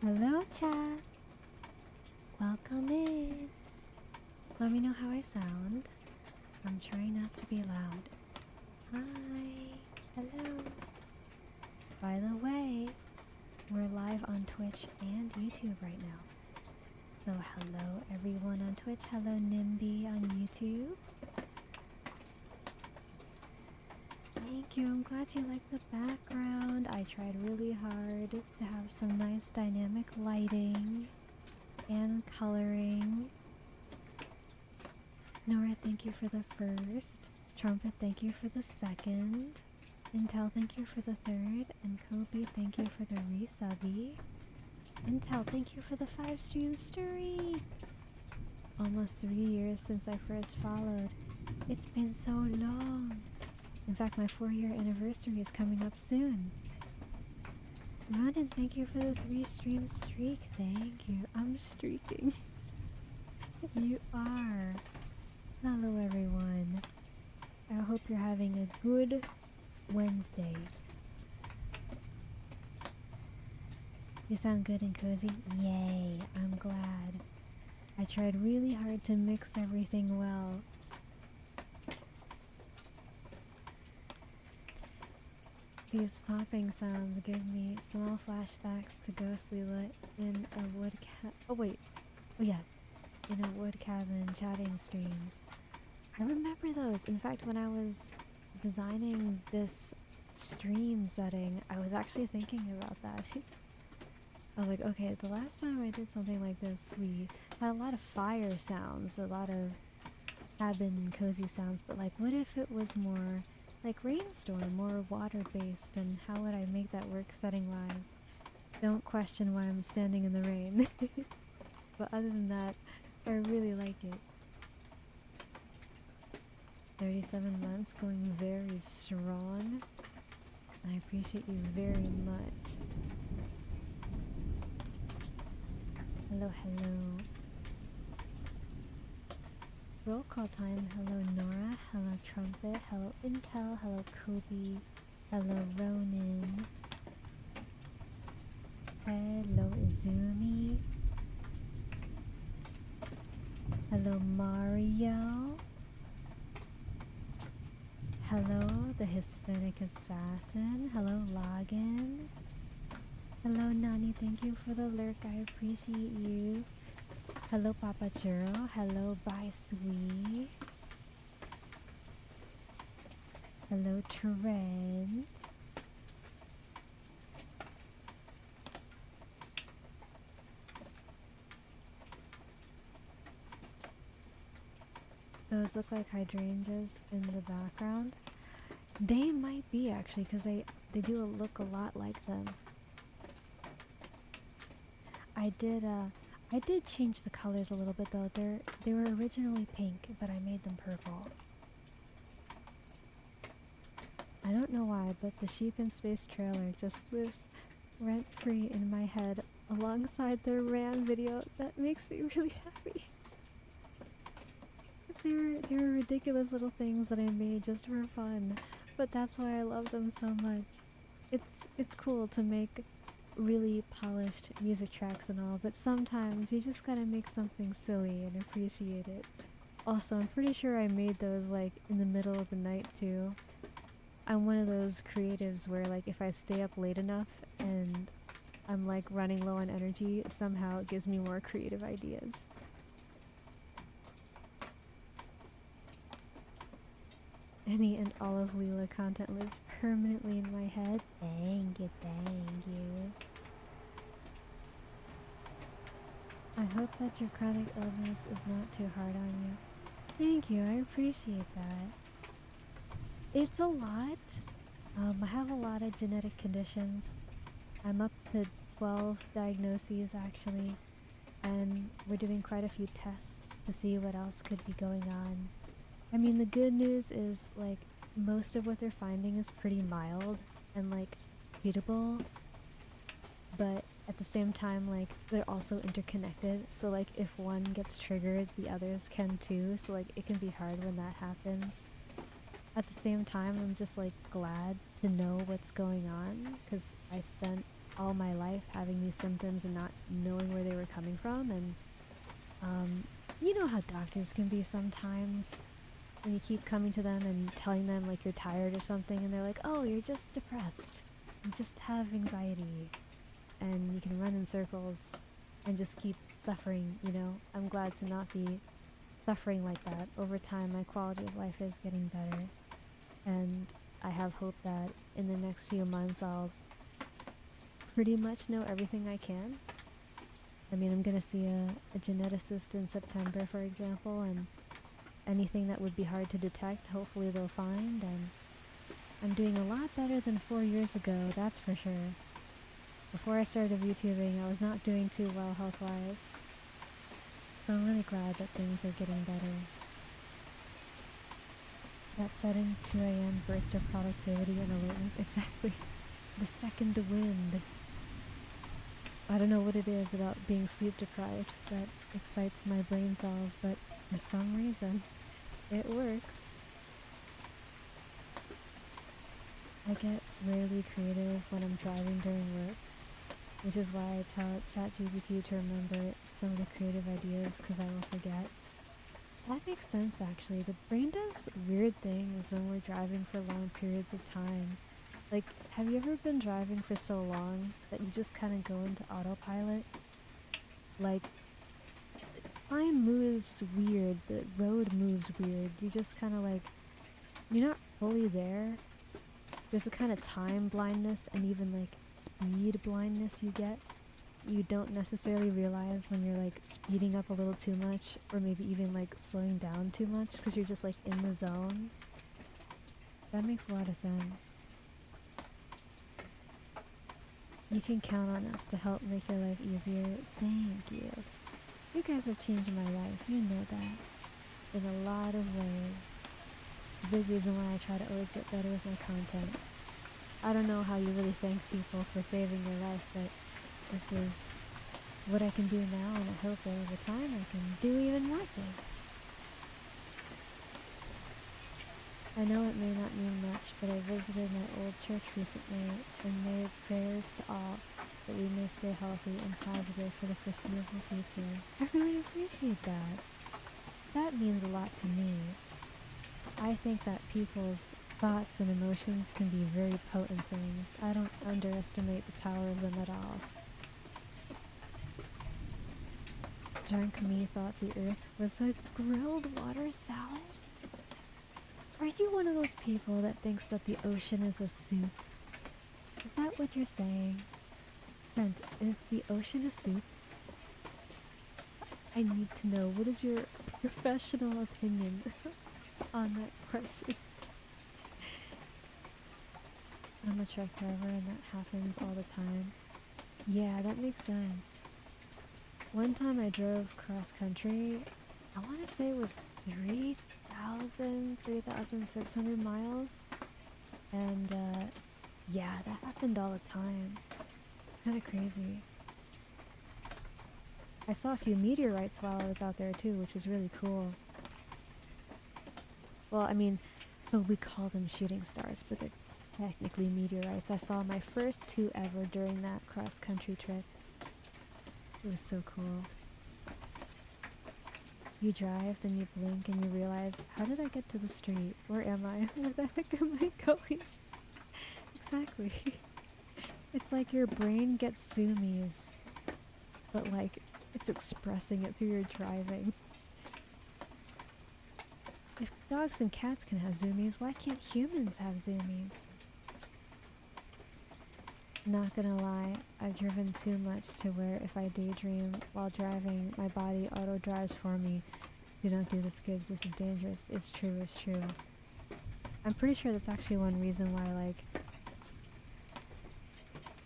Hello, chat. Welcome in. Let me know how I sound. I'm trying not to be loud. Hi. Hello. By the way, we're live on Twitch and YouTube right now. So hello everyone on Twitch. Hello Nimby on YouTube. Thank you. I'm glad you like the background. I tried really hard to have some nice dynamic lighting and coloring. Nora, thank you for the first. Trumpet, thank you for the second. Intel, thank you for the third. And Kobe, thank you for the resubby. Intel, thank you for the 5-stream streak. Almost 3 years since I first followed. It's been so long. In fact, my 4-year anniversary is coming up soon. Ronan, thank you for the 3-stream streak. Thank you. I'm streaking. You are. Hello, everyone. I hope you're having a good Wednesday. You sound good and cozy? Yay, I'm glad. I tried really hard to mix everything well. These popping sounds give me small flashbacks to Ghost Lila in a wood in a wood cabin chatting streams. I remember those. In fact, when I was designing this stream setting, I was actually thinking about that. I was like, okay, the last time I did something like this, we had a lot of fire sounds, a lot of cabin cozy sounds, but like, what if it was more like rainstorm, more water-based, and how would I make that work setting-wise? Don't question why I'm standing in the rain. But other than that, I really like it. 37 months, going very strong. I appreciate you very much. Hello, hello. Roll call time. Hello, Nora. Hello, Trumpet. Hello, Intel. Hello, Kobe. Hello, Ronin. Hello, Izumi. Hello, Mario. Hello, the Hispanic Assassin. Hello, Login. Hello, Nani. Thank you for the lurk. I appreciate you. Hello, Papa Churro. Hello, Bye Sweet. Hello, Trent. Those look like hydrangeas in the background. They might be actually, because they do look a lot like them. I did change the colors a little bit though. They were originally pink, but I made them purple. I don't know why, but the Sheep in Space trailer just lives rent-free in my head alongside the Ran video. That makes me really happy. They were ridiculous little things that I made just for fun, but that's why I love them so much. It's cool to make really polished music tracks and all, but sometimes you just gotta make something silly and appreciate it. Also, I'm pretty sure I made those like in the middle of the night too. I'm one of those creatives where like if I stay up late enough and I'm like running low on energy, somehow it gives me more creative ideas. Any and all of Lila content lives permanently in my head. Thank you, thank you. I hope that your chronic illness is not too hard on you. Thank you, I appreciate that. It's a lot. I have a lot of genetic conditions. I'm up to 12 diagnoses actually, and we're doing quite a few tests to see what else could be going on. I mean, the good news is, like, most of what they're finding is pretty mild and, like, treatable, but at the same time, like, they're also interconnected, so, like, if one gets triggered, the others can too, so, like, it can be hard when that happens. At the same time, I'm just, like, glad to know what's going on, because I spent all my life having these symptoms and not knowing where they were coming from. And you know how doctors can be sometimes when you keep coming to them and telling them like you're tired or something, and they're like, oh, you're just depressed, you just have anxiety, and you can run in circles and just keep suffering, you know. I'm glad to not be suffering like that. Over time, my quality of life is getting better, and I have hope that in the next few months I'll pretty much know everything I can. I mean, I'm gonna see a geneticist in September, for example, and anything that would be hard to detect, hopefully they'll find, and I'm doing a lot better than 4 years ago, that's for sure. Before I started VTubing, I was not doing too well health-wise, so I'm really glad that things are getting better. That sudden 2 a.m. burst of productivity and alertness, exactly. The second wind. I don't know what it is about being sleep deprived that excites my brain cells, but for some reason, it works. I get rarely creative when I'm driving during work, which is why I tell ChatGPT to remember some of the creative ideas because I will forget. That makes sense actually. The brain does weird things when we're driving for long periods of time. Like, have you ever been driving for so long that you just kind of go into autopilot? Like, time moves weird, the road moves weird. You just kind of like, you're not fully there. There's a kind of time blindness and even like speed blindness you get. You don't necessarily realize when you're like speeding up a little too much, or maybe even like slowing down too much because you're just like in the zone. That makes a lot of sense. You can count on us to help make your life easier. Thank you. You guys have changed my life, you know that. In a lot of ways. It's a big reason why I try to always get better with my content. I don't know how you really thank people for saving your life, but this is what I can do now, and I hope that over time I can do even more things. I know it may not mean much, but I visited my old church recently and made prayers to all that we may stay healthy and positive for the foreseeable future. I really appreciate that. That means a lot to me. I think that people's thoughts and emotions can be very potent things. I don't underestimate the power of them at all. Drunk me thought the earth was a grilled water salad? Are you one of those people that thinks that the ocean is a soup? Is that what you're saying? Brent, is the ocean a soup? I need to know, what is your professional opinion on that question? I'm a truck driver and that happens all the time. Yeah, that makes sense. One time I drove cross country, I want to say it was 3,600 miles. And yeah, that happened all the time. Kind of crazy. I saw a few meteorites while I was out there too, which was really cool. Well, I mean, so we call them shooting stars, but they're technically meteorites. I saw my first 2 ever during that cross-country trip. It was so cool. You drive, then you blink, and you realize, how did I get to the street? Where am I? Where the heck am I going? Exactly. It's like your brain gets zoomies, but like, it's expressing it through your driving. If dogs and cats can have zoomies, why can't humans have zoomies? Not gonna lie, I've driven too much to where if I daydream while driving, my body auto drives for me. Do not do this, kids, this is dangerous. It's true, it's true. I'm pretty sure that's actually one reason why, like,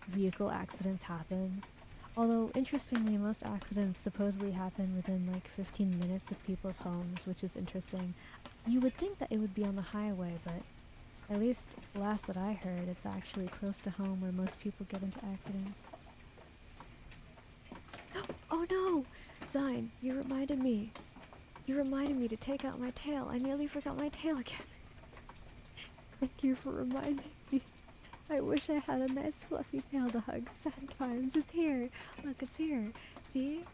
vehicle accidents happen. Although, interestingly, most accidents supposedly happen within like 15 minutes of people's homes, which is interesting. You would think that it would be on the highway, but at least last that I heard, it's actually close to home where most people get into accidents. Oh no! Zine, you reminded me. You reminded me to take out my tail. I nearly forgot my tail again. Thank you for reminding me. I wish I had a nice fluffy tail to hug sometimes. It's here. Look, it's here. See?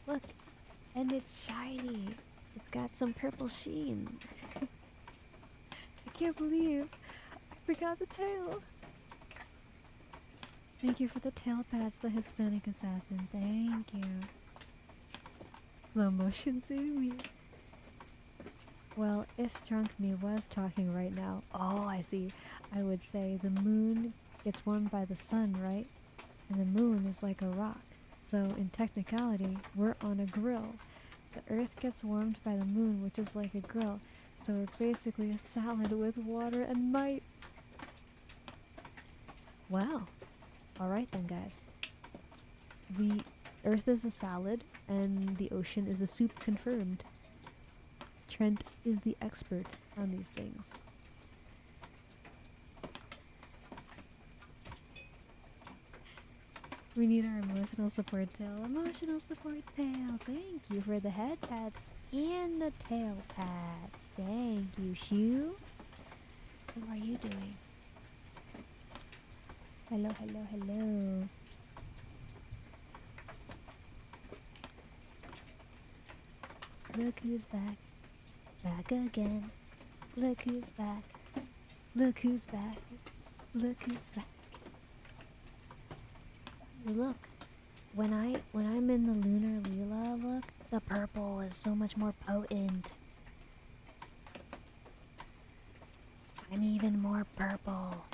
Look. And it's shiny. It's got some purple sheen. I can't believe I forgot the tail. Thank you for the tail pats, the Hispanic assassin. Thank you. Slow motion zoomies. Well, if drunk me was talking right now, oh, I see. I would say the moon gets warmed by the sun, right? And the moon is like a rock. So in technicality, we're on a grill. The earth gets warmed by the moon, which is like a grill. So we're basically a salad with water and mites. Wow. Alright then, guys. The earth is a salad, and the ocean is a soup confirmed. Trent is the expert on these things. We need our emotional support tail. Emotional support tail. Thank you for the head pats and the tail pats. Thank you, Shu. What are you doing? Hello, hello, hello. Look who's back. Back again. Look who's back. Look who's back. Look who's back. Look, when I'm in the lunar Lila look, the purple is so much more potent. I'm even more purple.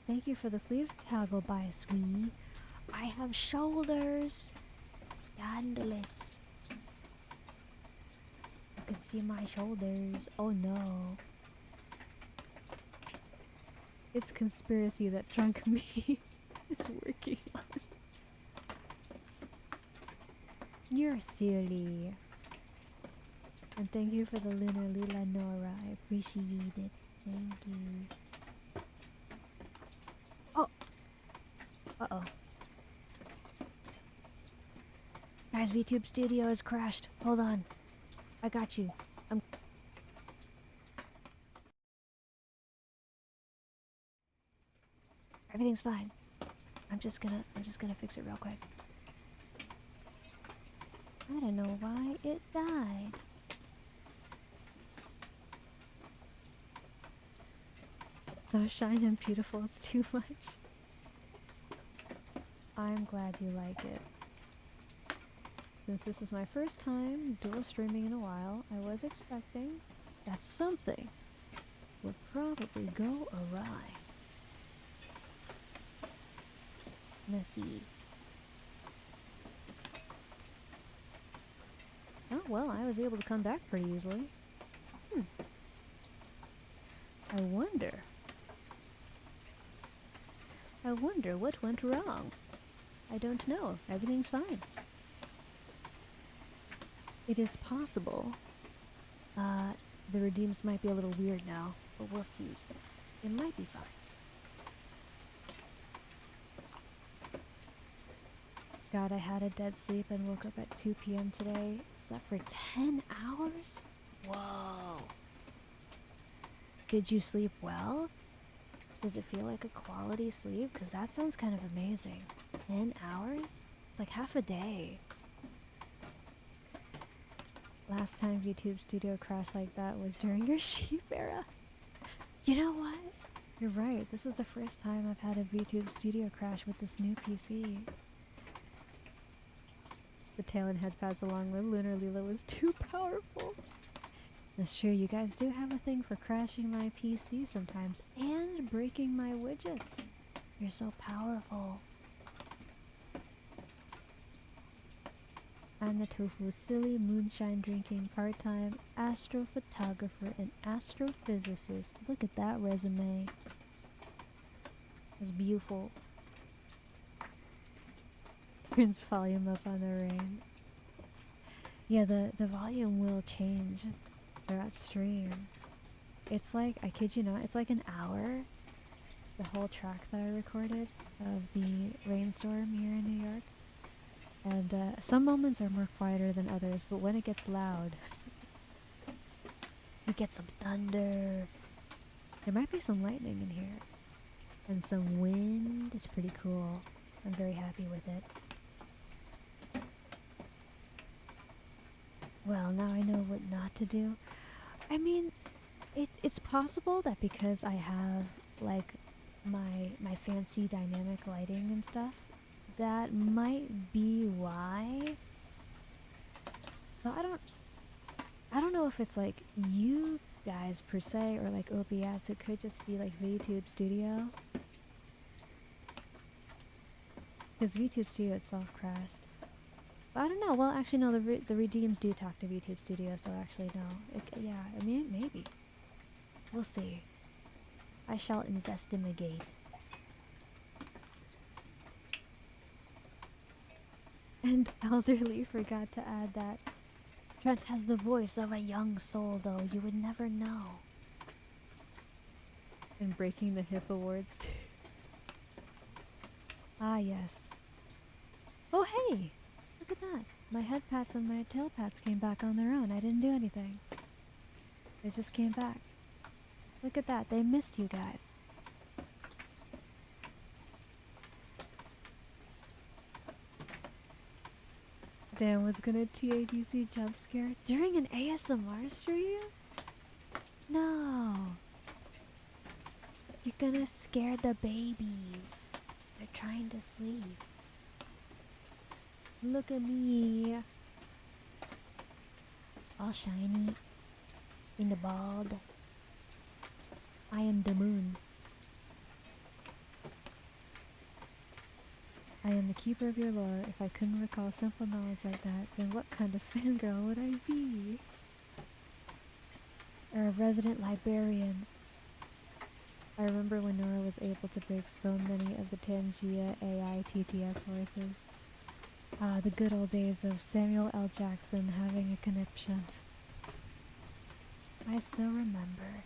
Thank you for the sleeve toggle by Sweet. I have shoulders. Scandalous. You can see my shoulders. Oh no. It's conspiracy that drunk me is working on. You're silly. And thank you for the lunar Lila Nora. I appreciate it. Thank you. Oh. Uh-oh. Guys, VTube Studio has crashed. Hold on. I got you. Everything's fine. I'm just gonna fix it real quick. I don't know why it died. So shine and beautiful, it's too much. I'm glad you like it. Since this is my first time dual streaming in a while, I was expecting that something would probably go awry. Let's see. Oh, well, I was able to come back pretty easily. I wonder what went wrong. I don't know. Everything's fine. It is possible. The redeems might be a little weird now, but we'll see. It might be fine. God, I had a dead sleep and woke up at 2 p.m. today. Slept for 10 hours? Whoa. Did you sleep well? Does it feel like a quality sleep? Because that sounds kind of amazing. 10 hours? It's like half a day. Last time VTube Studio crashed like that was during your sheep era. You know what? You're right. This is the first time I've had a VTube Studio crash with this new PC. The tail and head pads along with Lunar Lila was too powerful. That's true, you guys do have a thing for crashing my PC sometimes and breaking my widgets. You're so powerful. I'm the Tofu silly moonshine drinking part-time astrophotographer and astrophysicist. Look at that resume. It's beautiful. Turns volume up on the rain. Yeah, the volume will change throughout stream. It's like, I kid you not, it's like an hour. The whole track that I recorded of the rainstorm here in New York. And some moments are more quieter than others, but when it gets loud, you get some thunder. There might be some lightning in here. And some wind. It's pretty cool. I'm very happy with it. Well, now I know what not to do. I mean, it's possible that because I have like my fancy dynamic lighting and stuff, that might be why. So I don't know if it's like you guys per se or like OBS. It could just be like VTube Studio, because VTube Studio itself crashed. But I don't know. Well, actually, no. The redeems do talk to VTube Studio, so actually, no. Yeah, I mean, maybe. We'll see. I shall investigate. And Elderly forgot to add that Trent has the voice of a young soul, though. You would never know. And Breaking the Hip Awards, too. Ah, yes. Oh, hey! Look at that. My head pats and my tail pats came back on their own. I didn't do anything. They just came back. Look at that. They missed you guys. Dan was gonna TADC jump scare during an ASMR stream? No. You're gonna scare the babies. They're trying to sleep. Look at me. All shiny. In the bald. I am the moon. I am the keeper of your lore. If I couldn't recall simple knowledge like that, then what kind of fangirl would I be? Or a resident librarian. I remember when Nora was able to break so many of the Tangia AI TTS horses. Ah, the good old days of Samuel L. Jackson having a conniption. I still remember.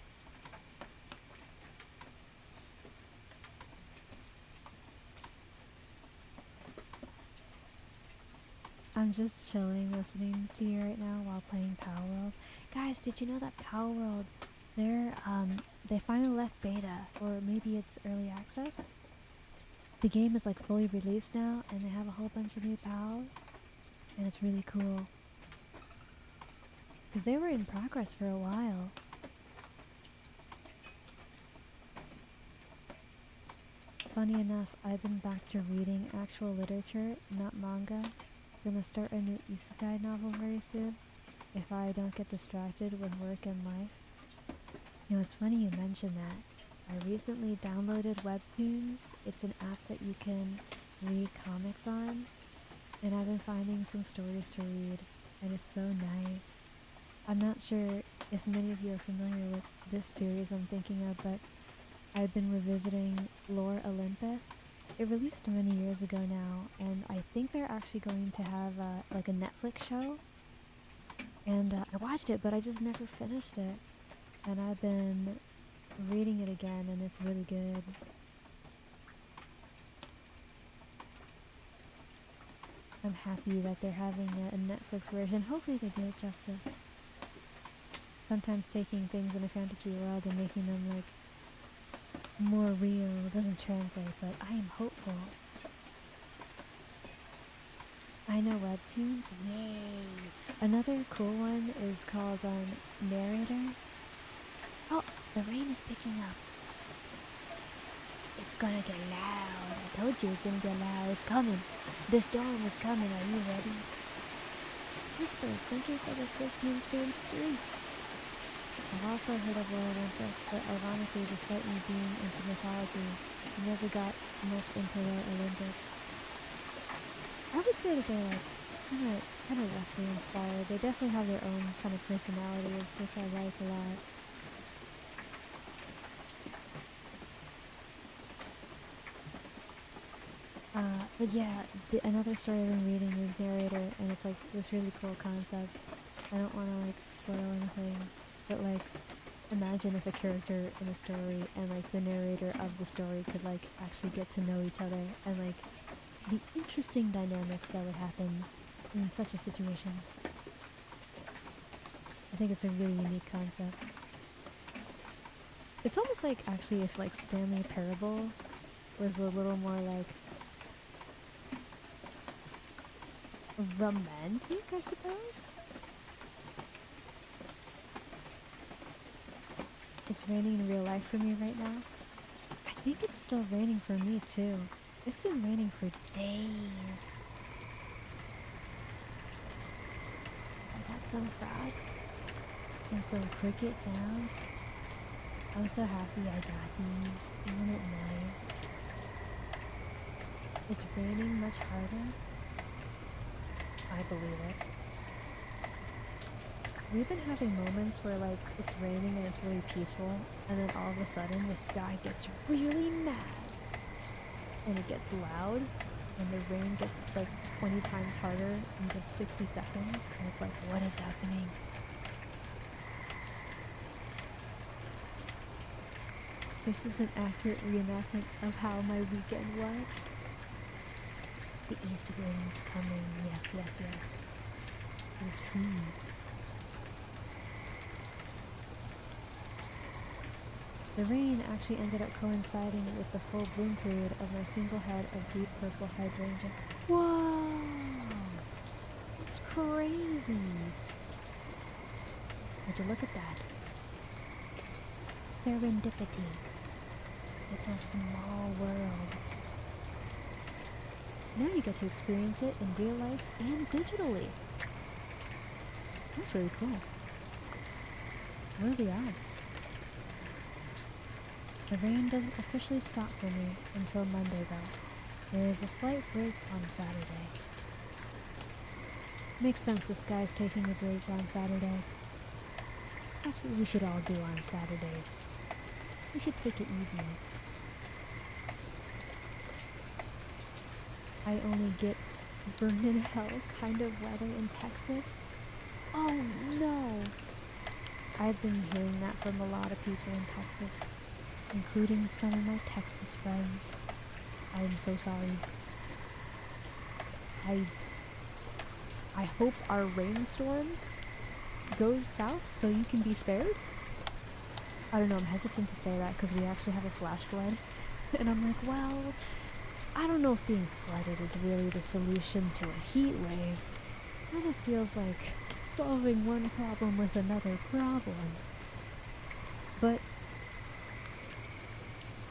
I'm just chilling listening to you right now while playing Power World. Guys, did you know that Power World, they finally left beta, or maybe it's early access? The game is like fully released now, and they have a whole bunch of new pals, and it's really cool. Because they were in progress for a while. Funny enough, I've been back to reading actual literature, not manga. Gonna start a new isekai novel very soon, if I don't get distracted with work and life. You know, it's funny you mention that. I recently downloaded Webtoons. It's an app that you can read comics on, and I've been finding some stories to read, and it's so nice. I'm not sure if many of you are familiar with this series I'm thinking of, but I've been revisiting Lore Olympus. It released many years ago now, and I think they're actually going to have like a Netflix show. And I watched it, but I just never finished it. And I've been reading it again, and it's really good. I'm happy that they're having a Netflix version. Hopefully they do it justice. Sometimes taking things in a fantasy world and making them like more real doesn't translate, but I am hopeful. I know Webtoons. Yay! Another cool one is called Narrator. Oh, the rain is picking up. It's gonna get loud. I told you it's gonna get loud. It's coming. The storm is coming. Are you ready? Whispers, thank you for the 15 stream. I've also heard of Lore Olympus, but ironically, despite me being into mythology, I never got much into Lore Olympus. I would say that they're like kind of roughly inspired. They definitely have their own kind of personalities, which I like a lot. But yeah, another story I've been reading is Narrator, and it's like this really cool concept. I don't want to like spoil anything, but like imagine if a character in a story and like the narrator of the story could like actually get to know each other, and like the interesting dynamics that would happen in such a situation. I think it's a really unique concept. It's almost like actually if like Stanley Parable was a little more like romantic, I suppose. It's raining in real life for me right now. I think it's still raining for me too. It's been raining for days. So I got some frogs and some cricket sounds. I'm so happy I got these. Isn't it nice? It's raining much harder. I believe it. We've been having moments where like it's raining and it's really peaceful, and then all of a sudden the sky gets really mad and it gets loud and the rain gets like 20 times harder in just 60 seconds, and it's like, what is happening? This is an accurate reenactment of how my weekend was. The east wind's coming, yes, yes, yes. It is true. The rain actually ended up coinciding with the full bloom period of my single head of deep purple hydrangea. Whoa! It's crazy! Would you look at that? Serendipity. It's a small world. Now you get to experience it in real life and digitally. That's really cool. What are the odds? The rain doesn't officially stop for me until Monday though. There is a slight break on Saturday. Makes sense the sky's taking a break on Saturday. That's what we should all do on Saturdays. We should take it easy. I only get burn in hell kind of weather in Texas. Oh no! I've been hearing that from a lot of people in Texas, including some of my Texas friends. I am so sorry. I hope our rainstorm goes south so you can be spared. I don't know, I'm hesitant to say that because we actually have a flash flood. And I'm like, well, I don't know if being flooded is really the solution to a heat wave. It kind of feels like solving one problem with another problem. But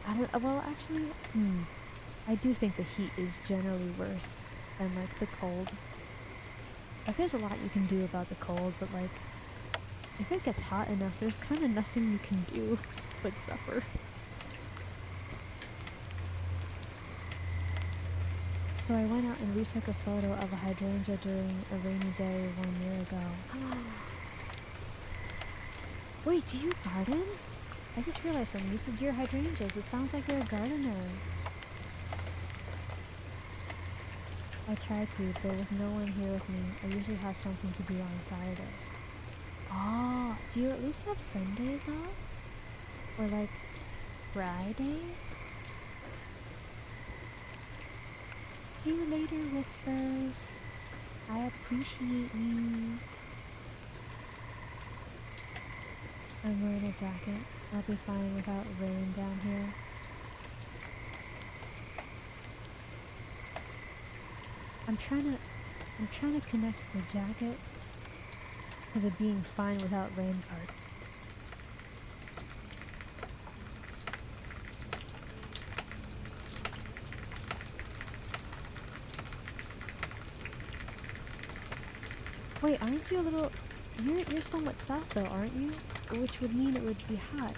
I don't, well actually, I do think the heat is generally worse than like the cold. Like there's a lot you can do about the cold, but like if it gets hot enough, there's kind of nothing you can do but suffer. So I went out and retook a photo of a hydrangea during a rainy day 1 year ago. Wait, do you garden? I just realized something. You said you're hydrangeas. It sounds like you're a gardener. I try to, but with no one here with me, I usually have something to do on Saturdays. Oh, do you at least have Sundays off? Or like Fridays? See you later, Whispers. I appreciate you. I'm wearing a jacket. I'll be fine without rain down here. I'm trying to connect the jacket to the being fine without rain part. Wait, aren't you a little... You're somewhat soft though, aren't you? Which would mean it would be hot.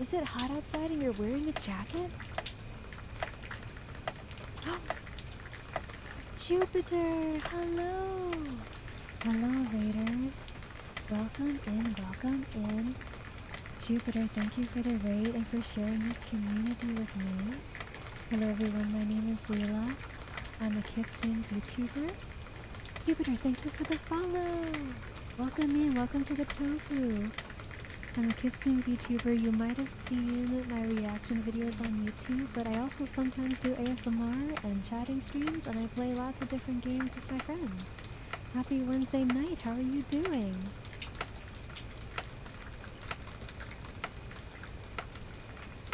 Is it hot outside and you're wearing a jacket? Jupiter! Hello! Hello, Raiders. Welcome in. Jupiter, thank you for the raid and for sharing your community with me. Hello everyone, my name is Lila. I'm a Kitsune VTuber. Jupiter, thank you for the follow! Welcome in, welcome to the Tofu. I'm a Kitsune VTuber. You might have seen my reaction videos on YouTube, but I also sometimes do ASMR and chatting streams, and I play lots of different games with my friends. Happy Wednesday night, how are you doing?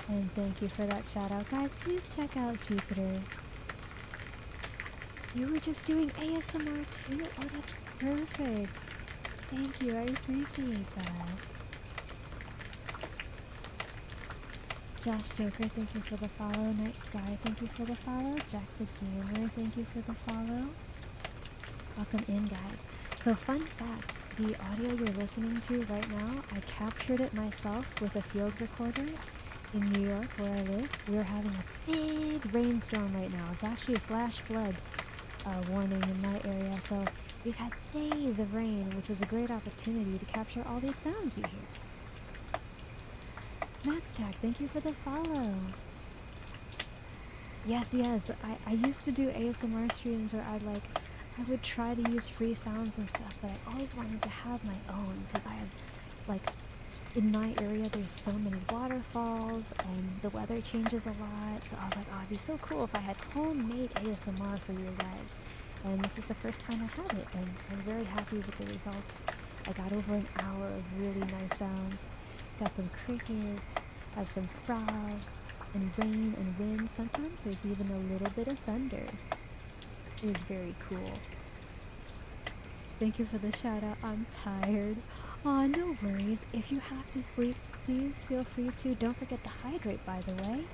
And thank you for that shout out. Guys, please check out Jupiter. You were just doing ASMR too? Oh, that's perfect. Thank you, I appreciate that. Josh Joker, thank you for the follow. Night Sky, thank you for the follow. Jack the Gamer, thank you for the follow. Welcome in, guys. So fun fact, the audio you're listening to right now, I captured it myself with a field recorder in New York where I live. We're having a big rainstorm right now. It's actually a flash flood warning in my area, so we've had days of rain, which was a great opportunity to capture all these sounds you hear. Max Tag, thank you for the follow. Yes, I used to do ASMR streams where I would try to use free sounds and stuff, but I always wanted to have my own because I have, like, in my area there's so many waterfalls and the weather changes a lot, so I was like, oh, it'd be so cool if I had homemade ASMR for you guys. And this is the first time I had it, and I'm very happy with the results. I got over an hour of really nice sounds. Got some crickets, have some frogs, and rain and wind. Sometimes there's even a little bit of thunder. It was very cool. Thank you for the shout out. I'm tired. Aw, no worries. If you have to sleep, please feel free to. Don't forget to hydrate, by the way.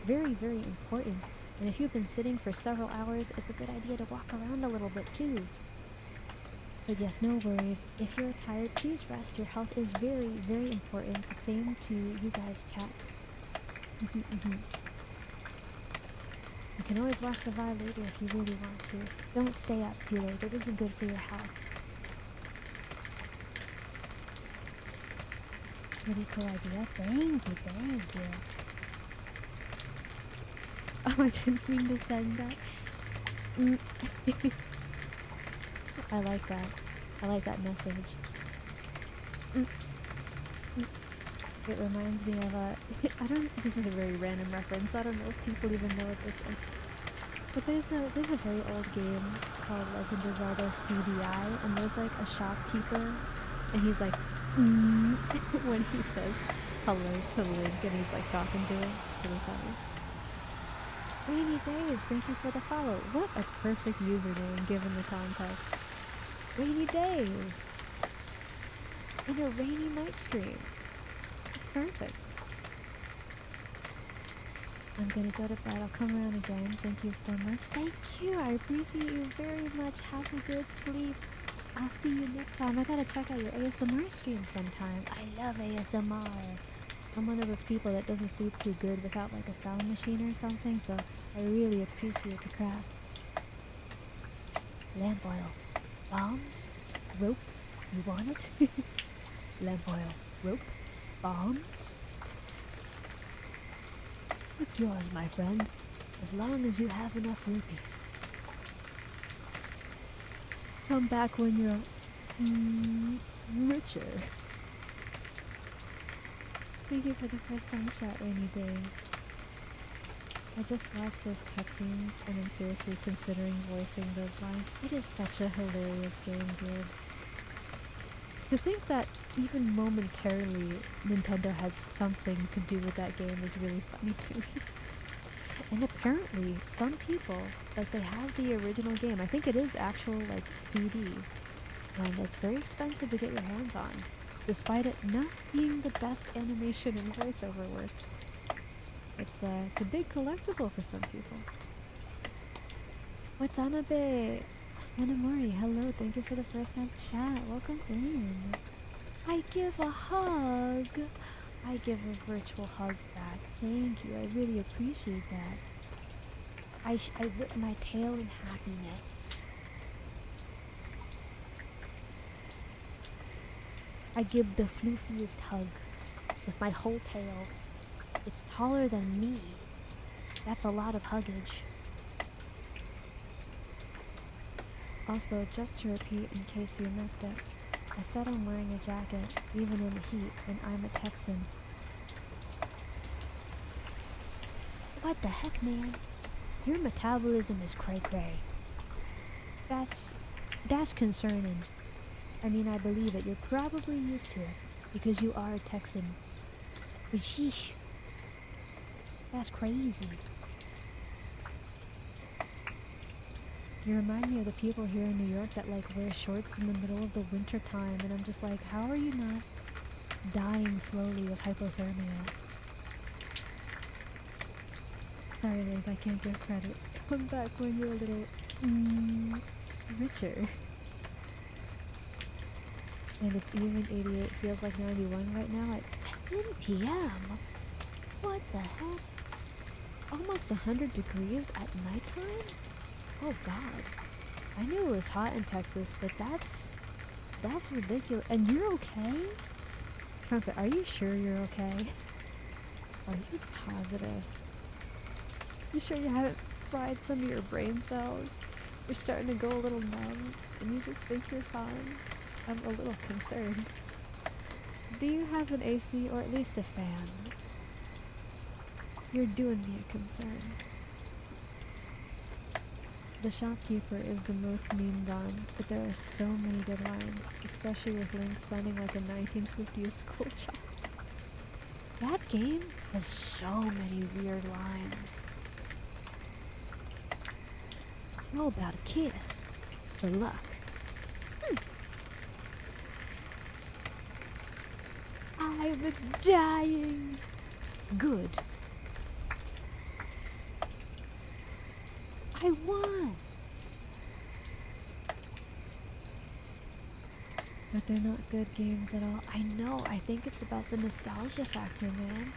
Very, very important. And if you've been sitting for several hours, it's a good idea to walk around a little bit too. But yes, no worries. If you're tired, please rest. Your health is very, very important. Same to you guys, chat. You can always watch the VOD later if you really want to. Don't stay up too late. It isn't good for your health. Pretty cool idea. Thank you. Oh, I didn't mean to send that. I like that. I like that message. It reminds me of this is a very random reference. I don't know if people even know what this is. But there's a very old game called Legend of Zelda CDI, and there's like a shopkeeper, and he's like, when he says hello to Link, and he's like talking to him. Pretty funny. Rainy Days, thank you for the follow. What a perfect username given the context. Rainy Days. In a rainy night stream. It's perfect. I'm gonna go to bed. I'll come around again. Thank you so much. Thank you. I appreciate you very much. Have a good sleep. I'll see you next time. I gotta check out your ASMR stream sometime. I love ASMR. I'm one of those people that doesn't sleep too good without like a sound machine or something, so I really appreciate the craft. Lamp oil. Bombs? Rope? You want it? Lamp oil. Rope? Bombs? It's yours, my friend, as long as you have enough rupees. Come back when you're richer. Thank you for the first time chat, Rainy Days. I just watched those cutscenes and I'm seriously considering voicing those lines. It is such a hilarious game, dude. To think that even momentarily Nintendo had something to do with that game is really funny to me. And apparently, some people, like, they have the original game. I think it is actual, like, CD. And it's very expensive to get your hands on, despite it not being the best animation and voiceover work. It's a big collectible for some people. Watanabe Hanamori, hello, thank you for the first time chat. Welcome in. I give a hug. I give a virtual hug back. Thank you. I really appreciate that. I whip my tail in happiness. I give the floofiest hug with my whole tail. It's taller than me. That's a lot of huggage. Also, just to repeat in case you missed it, I said I'm wearing a jacket, even in the heat, and I'm a Texan. What the heck, man? Your metabolism is cray-cray. That's concerning. I mean, I believe it. You're probably used to it, because you are a Texan. But sheesh. That's crazy. You remind me of the people here in New York that like wear shorts in the middle of the winter time, and I'm just like, how are you not dying slowly of hypothermia? Sorry, Liv, I can't give credit. Come back when you're a little richer. And it's even 88, feels like 91 right now at 10 p.m. What the heck? Almost 100 degrees at nighttime? Oh god. I knew it was hot in Texas, but that's ridiculous. And you're okay? Trumpet, are you sure you're okay? Are you positive? You sure you haven't fried some of your brain cells? You're starting to go a little numb, and you just think you're fine? I'm a little concerned. Do you have an AC or at least a fan? You're doing me a concern. The shopkeeper is the most memed on, but there are so many good lines, especially with Link sounding like a 1950s school child. That game has so many weird lines. How about a kiss? For luck. I'm dying. Good. I won. But they're not good games at all. I know. I think it's about the nostalgia factor, man.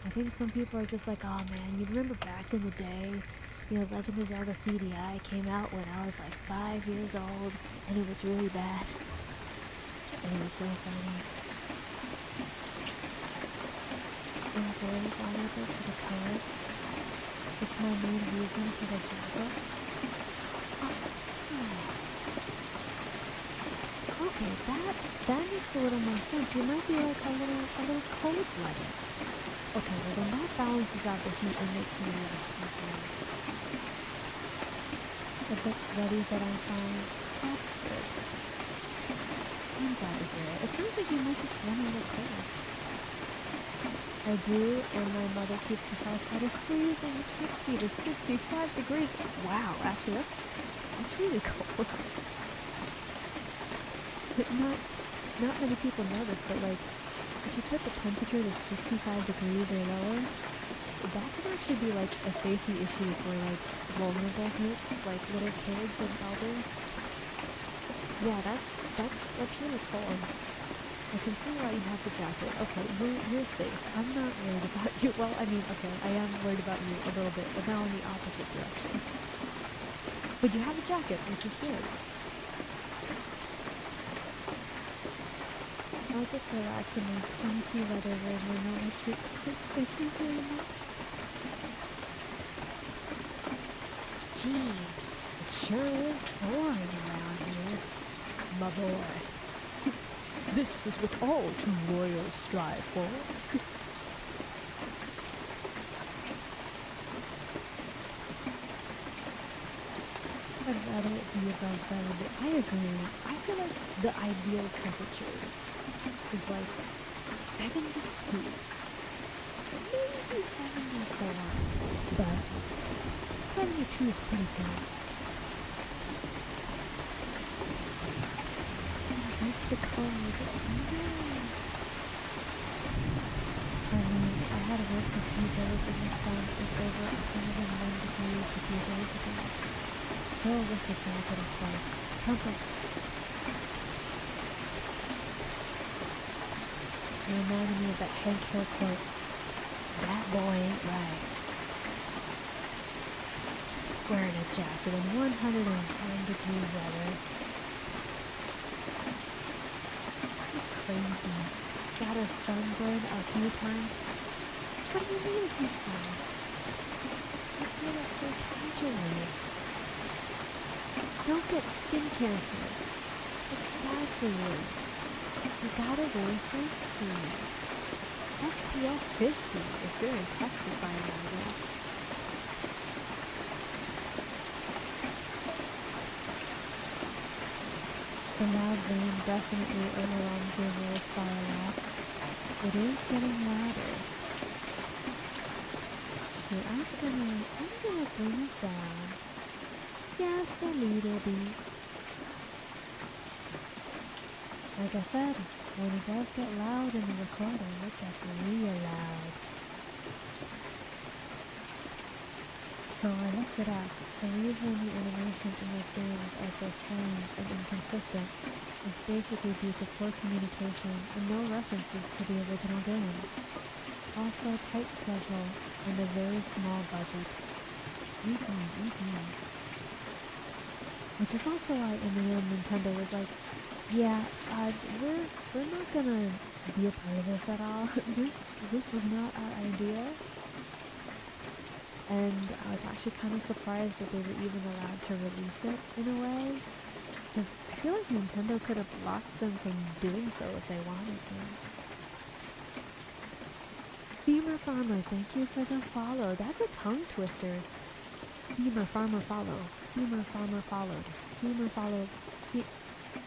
I think some people are just like, oh man, you remember back in the day, you know, Legend of Zelda CDI came out when I was like 5 years old, and it was really bad. And it was so funny. And very vulnerable to the color. It's my main reason for the jacket. Okay, that makes a little more sense. You might be like a little cold-blooded. Okay, well then that balances out the heat and makes me less concerned. A bit sweaty, but I'm fine. That's good. I'm glad to hear it. It sounds like you might just run a little cold. I do, and my mother keeps the house at a freezing 60 to 65 degrees. Wow, actually that's really cold. But not many people know this, but like, if you set the temperature to 65 degrees or lower, that could actually be like a safety issue for like vulnerable groups, like little kids and elders. Yeah, that's really cold. I can see why you have the jacket. Okay, you're safe. I'm not worried about you. Well, I mean, okay, I am worried about you a little bit, but now in the opposite direction. But you have a jacket, which is good. I'll just relax in my fancy leather robe and not much request. Thank you very much. Gee, it sure is boring around here, my boy. This is what all true warriors strive for. I'd rather it be above 70. I agree. I feel like the ideal temperature is like 72. Maybe 74. But 72 is pretty good. Where's the code? No. I mean, I had to work a few days in the sun. It was over 101 degrees a few days ago. Still with the jacket, of course. Comfort. You reminded me of that Hank Hill quote. That boy ain't right. Wearing a jacket in 110-degree weather. It's crazy. Got a sunburn a few times. What do you mean a few times? You say that so casually. Don't get skin cancer. It's bad for you. You gotta wear sunscreen. SPF 50 if you're in Texas, I imagine. The loud rain definitely overwhelms your voice by a lot. It is getting louder. Okay, I'm gonna bring it down. Just a little bit. Like I said, when it does get loud in the recording, it gets real loud. So I looked it up. The reason the animation in this game is so strange and inconsistent is basically due to poor communication and no references to the original games. Also, tight schedule and a very small budget. Which is also why in the end Nintendo was like, yeah, we're not gonna be a part of this at all. This was not our idea. And I was actually kind of surprised that they were even allowed to release it in a way. Because I feel like Nintendo could have blocked them from doing so if they wanted to. Beamer Farmer, thank you for the follow. That's a tongue twister. Beamer Farmer follow. Beamer Farmer followed. Beamer followed.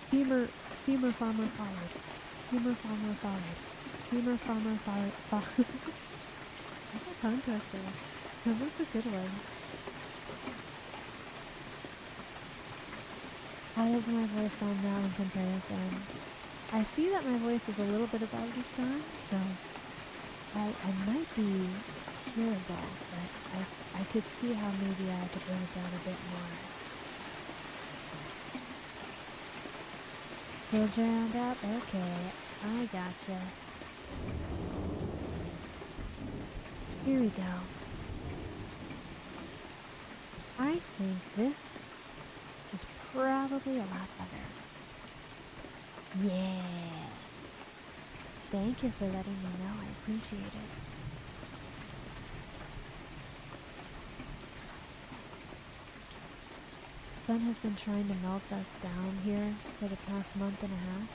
Beamer Farmer followed. Beamer Farmer followed. Beamer Farmer followed. That's a tongue twister. That's a good one. How does my voice sound now in comparison? I see that my voice is a little bit above the storm, so I might be hearable, but I could see how maybe I had to bring it down a bit more. Still drowned out? Okay, I gotcha. Here we go. I think this is probably a lot better. Yeah. Thank you for letting me know. I appreciate it. Sun has been trying to melt us down here for the past month and a half.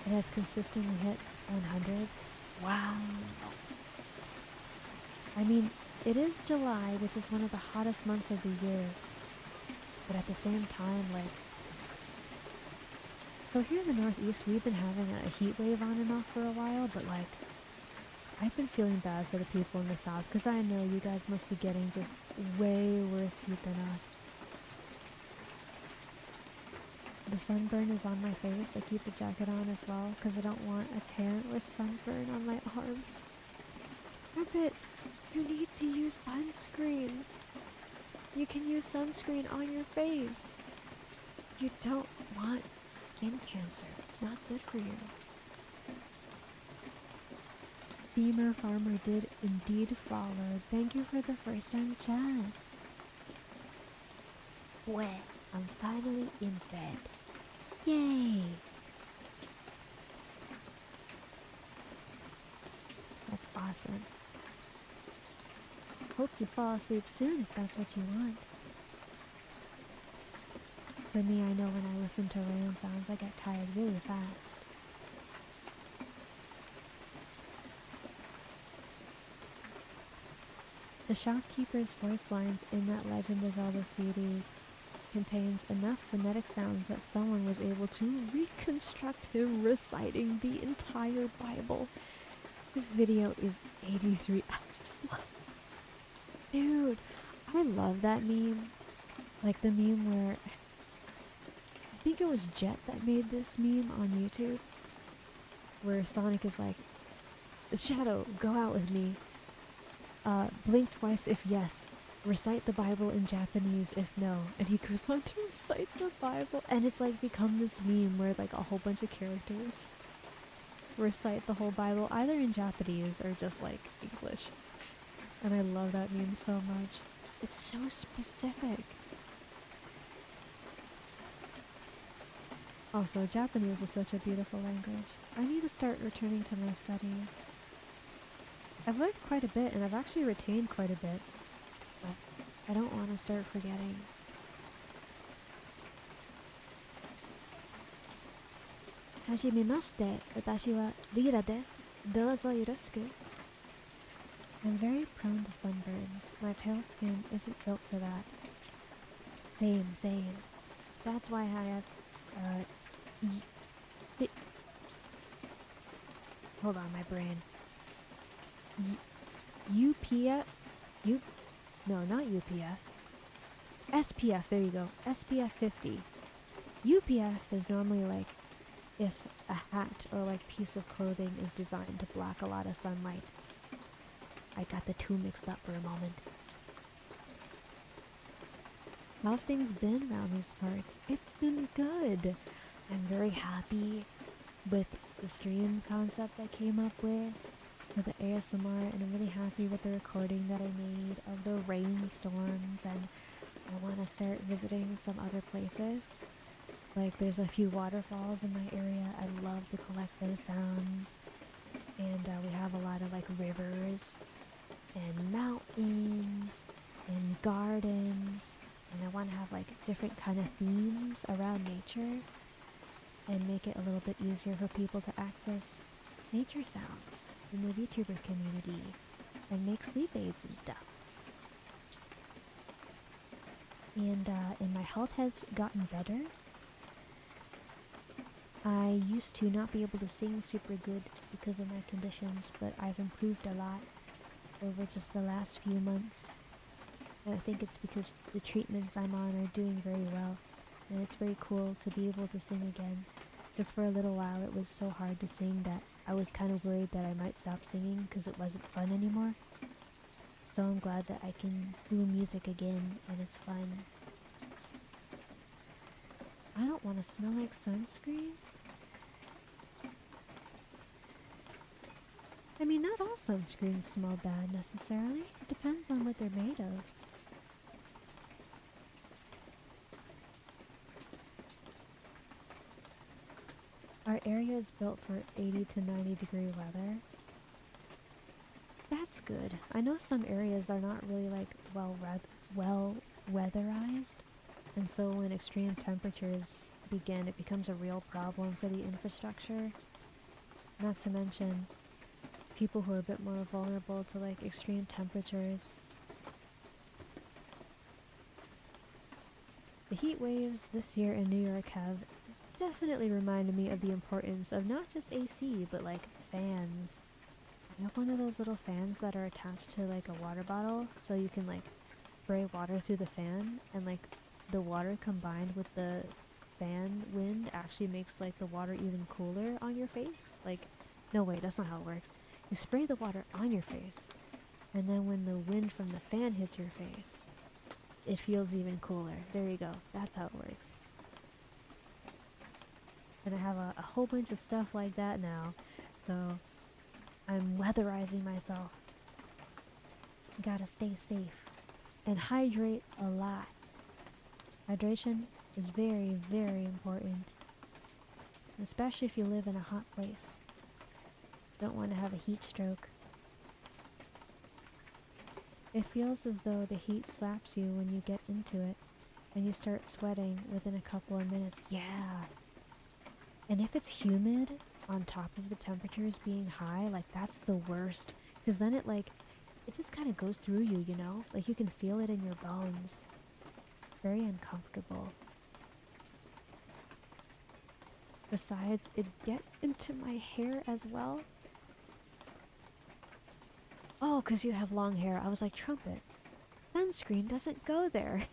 It has consistently hit 100s. Wow. I mean, it is July, which is one of the hottest months of the year. But at the same time, like... So here in the Northeast, we've been having a heat wave on and off for a while, but like... I've been feeling bad for the people in the South, because I know you guys must be getting just way worse heat than us. The sunburn is on my face. I keep the jacket on as well, because I don't want a tan or sunburn on my arms. Rabbit, you need to use sunscreen. You can use sunscreen on your face. You don't want skin cancer. It's not good for you. Beamer Farmer did indeed follow. Thank you for the first time chat. Well, I'm finally in bed. Yay! That's awesome. Hope you fall asleep soon if that's what you want. For me, I know when I listen to rain sounds, I get tired really fast. The shopkeeper's voice lines in that Legend of Zelda CD contains enough phonetic sounds that someone was able to reconstruct him reciting the entire Bible. This video is 83 hours long. Dude, I love that meme. Like the meme where... I think it was Jet that made this meme on YouTube. Where Sonic is like, Shadow, go out with me. Blink twice if yes. Recite the Bible in Japanese if no. And he goes on to recite the Bible. And it's like become this meme where like a whole bunch of characters recite the whole Bible either in Japanese or just like English. And I love that meme so much. It's so specific. Also, Japanese is such a beautiful language. I need to start returning to my studies. I've learned quite a bit, and I've actually retained quite a bit. But I don't want to start forgetting. Hajimemashite, watashi wa Lila desu. Douzo yoroshiku. I'm very prone to sunburns. My pale skin isn't built for that. Same. That's why I have, hold on, my brain. U no, not UPF. SPF, there you go. SPF 50. UPF is normally like if a hat or like piece of clothing is designed to block a lot of sunlight. I got the two mixed up for a moment. How have things been around these parts? It's been good. I'm very happy with the stream concept I came up with for the ASMR, and I'm really happy with the recording that I made of the rainstorms, and I want to start visiting some other places. Like there's a few waterfalls in my area. I love to collect those sounds. And we have a lot of like rivers and mountains and gardens. And I want to have like different kind of themes around nature and make it a little bit easier for people to access nature sounds in the VTuber community and make sleep aids and stuff. And my health has gotten better. I used to not be able to sing super good because of my conditions, but I've improved a lot over just the last few months. And I think it's because the treatments I'm on are doing very well, and it's very cool to be able to sing again. Because for a little while it was so hard to sing that I was kind of worried that I might stop singing because it wasn't fun anymore. So I'm glad that I can do music again and it's fun. I don't want to smell like sunscreen. I mean, not all sunscreens smell bad necessarily. It depends on what they're made of. Our area is built for 80 to 90 degree weather. That's good. I know some areas are not really like well weatherized, and so when extreme temperatures begin, it becomes a real problem for the infrastructure. Not to mention people who are a bit more vulnerable to like extreme temperatures. The heat waves this year in New York have definitely reminded me of the importance of not just AC, but like fans. I have one of those little fans that are attached to like a water bottle, so you can like spray water through the fan, and like the water combined with the fan wind actually makes like the water even cooler on your face. Like, no wait, that's not how it works. You spray the water on your face, and then when the wind from the fan hits your face, it feels even cooler. There you go. That's how it works. And I have a whole bunch of stuff like that now, so I'm weatherizing myself. Gotta stay safe and hydrate a lot. Hydration is very, very important, especially if you live in a hot place. Don't want to have a heat stroke. It feels as though the heat slaps you when you get into it, and you start sweating within a couple of minutes. Yeah. And if it's humid on top of the temperatures being high, like that's the worst. Because then it just kind of goes through you, you know? Like you can feel it in your bones. Very uncomfortable. Besides, it gets into my hair as well. Oh, because you have long hair. I was like, Trumpet, sunscreen doesn't go there.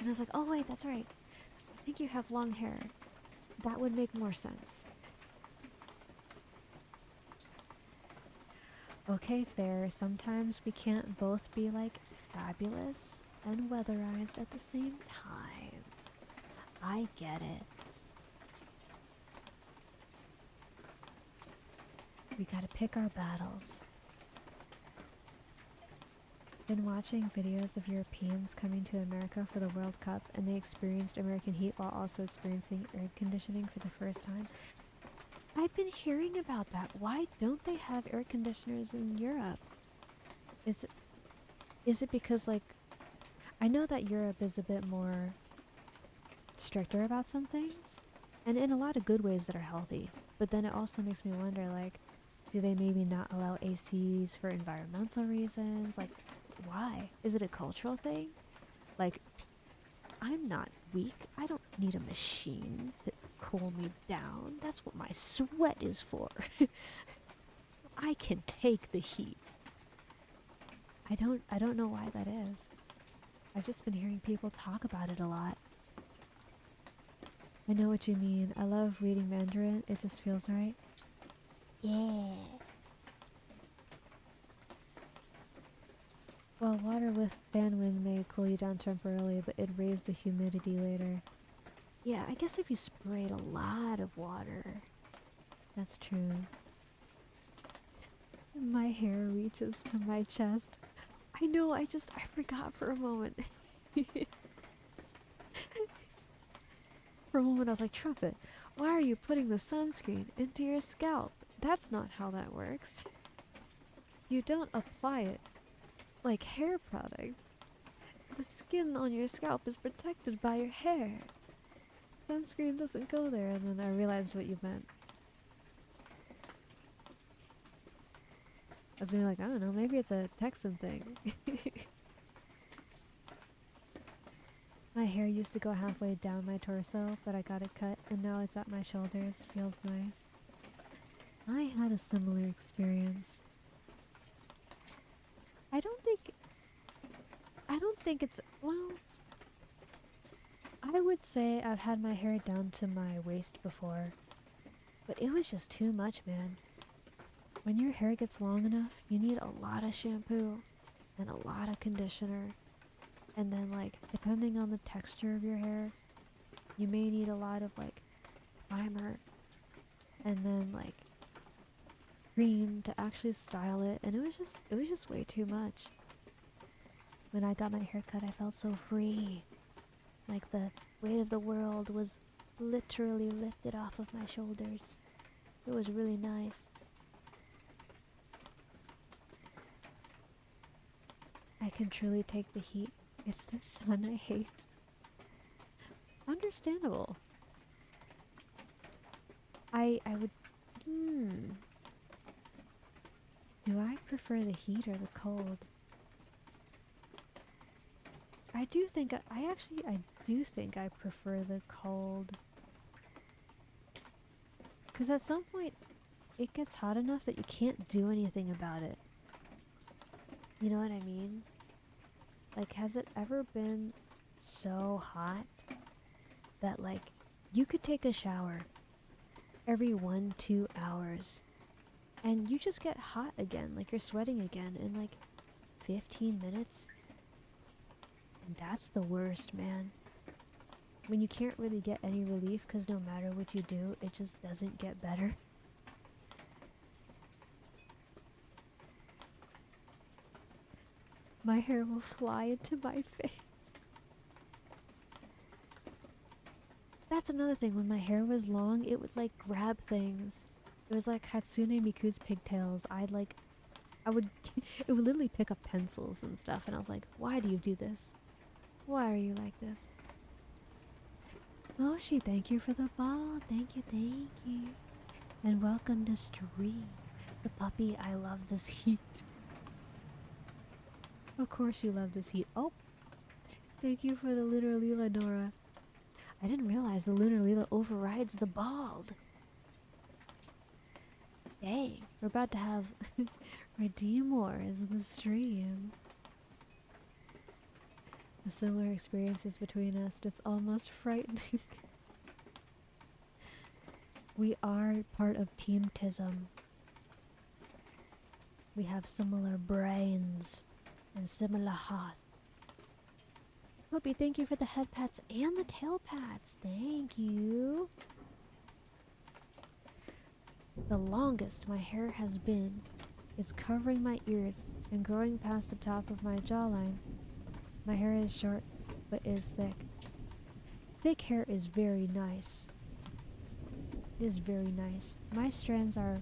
And I was like, oh wait, that's right. I think you have long hair. That would make more sense. Okay, fair. Sometimes we can't both be like fabulous and weatherized at the same time. I get it. We gotta pick our battles. Been watching videos of Europeans coming to America for the World Cup, and they experienced American heat while also experiencing air conditioning for the first time. I've been hearing about that. Why don't they have air conditioners in Europe? Is it because like I know that Europe is a bit more stricter about some things, and in a lot of good ways that are healthy, but then it also makes me wonder, like, do they maybe not allow ACs for environmental reasons? Like, why? Is it a cultural thing? Like, I'm not weak. I don't need a machine to cool me down. That's what my sweat is for. I can take the heat. I don't know why that is. I've just been hearing people talk about it a lot. I know what you mean. I love reading Mandarin. It just feels right. Yeah. Well, water with fan wind may cool you down temporarily, but it'd raise the humidity later. Yeah, I guess if you sprayed a lot of water. That's true. My hair reaches to my chest. I know, I forgot for a moment. For a moment I was like, Trumpet, why are you putting the sunscreen into your scalp? That's not how that works. You don't apply it like hair product. The skin on your scalp is protected by your hair. Sunscreen doesn't go there, and then I realized what you meant. I was gonna be like, I don't know, maybe it's a Texan thing. My hair used to go halfway down my torso, but I got it cut, and now it's at my shoulders. Feels nice. I had a similar experience. I don't think it's, well, I would say I've had my hair down to my waist before, but it was just too much, man. When your hair gets long enough, you need a lot of shampoo and a lot of conditioner. And then, like, depending on the texture of your hair, you may need a lot of, like, primer. And then, like, cream to actually style it. And it was just way too much. When I got my hair cut, I felt so free. Like the weight of the world was literally lifted off of my shoulders. It was really nice. I can truly take the heat. It's the sun I hate. Understandable. I would... Do I prefer the heat or the cold? I do think I prefer the cold. Because at some point, it gets hot enough that you can't do anything about it. You know what I mean? Like, has it ever been so hot that, like, you could take a shower every 1-2 hours and you just get hot again, like you're sweating again in like 15 minutes? And that's the worst, man. When you can't really get any relief because no matter what you do, it just doesn't get better. My hair will fly into my face. That's another thing. When my hair was long, it would like grab things. It was like Hatsune Miku's pigtails. It would literally pick up pencils and stuff. And I was like, why do you do this? Why are you like this? Moshi, thank you for the ball. Thank you. And welcome to stream. The puppy, I love this heat. Of course you love this heat. Oh, thank you for the Lunar Lila, Nora. I didn't realize the Lunar Lila overrides the bald. Dang, we're about to have Redeem Wars in the stream. The similar experiences between us, it's almost frightening. We are part of Team Tism. We have similar brains and similar hearts. Hopi, thank you for the head pats and the tail pats. Thank you. The longest my hair has been is covering my ears and growing past the top of my jawline. My hair is short, but is thick. Thick hair is very nice. It is very nice. My strands are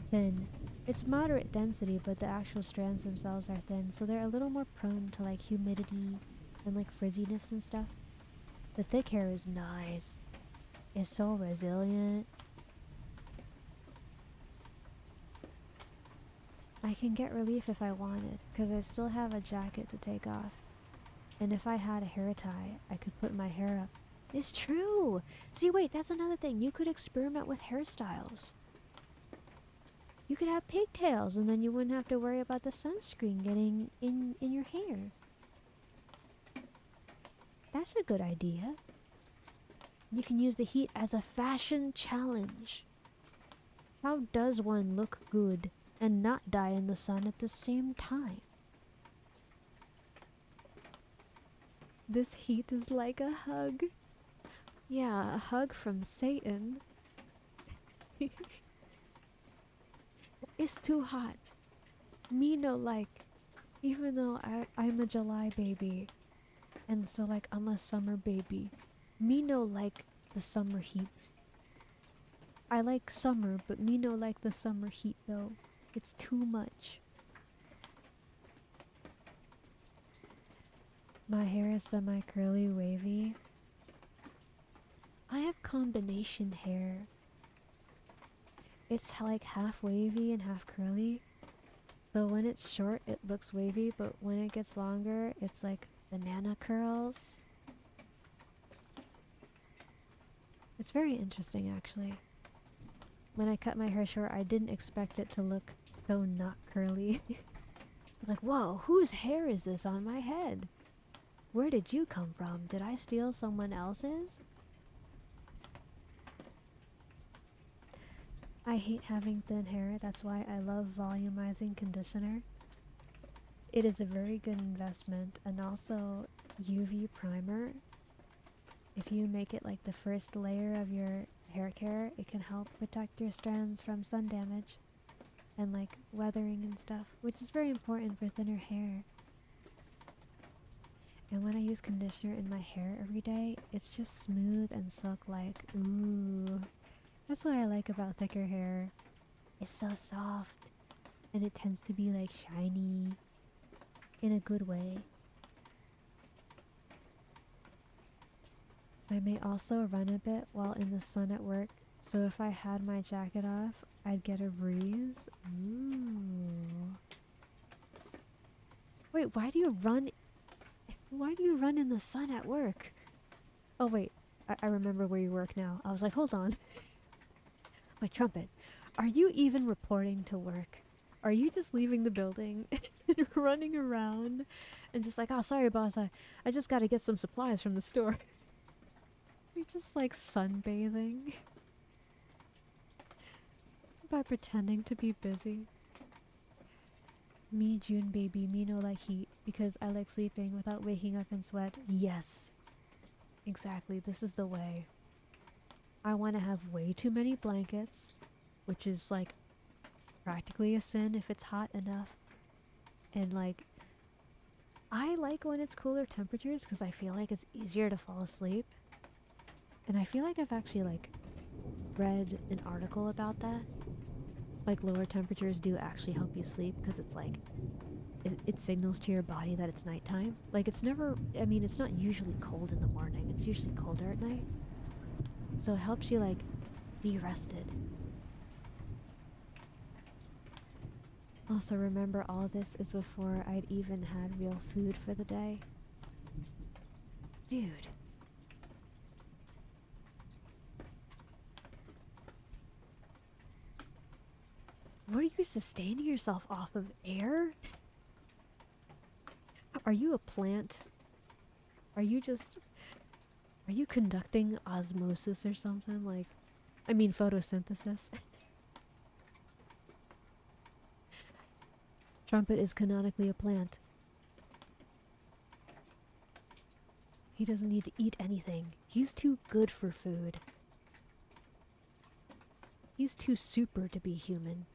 thin. It's moderate density, but the actual strands themselves are thin, so they're a little more prone to like humidity and like frizziness and stuff. The thick hair is nice. It's so resilient. I can get relief if I wanted, because I still have a jacket to take off. And if I had a hair tie, I could put my hair up. It's true! See, wait, that's another thing. You could experiment with hairstyles. You could have pigtails and then you wouldn't have to worry about the sunscreen getting in your hair. That's a good idea. You can use the heat as a fashion challenge. How does one look good and not die in the sun at the same time? This heat is like a hug. Yeah, a hug from Satan. It's too hot. Me no like, even though I'm a July baby, and so like I'm a summer baby, me no like the summer heat. I like summer, but me no like the summer heat though. It's too much. My hair is semi-curly wavy. I have combination hair. It's like half wavy and half curly. So when it's short, it looks wavy, but when it gets longer, it's like banana curls. It's very interesting, actually. When I cut my hair short, I didn't expect it to look so not curly. Like, whoa, whose hair is this on my head? Where did you come from? Did I steal someone else's? I hate having thin hair, that's why I love volumizing conditioner. It is a very good investment, and also UV primer. If you make it like the first layer of your hair care, it can help protect your strands from sun damage and like weathering and stuff, which is very important for thinner hair. And when I use conditioner in my hair every day, it's just smooth and silk-like. Ooh. That's what I like about thicker hair. It's so soft, and it tends to be like shiny in a good way. I may also run a bit while in the sun at work, so if I had my jacket off, I'd get a breeze. Ooh. Wait, why do you run? Why do you run in the sun at work? Oh wait, I remember where you work now. I was like, hold on. My trumpet, are you even reporting to work? Are you just leaving the building and running around and just like, oh, sorry, boss, I just gotta get some supplies from the store. You're just like sunbathing by pretending to be busy. Me, June baby, me no like heat because I like sleeping without waking up in sweat. Yes, exactly, this is the way. I want to have way too many blankets, which is like practically a sin if it's hot enough. And like, I like when it's cooler temperatures because I feel like it's easier to fall asleep. And I feel like I've actually like read an article about that. Like lower temperatures do actually help you sleep because it's like, it signals to your body that it's nighttime. Like it's never, I mean, it's not usually cold in the morning. It's usually colder at night. So it helps you like be rested. Also remember, all this is before I'd even had real food for the day. Dude. What are you sustaining yourself off of? Air? Are you a plant? Are you conducting osmosis or something? Like, I mean photosynthesis. Trumpet is canonically a plant. He doesn't need to eat anything. He's too good for food. He's too super to be human.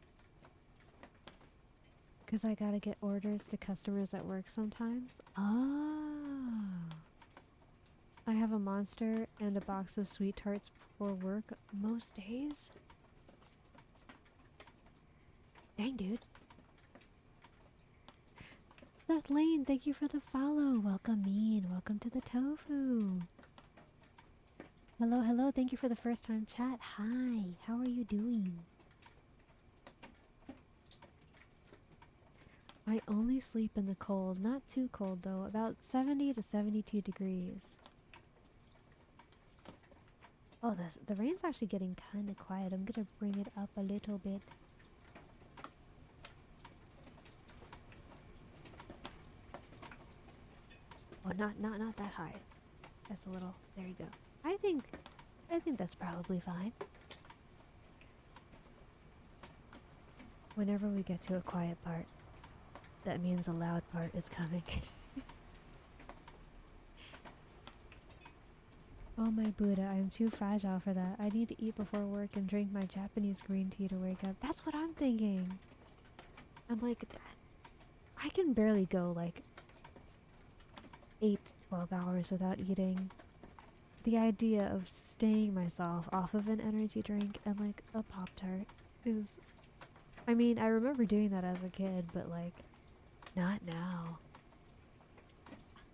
Because I gotta get orders to customers at work sometimes. Ah. I have a monster and a box of sweet tarts for work most days. Dang, dude. That Lane, thank you for the follow. Welcome me and welcome to the Tofu. Hello, hello, thank you for the first time chat. Hi, how are you doing? I only sleep in the cold, not too cold though, about 70 to 72 degrees. Oh, the rain's actually getting kind of quiet. I'm gonna bring it up a little bit. Oh, not that high. That's a little. There you go. I think that's probably fine. Whenever we get to a quiet part, that means a loud part is coming. Oh my Buddha, I am too fragile for that. I need to eat before work and drink my Japanese green tea to wake up. That's what I'm thinking. I'm like, I can barely go like 8 to 12 hours without eating. The idea of staying myself off of an energy drink and like a Pop-Tart is... I mean, I remember doing that as a kid, but like, not now.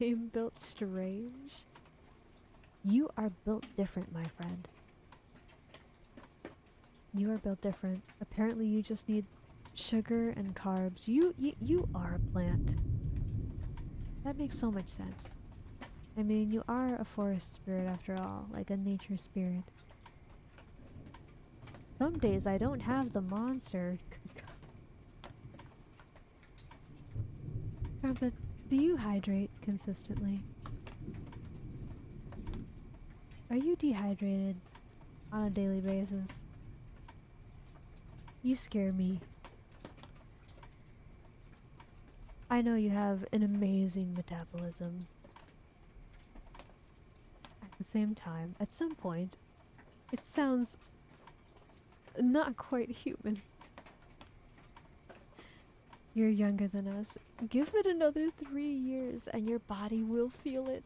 I'm built strange. You are built different, my friend. You are built different. Apparently you just need sugar and carbs. You are a plant. That makes so much sense. I mean, you are a forest spirit after all, like a nature spirit. Some days I don't have the monster. But do you hydrate consistently? Are you dehydrated on a daily basis? You scare me. I know you have an amazing metabolism. At the same time, at some point, it sounds not quite human. You're younger than us. Give it another 3 years and your body will feel it.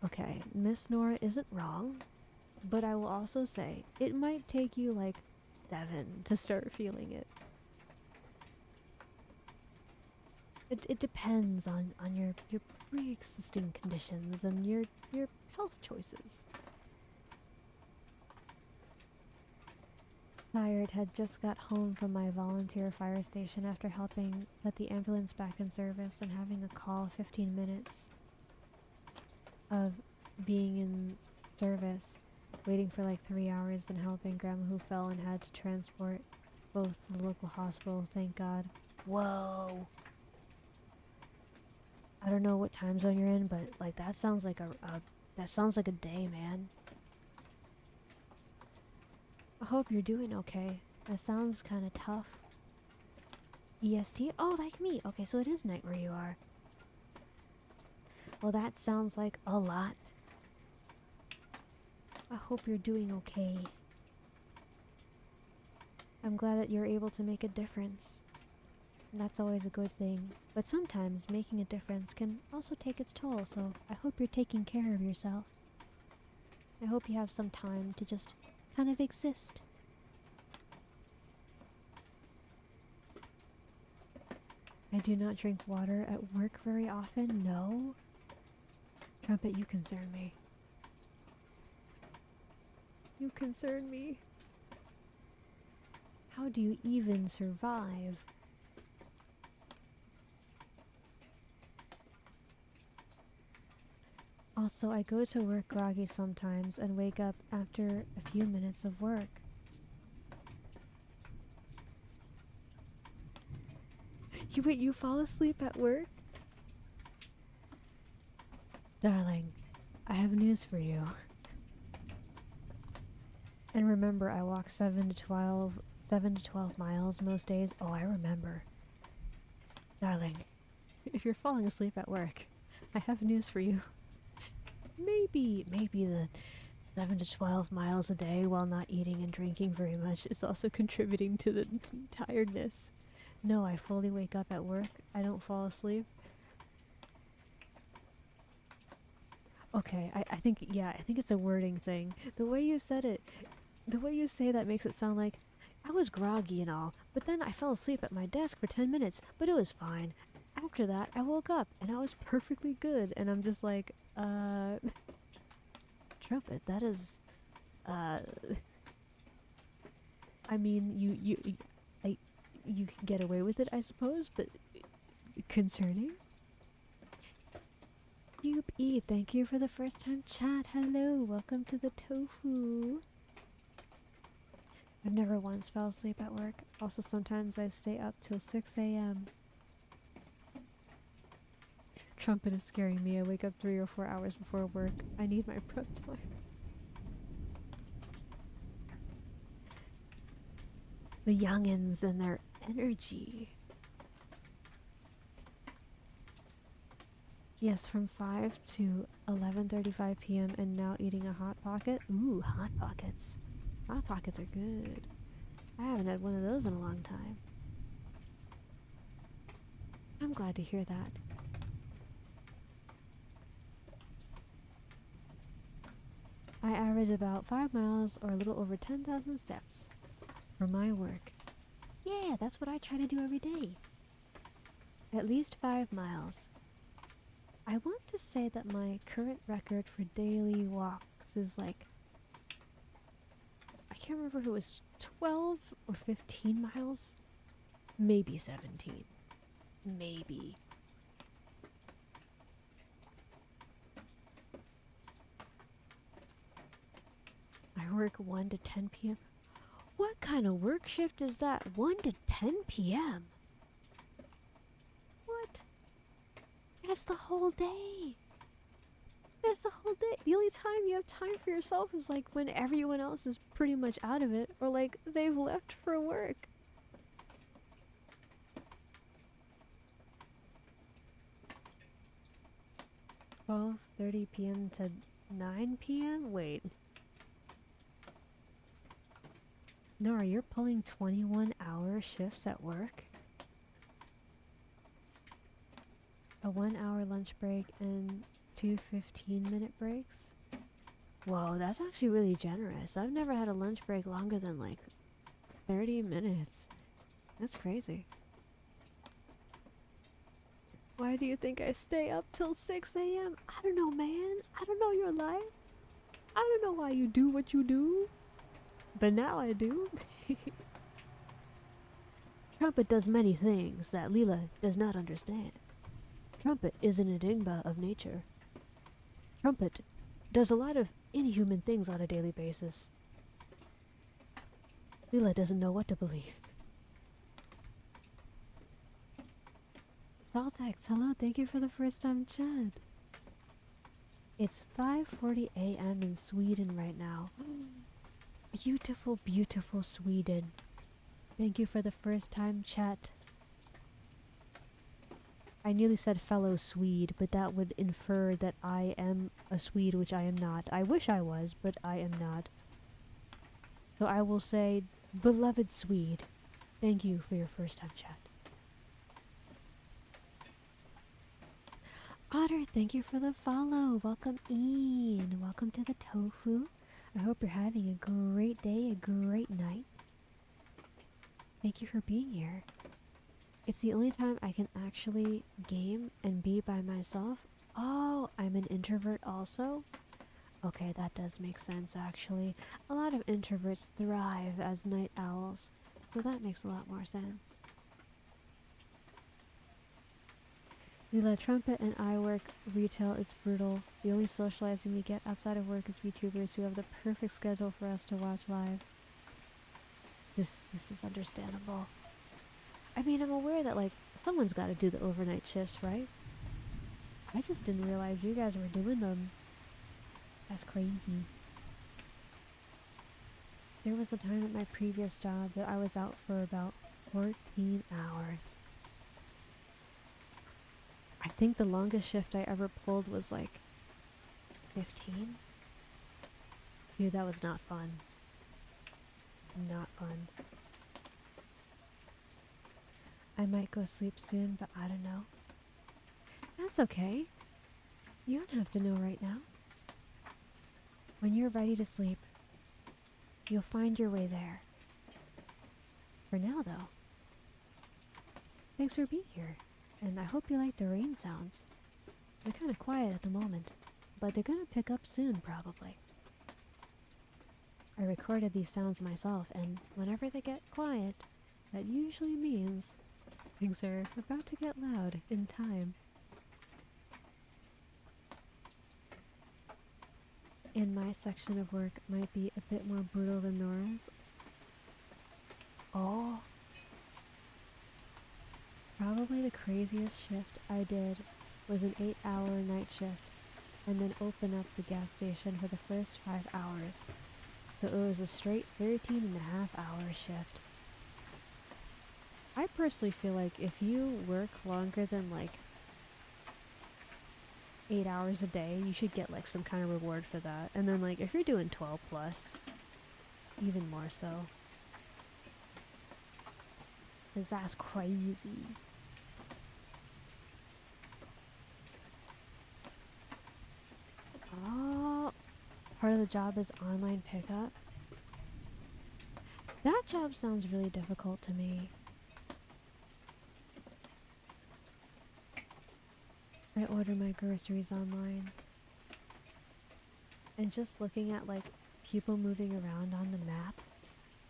Okay, Miss Nora isn't wrong, but I will also say it might take you like 7 to start feeling it. It depends on your pre-existing conditions and your health choices. Tired, had just got home from my volunteer fire station after helping put the ambulance back in service and having a call 15 minutes of being in service, waiting for like 3 hours, then helping grandma who fell and had to transport both to the local hospital, thank God. Whoa. I don't know what time zone you're in, but like that sounds like a day, man. I hope you're doing okay. That sounds kind of tough. EST? Oh, like me. Okay, so it is night where you are. Well, that sounds like a lot. I hope you're doing okay. I'm glad that you're able to make a difference. That's always a good thing. But sometimes making a difference can also take its toll, so I hope you're taking care of yourself. I hope you have some time to just kind of exist. I do not drink water at work very often, no. Trumpet, you concern me. You concern me. How do you even survive? Also, I go to work groggy sometimes and wake up after a few minutes of work. You fall asleep at work? Darling, I have news for you. And remember, I walk 7 to 12 miles most days. Oh, I remember. Darling, if you're falling asleep at work, I have news for you. Maybe the 7 to 12 miles a day while not eating and drinking very much is also contributing to the tiredness. No, I fully wake up at work. I don't fall asleep. Okay, I think it's a wording thing. The way you said it, the way you say that makes it sound like I was groggy and all, but then I fell asleep at my desk for 10 minutes, but it was fine. After that, I woke up and I was perfectly good, and I'm just like, Trumpet, that is, I mean, you can get away with it, I suppose, but concerning? Cube E, thank you for the first time chat. Hello, welcome to the Tofu. I've never once fell asleep at work. Also, sometimes I stay up till 6 a.m. Trumpet is scaring me. I wake up 3 or 4 hours before work. I need my prep time. The youngins and their energy. Yes, from 5 to 11:35 p.m. and now eating a Hot Pocket. Ooh, Hot Pockets. Hot Pockets are good. I haven't had one of those in a long time. I'm glad to hear that. I average about 5 miles or a little over 10,000 steps for my work. Yeah, that's what I try to do every day. At least 5 miles. I want to say that my current record for daily walks is like, I can't remember if it was 12 or 15 miles. Maybe 17. Maybe. I work 1 to 10 p.m. What kind of work shift is that? 1 to 10 p.m.? What? That's the whole day. That's the whole day. The only time you have time for yourself is like when everyone else is pretty much out of it or like they've left for work. "12:30 p.m. to 9 p.m.? Wait. Nora, you're pulling 21-hour shifts at work? A 1-hour lunch break and 2 15-minute breaks? Whoa, that's actually really generous. I've never had a lunch break longer than like 30 minutes. That's crazy. Why do you think I stay up till 6 a.m.? I don't know, man. I don't know your life. I don't know why you do what you do. But now I do. Trumpet does many things that Lila does not understand. Trumpet is an enigma of nature. Trumpet does a lot of inhuman things on a daily basis. Lila doesn't know what to believe. Saltex, hello, thank you for the first time chat. It's 5:40 a.m. in Sweden right now. Beautiful, beautiful Sweden. Thank you for the first time chat. I nearly said fellow Swede, but that would infer that I am a Swede, which I am not. I wish I was, but I am not. So I will say, beloved Swede, thank you for your first time chat. Otter, thank you for the follow. Welcome in. Welcome to the Tofu. I hope you're having a great day, a great night. Thank you for being here. It's the only time I can actually game and be by myself. Oh, I'm an introvert also? Okay, that does make sense actually. A lot of introverts thrive as night owls, so that makes a lot more sense. Lila, Trumpet and I work retail. It's brutal. The only socializing we get outside of work is VTubers who have the perfect schedule for us to watch live. This is understandable. I mean, I'm aware that like someone's got to do the overnight shifts, right? I just didn't realize you guys were doing them. That's crazy. There was a time at my previous job that I was out for about 14 hours. I think the longest shift I ever pulled was like 15. Dude, that was not fun. Not fun. I might go sleep soon, but I don't know. That's okay. You don't have to know right now. When you're ready to sleep, you'll find your way there. For now, though, thanks for being here. And I hope you like the rain sounds. They're kind of quiet at the moment, but they're gonna pick up soon, probably. I recorded these sounds myself, and whenever they get quiet, that usually means things are about to get loud in time. And my section of work might be a bit more brutal than Nora's. Oh. Probably the craziest shift I did was an 8-hour night shift and then open up the gas station for the first 5 hours. So it was a straight 13.5-hour shift. I personally feel like if you work longer than like 8 hours a day, you should get like some kind of reward for that. And then like if you're doing 12 plus, even more so. 'Cause that's crazy. Oh, part of the job is online pickup. That job sounds really difficult to me. I order my groceries online. And just looking at like people moving around on the map,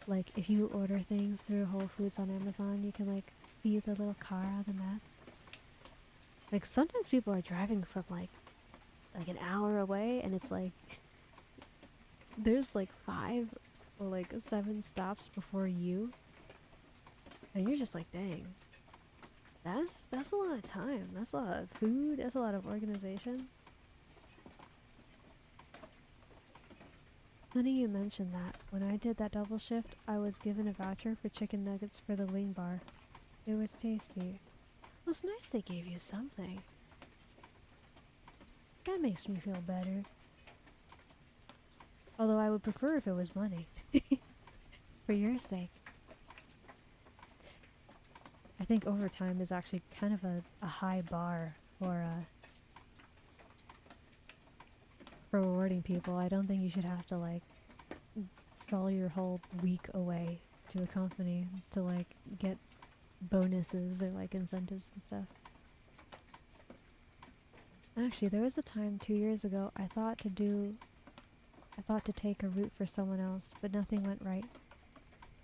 like if you order things through Whole Foods on Amazon, you can like see the little car on the map. Like sometimes people are driving from like an hour away, and it's like there's like 5 or like 7 stops before you, and you're just like, dang, that's a lot of time. That's a lot of food. That's a lot of organization. Funny you mentioned that. When I did that double shift, I was given a voucher for chicken nuggets for the wing bar. It was tasty. It was nice they gave you something. That makes me feel better. Although I would prefer if it was money. For your sake. I think overtime is actually kind of a high bar for rewarding people. I don't think you should have to like sell your whole week away to a company to like get bonuses or like incentives and stuff. Actually, there was a time 2 years ago I thought to take a route for someone else, but nothing went right.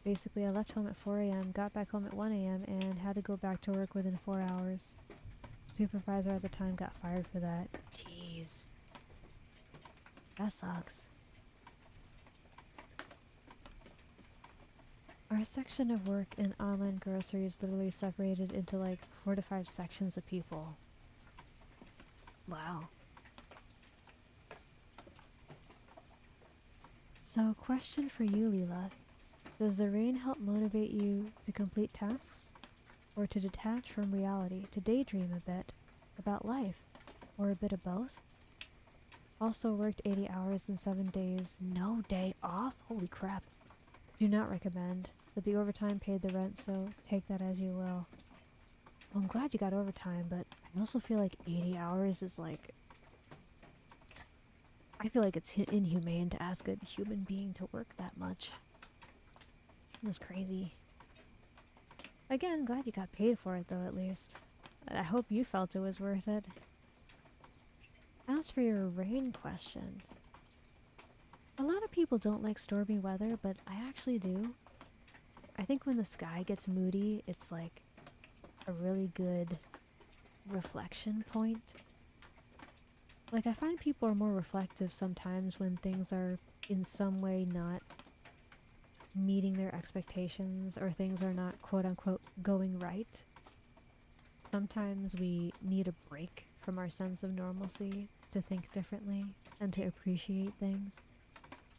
Basically, I left home at 4 a.m., got back home at 1 a.m., and had to go back to work within 4 hours. Supervisor at the time got fired for that. Jeez. That sucks. Our section of work in online groceries literally separated into like 4 to 5 sections of people. Wow. So, question for you, Lila. Does the rain help motivate you to complete tasks? Or to detach from reality, to daydream a bit about life? Or a bit of both? Also worked 80 hours in 7 days, no day off? Holy crap. Do not recommend, but the overtime paid the rent, so take that as you will. Well, I'm glad you got overtime, but I also feel like 80 hours is like... I feel like it's inhumane to ask a human being to work that much. That's crazy. Again, glad you got paid for it though, at least. I hope you felt it was worth it. As for your rain question, a lot of people don't like stormy weather, but I actually do. I think when the sky gets moody, it's like a really good reflection point. Like, I find people are more reflective sometimes when things are in some way not meeting their expectations, or things are not quote-unquote going right. Sometimes we need a break from our sense of normalcy to think differently and to appreciate things.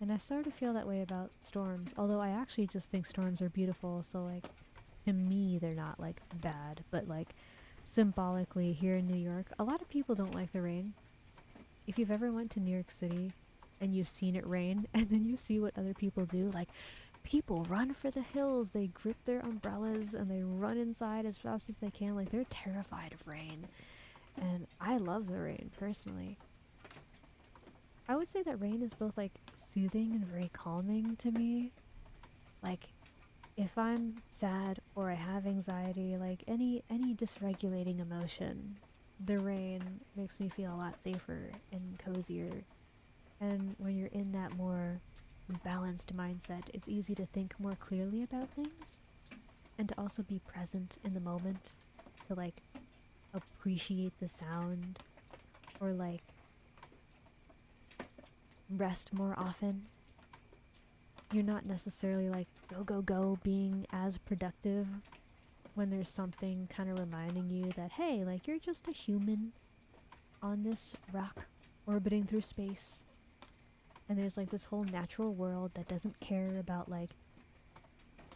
And I sort of feel that way about storms, although I actually just think storms are beautiful, so like, to me they're not like bad, but like symbolically here in New York, a lot of people don't like the rain. If you've ever went to New York City and you've seen it rain and then you see what other people do, like people run for the hills, they grip their umbrellas and they run inside as fast as they can, like they're terrified of rain. And I love the rain personally. I would say that rain is both like soothing and very calming to me. Like if I'm sad or I have anxiety, like any dysregulating emotion, the rain makes me feel a lot safer and cozier. And when you're in that more balanced mindset, it's easy to think more clearly about things and to also be present in the moment, to like appreciate the sound or like rest more often. You're not necessarily like go being as productive when there's something kind of reminding you that, hey, like you're just a human on this rock orbiting through space, and there's like this whole natural world that doesn't care about like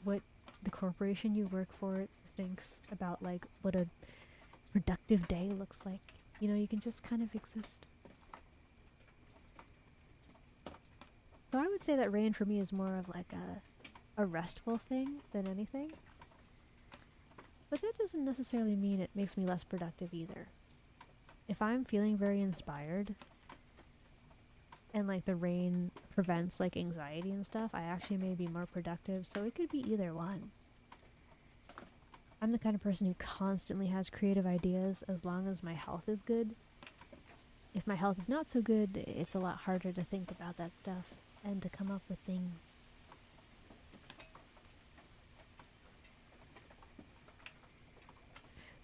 what the corporation you work for thinks about like what a productive day looks like. You know, you can just kind of exist. So I would say that rain for me is more of like a restful thing than anything. But that doesn't necessarily mean it makes me less productive either. If I'm feeling very inspired and like the rain prevents like anxiety and stuff, I actually may be more productive, so it could be either one. I'm the kind of person who constantly has creative ideas as long as my health is good. If my health is not so good, it's a lot harder to think about that stuff and to come up with things.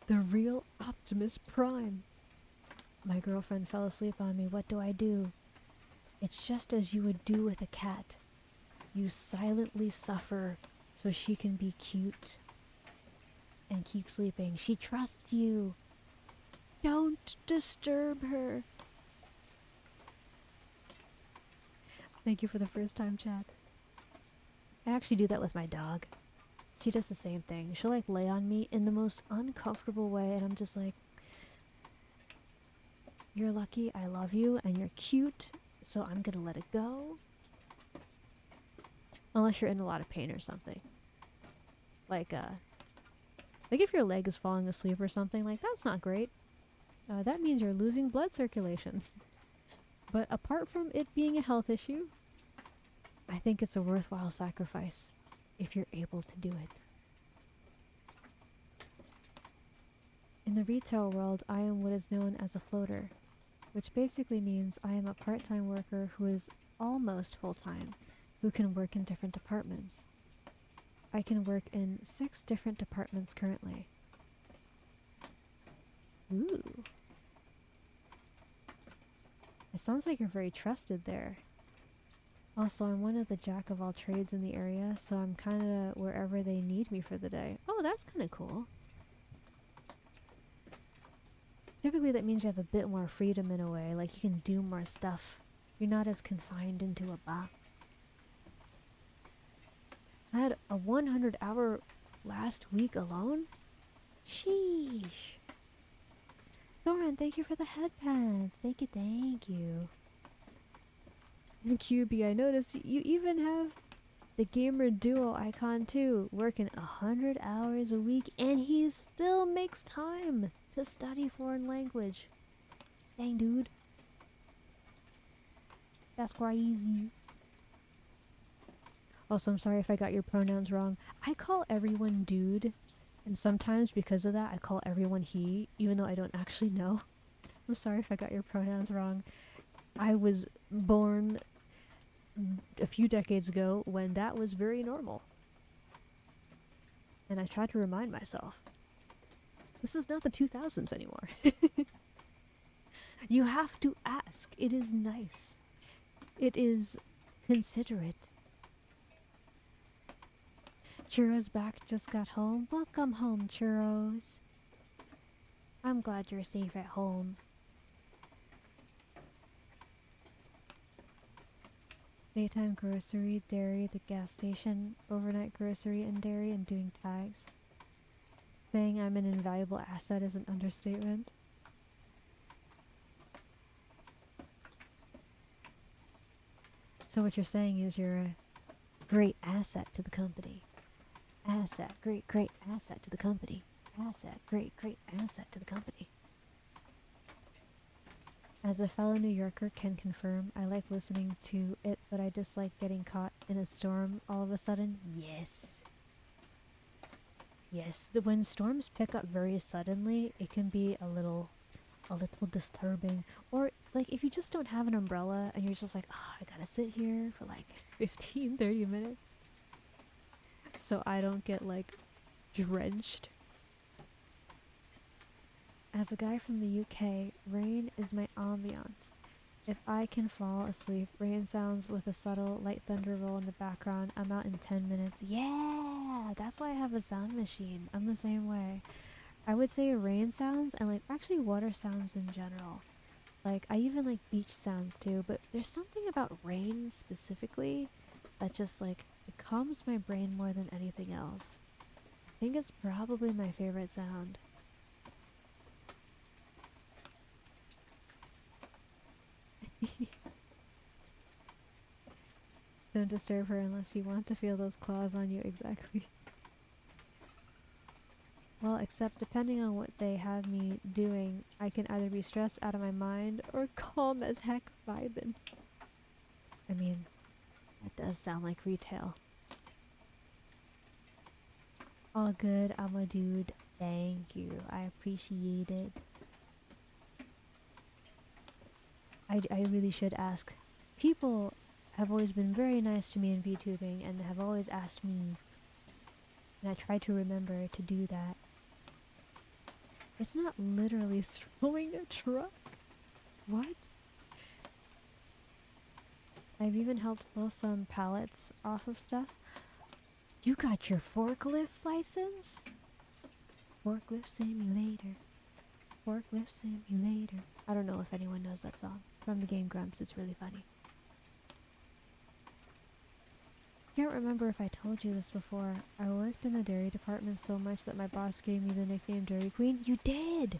The real Optimus Prime. My girlfriend fell asleep on me. What do I do? It's just as you would do with a cat. You silently suffer so she can be cute and keep sleeping. She trusts you. Don't disturb her. Thank you for the first time chat. I actually do that with my dog. She does the same thing. She'll like lay on me in the most uncomfortable way, and I'm just like, you're lucky, I love you, and you're cute, so I'm gonna let it go. Unless you're in a lot of pain or something. Like if your leg is falling asleep or something, like that's not great. That means you're losing blood circulation. But apart from it being a health issue, I think it's a worthwhile sacrifice if you're able to do it. In the retail world, I am what is known as a floater, which basically means I am a part-time worker who is almost full-time, who can work in different departments. I can work in 6 different departments currently. Ooh. It sounds like you're very trusted there. Also, I'm one of the jack of all trades in the area, so I'm kind of wherever they need me for the day. Oh, that's kind of cool. Typically that means you have a bit more freedom in a way, like you can do more stuff. You're not as confined into a box. I had a 100-hour last week alone? Sheesh. Soren, thank you for the headpants. Thank you, thank you. And QB, I noticed you even have the gamer duo icon too, working 100 hours a week, and he still makes time to study foreign language. Dang, dude. That's crazy. Also, I'm sorry if I got your pronouns wrong. I call everyone dude, and sometimes because of that, I call everyone he, even though I don't actually know. I'm sorry if I got your pronouns wrong. I was born a few decades ago when that was very normal. And I try to remind myself, this is not the 2000s anymore. You have to ask. It is nice. It is considerate. Churro's back, just got home. Welcome home, Churros. I'm glad you're safe at home. Daytime grocery, dairy, the gas station, overnight grocery and dairy, and doing tags. Saying I'm an invaluable asset is an understatement. So what you're saying is you're a great asset to the company. Asset, great asset to the company. Asset, great asset to the company. As a fellow New Yorker can confirm, I like listening to it, but I dislike getting caught in a storm all of a sudden. Yes. Yes, when storms pick up very suddenly, it can be a little disturbing. Or like if you just don't have an umbrella and you're just like, oh, I gotta sit here for like 15, 30 minutes so I don't get like drenched. As a guy from the UK, rain is my ambiance. If I can fall asleep, rain sounds with a subtle light thunder roll in the background. I'm out in 10 minutes. Yeah, that's why I have a sound machine. I'm the same way. I would say rain sounds and like actually water sounds in general. Like, I even like beach sounds too, but there's something about rain specifically that just like, it calms my brain more than anything else. I think it's probably my favorite sound. Don't disturb her unless you want to feel those claws on you. Exactly. Well, except depending on what they have me doing, I can either be stressed out of my mind or calm as heck vibin'. I mean, that does sound like retail. All good, I'm a dude. Thank you. I appreciate it. I really should ask. People have always been very nice to me in VTubing and have always asked me, and I try to remember to do that. It's not literally throwing a truck. What? I've even helped pull some pallets off of stuff. You got your forklift license? Forklift simulator. Forklift simulator. I don't know if anyone knows that song. From the game Grumps, it's really funny. Can't remember if I told you this before. I worked in the dairy department so much that my boss gave me the nickname Dairy Queen. You did!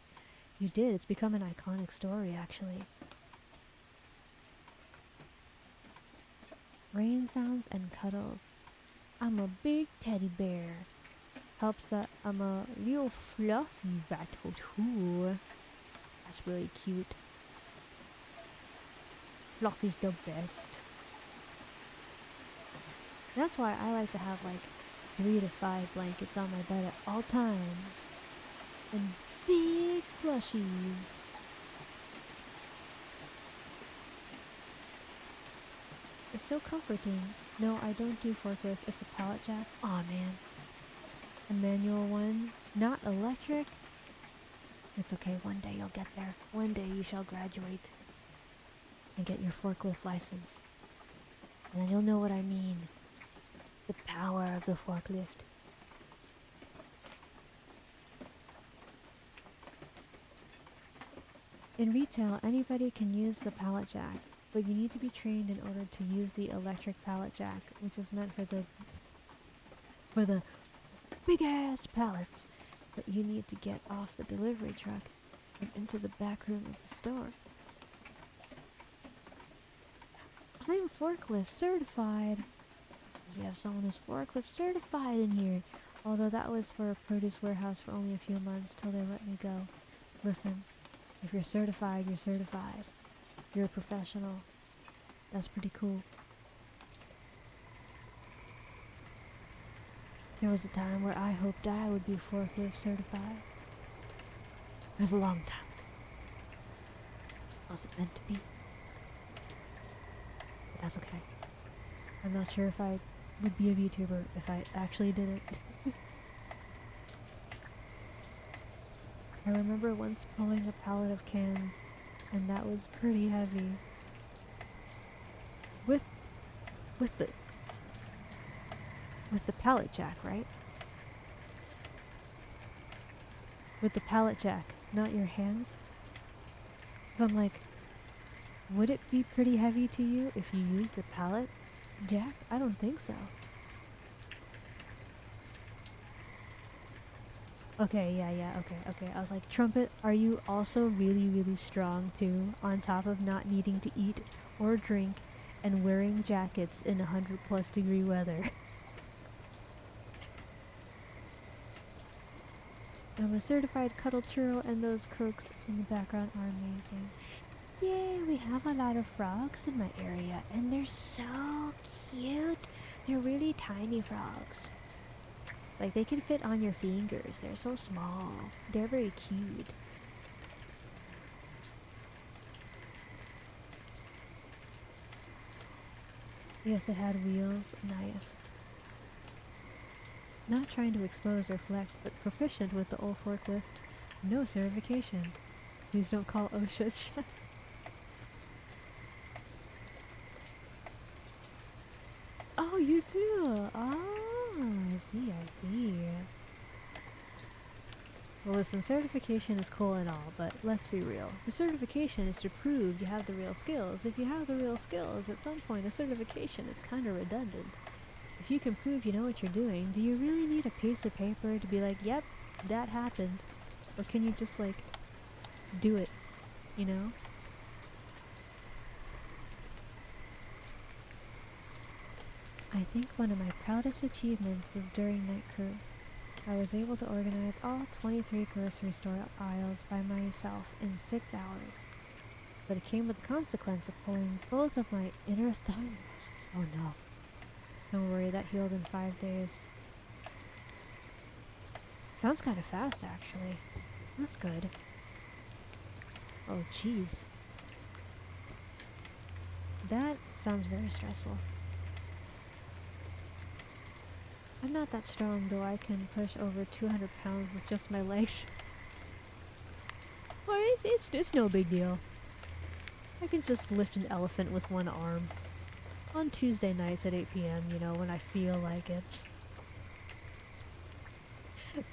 You did. It's become an iconic story, actually. Rain sounds and cuddles. I'm a big teddy bear. Helps that I'm a little fluffy rat too. That's really cute. Fluffy's the best. That's why I like to have like 3 to 5 blankets on my bed at all times. And big plushies. It's so comforting. No, I don't do forklift. It's a pallet jack. Aw, man. A manual one. Not electric. It's okay. One day you'll get there. One day you shall graduate and get your forklift license. And then you'll know what I mean. The power of the forklift. In retail, anybody can use the pallet jack, but you need to be trained in order to use the electric pallet jack, which is meant for the big ass pallets that you need to get off the delivery truck and into the back room of the store. I'm forklift certified. We have someone who's forklift certified in here. Although that was for a produce warehouse for only a few months till they let me go. Listen, if you're certified, you're certified. You're a professional. That's pretty cool. There was a time where I hoped I would be forklift certified. It was a long time ago. It just wasn't meant to be. But that's okay. I'm not sure if I would be a VTuber if I actually did it. I remember once pulling a pallet of cans, and that was pretty heavy. With the pallet jack, right? With the pallet jack, not your hands. But I'm like, would it be pretty heavy to you if you used the pallet jack? I don't think so. Okay, yeah, okay. I was like, Trumpet, are you also really, really strong too, on top of not needing to eat or drink and wearing jackets in 100+ degree weather? I'm a certified cuddle churro, and those crooks in the background are amazing. Yay, we have a lot of frogs in my area, and they're so cute. They're really tiny frogs. Like, they can fit on your fingers. They're so small. They're very cute. Yes, it had wheels. Nice. Not trying to expose or flex, but proficient with the old forklift. No certification. Please don't call OSHA shut. Oh, you do? Oh, I see. Well, listen, certification is cool and all, but let's be real. The certification is to prove you have the real skills. If you have the real skills, at some point a certification is kind of redundant. If you can prove you know what you're doing, do you really need a piece of paper to be like, yep, that happened? Or can you just, like, do it, you know? I think one of my proudest achievements was during night crew. I was able to organize all 23 grocery store aisles by myself in 6 hours. But it came with the consequence of pulling both of my inner thumbs. Oh no. Don't worry, that healed in 5 days. Sounds kind of fast, actually. That's good. Oh, jeez. That sounds very stressful. I'm not that strong, though I can push over 200 pounds with just my legs. Well, it's no big deal. I can just lift an elephant with one arm. On Tuesday nights at 8 p.m., you know, when I feel like it.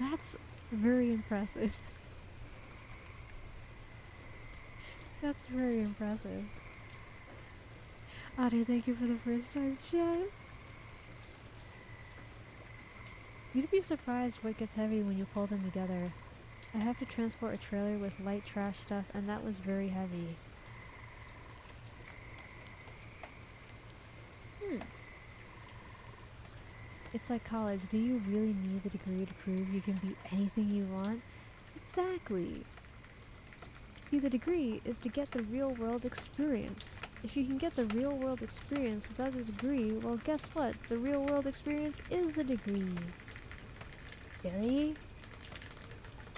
That's very impressive. That's very impressive. Otter, thank you for the first time chat. You'd be surprised what gets heavy when you pull them together. I have to transport a trailer with light trash stuff, and that was very heavy. It's like college. Do you really need the degree to prove you can be anything you want? Exactly. See, the degree is to get the real world experience. If you can get the real world experience without a degree, well, guess what? The real world experience is the degree. Really?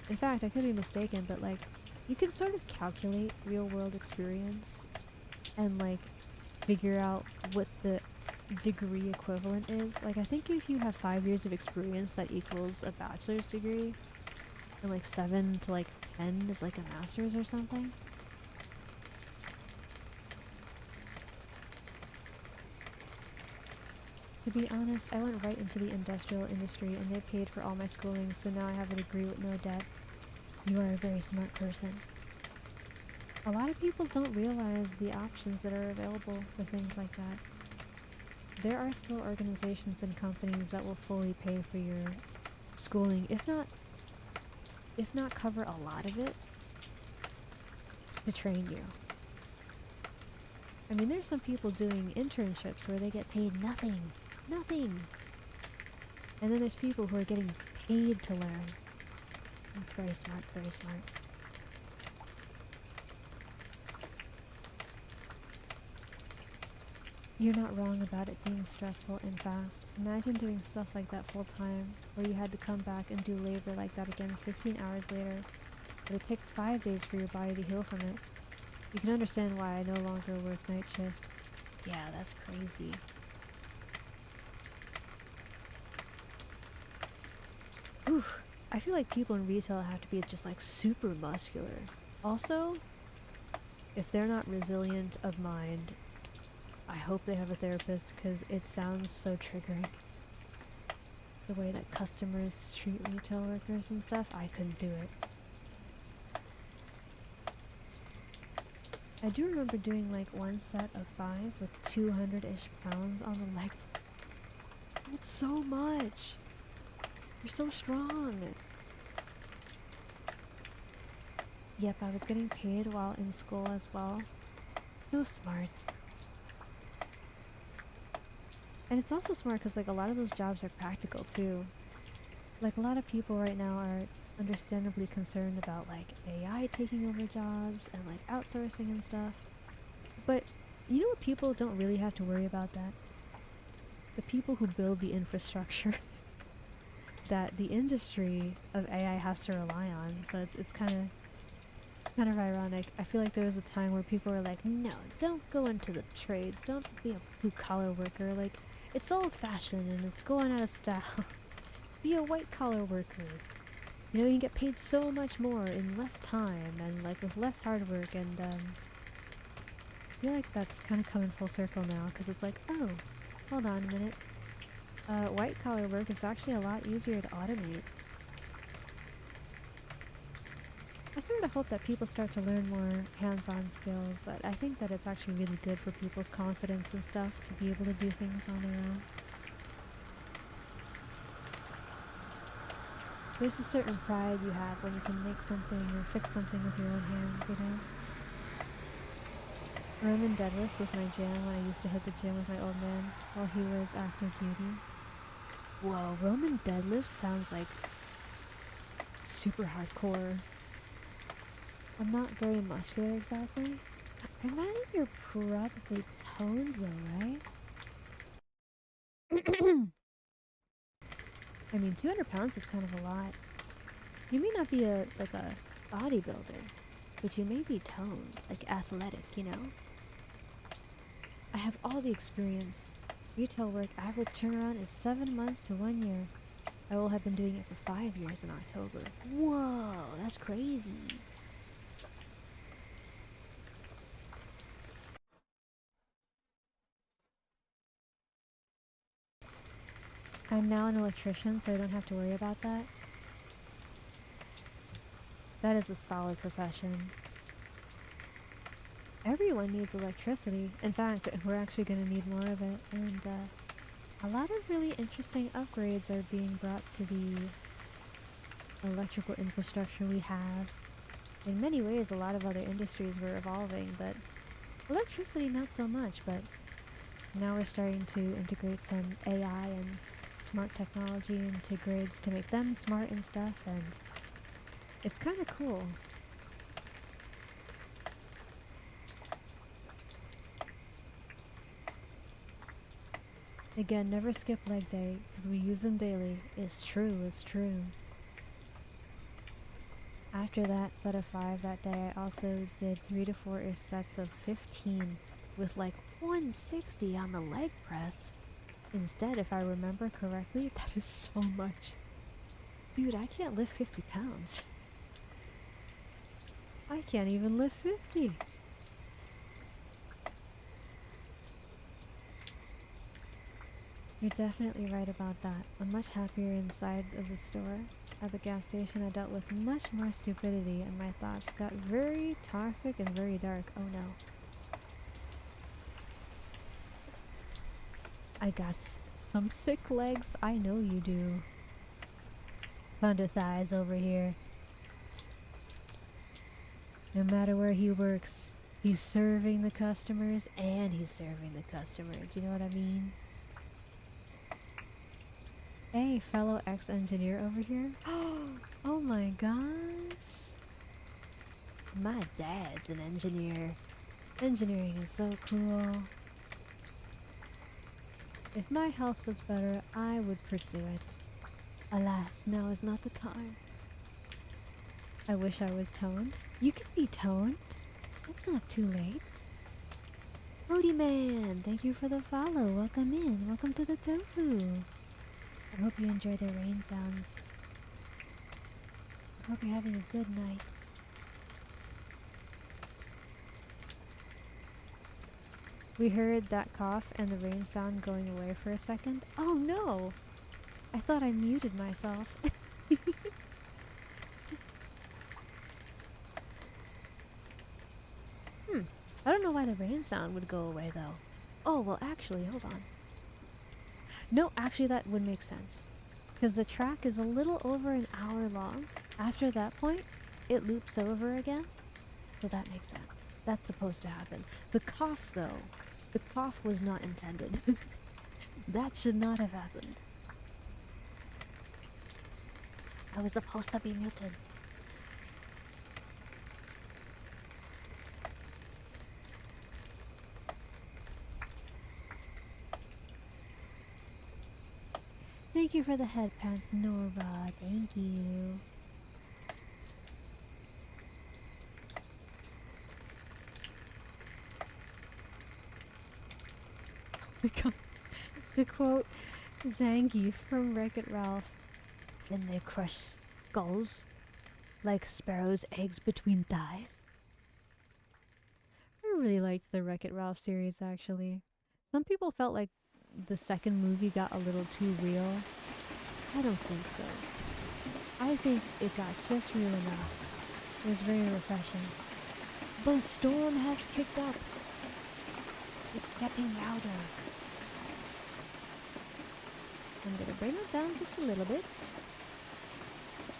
In fact, I could be mistaken, but like, you can sort of calculate real world experience and like figure out what the degree equivalent is. Like, I think if you have 5 years of experience, that equals a bachelor's degree, and like 7 to like 10 is like a master's or something. To be honest, I went right into the industrial industry and they paid for all my schooling, so now I have a degree with no debt. You are a very smart person. A lot of people don't realize the options that are available for things like that. There are still organizations and companies that will fully pay for your schooling, if not cover a lot of it, to train you. I mean, there's some people doing internships where they get paid nothing. Nothing! And then there's people who are getting paid to learn. It's very smart, very smart. You're not wrong about it being stressful and fast. Imagine doing stuff like that full time, where you had to come back and do labor like that again 16 hours later, but it takes 5 days for your body to heal from it. You can understand why I no longer work night shift. Yeah, that's crazy. Oof. I feel like people in retail have to be just like super muscular. Also, if they're not resilient of mind, I hope they have a therapist, because it sounds so triggering. The way that customers treat retail workers and stuff, I couldn't do it. I do remember doing like one set of 5 with 200-ish pounds on the leg. That's so much! You're so strong! Yep, I was getting paid while in school as well. So smart. And it's also smart because like a lot of those jobs are practical too. Like a lot of people right now are understandably concerned about like AI taking over jobs and like outsourcing and stuff. But you know what people don't really have to worry about that? The people who build the infrastructure that the industry of AI has to rely on. So it's kind of ironic. I feel like there was a time where people were like, no, don't go into the trades, don't be a blue-collar worker, like, it's old-fashioned and it's going out of style. Be a white-collar worker. You know, you can get paid so much more in less time and, like, with less hard work, and, I feel like that's kind of coming full circle now, because it's like, oh, hold on a minute. White-collar work is actually a lot easier to automate. I sort of hope that people start to learn more hands-on skills. I think that it's actually really good for people's confidence and stuff to be able to do things on their own. There's a certain pride you have when you can make something or fix something with your own hands, you know? Roman deadlifts was my jam when I used to hit the gym with my old man while he was active duty. Whoa, Roman deadlifts sounds like super hardcore. I'm not very muscular exactly. I imagine you're probably toned though, right? I mean, 200 pounds is kind of a lot. You may not be a bodybuilder, but you may be toned, like athletic, you know? I have all the experience. Retail work average turnaround is 7 months to 1 year. I will have been doing it for 5 years in October. Whoa, that's crazy. I'm now an electrician, so I don't have to worry about that. That is a solid profession. Everyone needs electricity. In fact, we're actually going to need more of it. And a lot of really interesting upgrades are being brought to the electrical infrastructure we have. In many ways, a lot of other industries were evolving, but electricity not so much. But now we're starting to integrate some AI and smart technology into grids to make them smart and stuff, and it's kind of cool. Again, never skip leg day, because we use them daily. It's true, it's true. After that set of 5 that day, I also did 3 to 4-ish sets of 15 with like 160 on the leg press. Instead, if I remember correctly, that is so much. Dude, I can't lift 50 pounds. I can't even lift 50. You're definitely right about that. I'm much happier inside of the store. At the gas station, I dealt with much more stupidity, and my thoughts got very toxic and very dark. Oh no. I got some thick legs. I know you do. Thunder thighs over here. No matter where he works, he's serving the customers and he's serving the customers. You know what I mean? Hey, fellow ex-engineer over here. Oh my gosh. My dad's an engineer. Engineering is so cool. If my health was better, I would pursue it. Alas, now is not the time. I wish I was toned. You can be toned. It's not too late. Brody Man, thank you for the follow. Welcome in. Welcome to the Tofu. I hope you enjoy the rain sounds. I hope you're having a good night. We heard that cough and the rain sound going away for a second. Oh no! I thought I muted myself. I don't know why the rain sound would go away though. Oh, well actually, hold on. No, actually that would make sense. Because the track is a little over an hour long. After that point, it loops over again. So that makes sense. That's supposed to happen. The cough though, the cough was not intended. That should not have happened. I was supposed to be muted. Thank you for the headpants, Nora. Thank you. To quote Zangief from Wreck-It Ralph, "Then they crush skulls like sparrows' eggs between thighs." I really liked the Wreck-It Ralph series, actually. Some people felt like the second movie got a little too real. I don't think so. I think it got just real enough It was very refreshing. The storm has kicked up. It's getting louder. I'm gonna bring it down just a little bit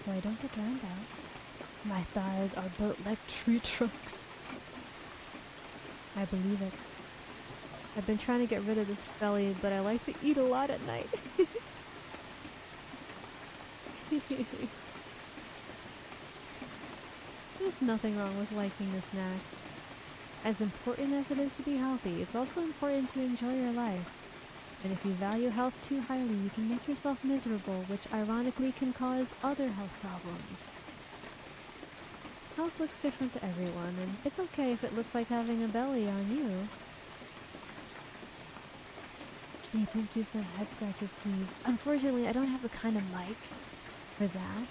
so I don't get drowned out. My thighs are built like tree trunks. I believe it. I've been trying to get rid of this belly, but I like to eat a lot at night. There's nothing wrong with liking a snack. As important as it is to be healthy, it's also important to enjoy your life. And if you value health too highly, you can make yourself miserable, which ironically can cause other health problems. Health looks different to everyone, and it's okay if it looks like having a belly on you. Can you please do some head scratches, please? Unfortunately, I don't have the kind of mic for that.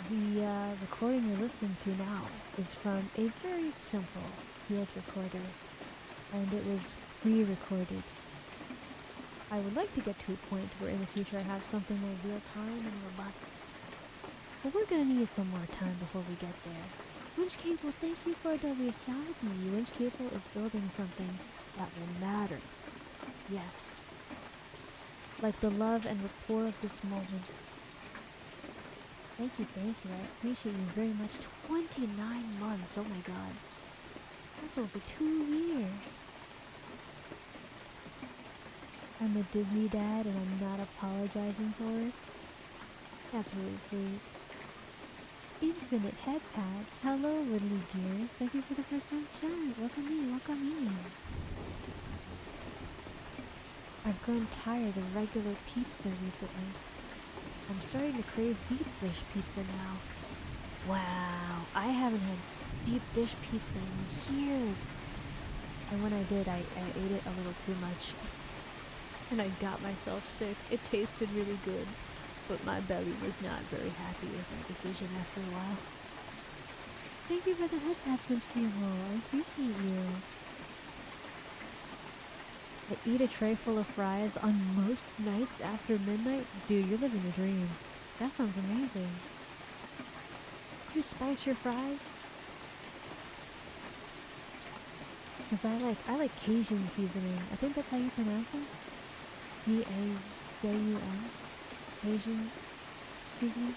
The recording you're listening to now is from a very simple field recorder, and it was pre-recorded. I would like to get to a point where in the future I have something more real-time and robust. But we're gonna need some more time before we get there. Winch Cable, thank you for WSLB. Winch Cable is building something that will matter. Yes. Like the love and rapport of this moment. Thank you, I appreciate you very much. 29 months, oh my god. That's over 2 years. I'm a Disney dad and I'm not apologizing for it. That's really sweet. Infinite head pads. Hello, Woodley Gears. Thank you for the first time chat. Welcome in, welcome in. I've grown tired of regular pizza recently. I'm starting to crave deep dish pizza now. Wow, I haven't had deep dish pizza in years. And when I did, I ate it a little too much. And I got myself sick. It tasted really good. But my belly was not very happy with my decision after a while. Thank you for the head pads, Winch Cable. I appreciate you. I eat a tray full of fries on most nights after midnight? Dude, you're living the dream. That sounds amazing. You spice your fries? Cause I like Cajun seasoning. I think that's how you pronounce it. Cajun. Cajun seasoning.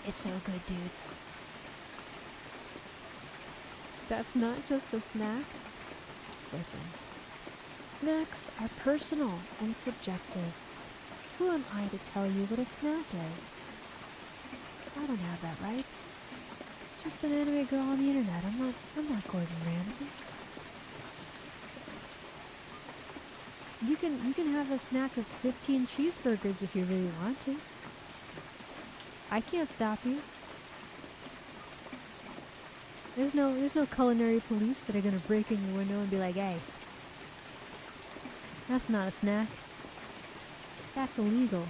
It's so good, dude. That's not just a snack. Listen. Snacks are personal and subjective. Who am I to tell you what a snack is? I don't have that right. Just an anime girl on the internet. I'm not Gordon Ramsay. You can have a snack of 15 cheeseburgers if you really want to. I can't stop you. There's no culinary police that are gonna break in your window and be like, hey, that's not a snack. That's illegal.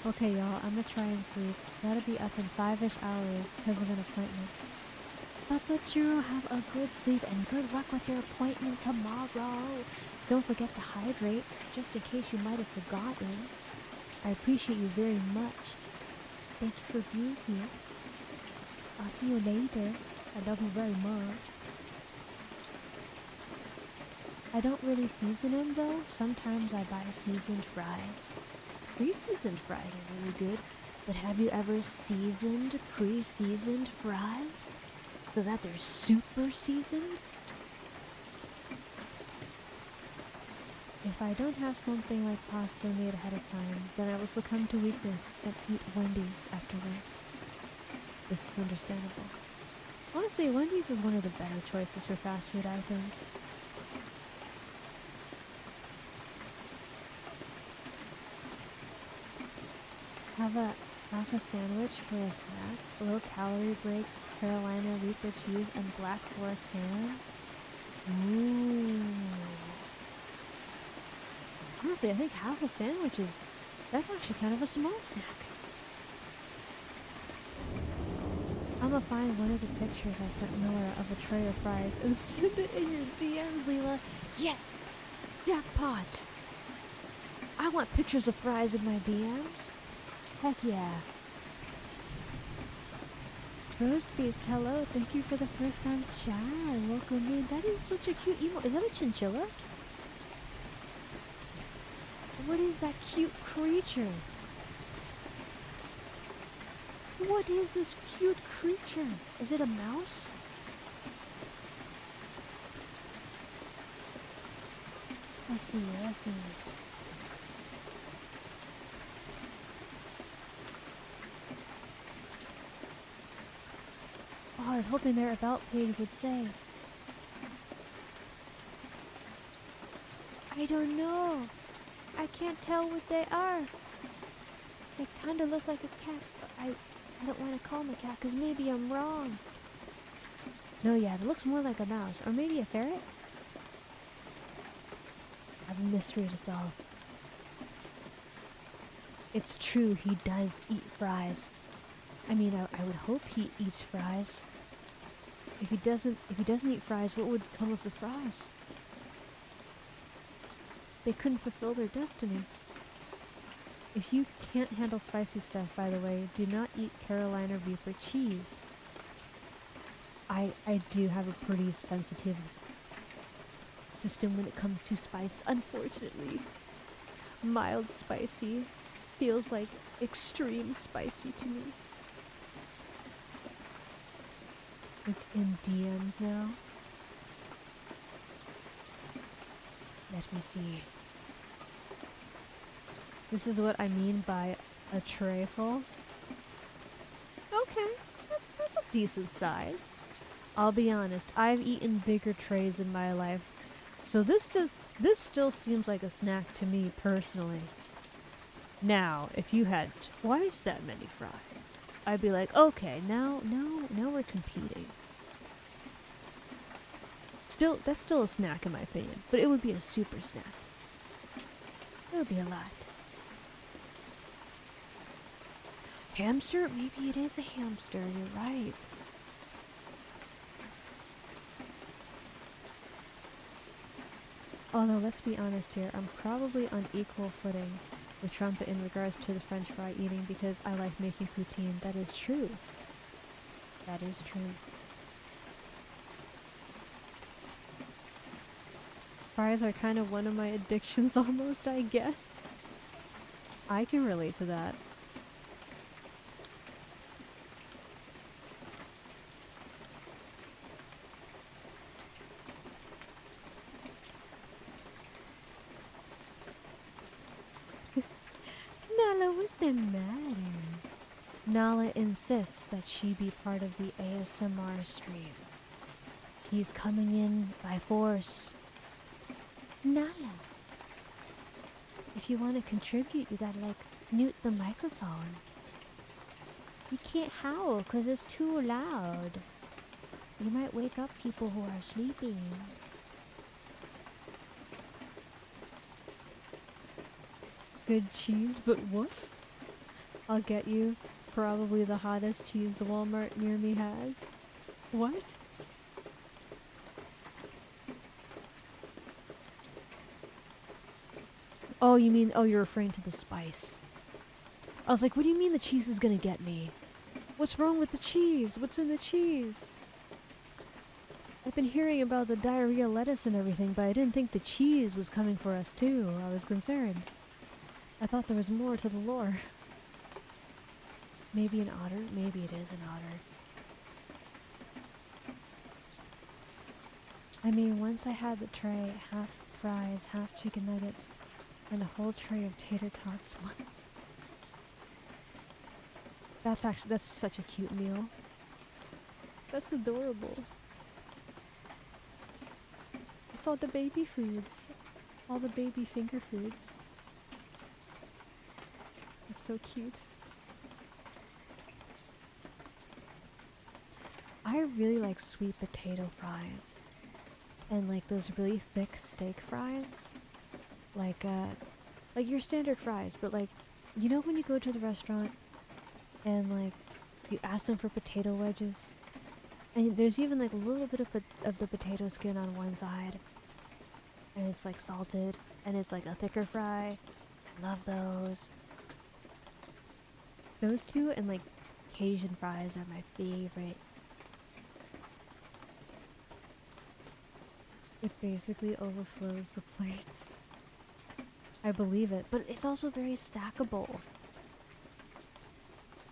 Okay, y'all, I'm gonna try and sleep. Gotta be up in 5-ish hours because of an appointment. But you have a good sleep and good luck with your appointment tomorrow. Don't forget to hydrate, just in case you might have forgotten. I appreciate you very much. Thank you for being here. I'll see you later. I love you very much. I don't really season them though. Sometimes I buy seasoned fries. Pre-seasoned fries are really good. But have you ever seasoned pre-seasoned fries? So that they're super seasoned? If I don't have something like pasta made ahead of time, then I will succumb to weakness and eat Wendy's afterward. This is understandable. Honestly, Wendy's is one of the better choices for fast food, I think. Have a sandwich for a snack, low calorie break, Carolina Reaper cheese, and Black Forest ham. Ooh. Honestly, I think half a sandwich that's actually kind of a small snack. I'm gonna find one of the pictures I sent Nora of a tray of fries and send it in your DMs, Lila. Yeah, jackpot. I want pictures of fries in my DMs. Heck yeah. Rose Beast, hello. Thank you for the first time chat. Welcome in. That is such a cute emo. Is that a chinchilla? What is that cute creature? What is this cute creature? Is it a mouse? Let's see, let's see. Oh, I was hoping their about page would say. I don't know. I can't tell what they are. They kind of look like a cat, but I don't want to call them a cat because maybe I'm wrong. No, yeah, it looks more like a mouse. Or maybe a ferret? I have a mystery to solve. It's true, he does eat fries. I mean, I would hope he eats fries. If he doesn't eat fries, what would come of the fries? They couldn't fulfill their destiny. If you can't handle spicy stuff, by the way, do not eat Carolina Reaper cheese. I do have a pretty sensitive system when it comes to spice, unfortunately. Mild spicy feels like extreme spicy to me. It's in DMs now. Let me see. This is what I mean by a tray full. Okay, that's a decent size. I'll be honest, I've eaten bigger trays in my life, so this still seems like a snack to me personally. Now, if you had twice that many fries, I'd be like, okay, now we're competing. That's still a snack in my opinion, but it would be a super snack. It would be a lot. Hamster? Maybe it is a hamster, you're right. Although, let's be honest here, I'm probably on equal footing with Trumpet in regards to the french fry eating because I like making poutine. That is true. That is true. Fries are kind of one of my addictions almost, I guess. I can relate to that. Nala, what's the matter? Nala insists that she be part of the ASMR stream. She's coming in by force. Nala, if you want to contribute, you gotta like mute the microphone. You can't howl because it's too loud. You might wake up people who are sleeping. Good cheese, but woof. I'll get you probably the hottest cheese the Walmart near me has. What? Oh, you mean, you're referring to the spice. I was like, what do you mean the cheese is gonna get me? What's wrong with the cheese? What's in the cheese? I've been hearing about the diarrhea lettuce and everything, but I didn't think the cheese was coming for us too. I was concerned. I thought there was more to the lore. Maybe an otter? Maybe it is an otter. I mean, once I had the tray, half fries, half chicken nuggets, and a whole tray of tater tots once. That's such a cute meal. That's adorable. I saw the baby foods. All the baby finger foods. It's so cute. I really like sweet potato fries. And like those really thick steak fries. Like your standard fries, but like, you know when you go to the restaurant and like you ask them for potato wedges, and there's even like a little bit of the potato skin on one side, and it's like salted, and it's like a thicker fry. I love those. Those two and like Cajun fries are my favorite. It basically overflows the plates. I believe it, but it's also very stackable.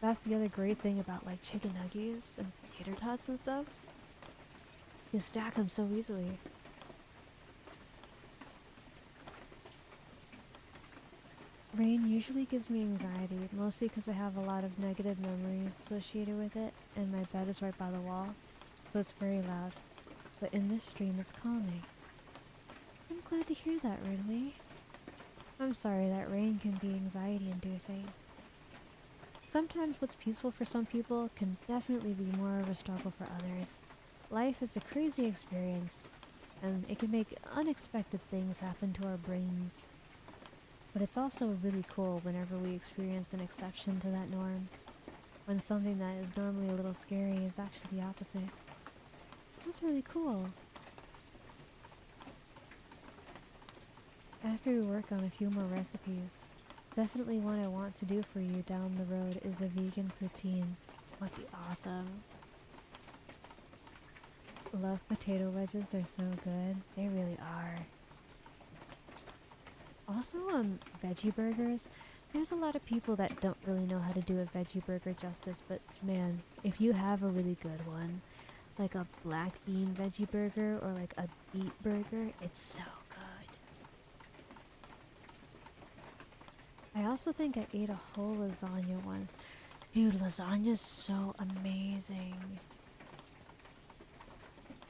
That's the other great thing about like chicken nuggets and tater tots and stuff. You stack them so easily. Rain usually gives me anxiety, mostly because I have a lot of negative memories associated with it, and my bed is right by the wall, so it's very loud. But in this stream, it's calming. I'm glad to hear that, Ridley. I'm sorry that rain can be anxiety-inducing. Sometimes what's peaceful for some people can definitely be more of a struggle for others. Life is a crazy experience, and it can make unexpected things happen to our brains. But it's also really cool whenever we experience an exception to that norm. When something that is normally a little scary is actually the opposite. That's really cool. After we work on a few more recipes, definitely one I want to do for you down the road is a vegan poutine. Would be awesome. Love potato wedges, they're so good. They really are. Also, veggie burgers. There's a lot of people that don't really know how to do a veggie burger justice, but man, if you have a really good one, like a black bean veggie burger or like a beet burger, it's so good. I also think I ate a whole lasagna once. Dude, lasagna's so amazing.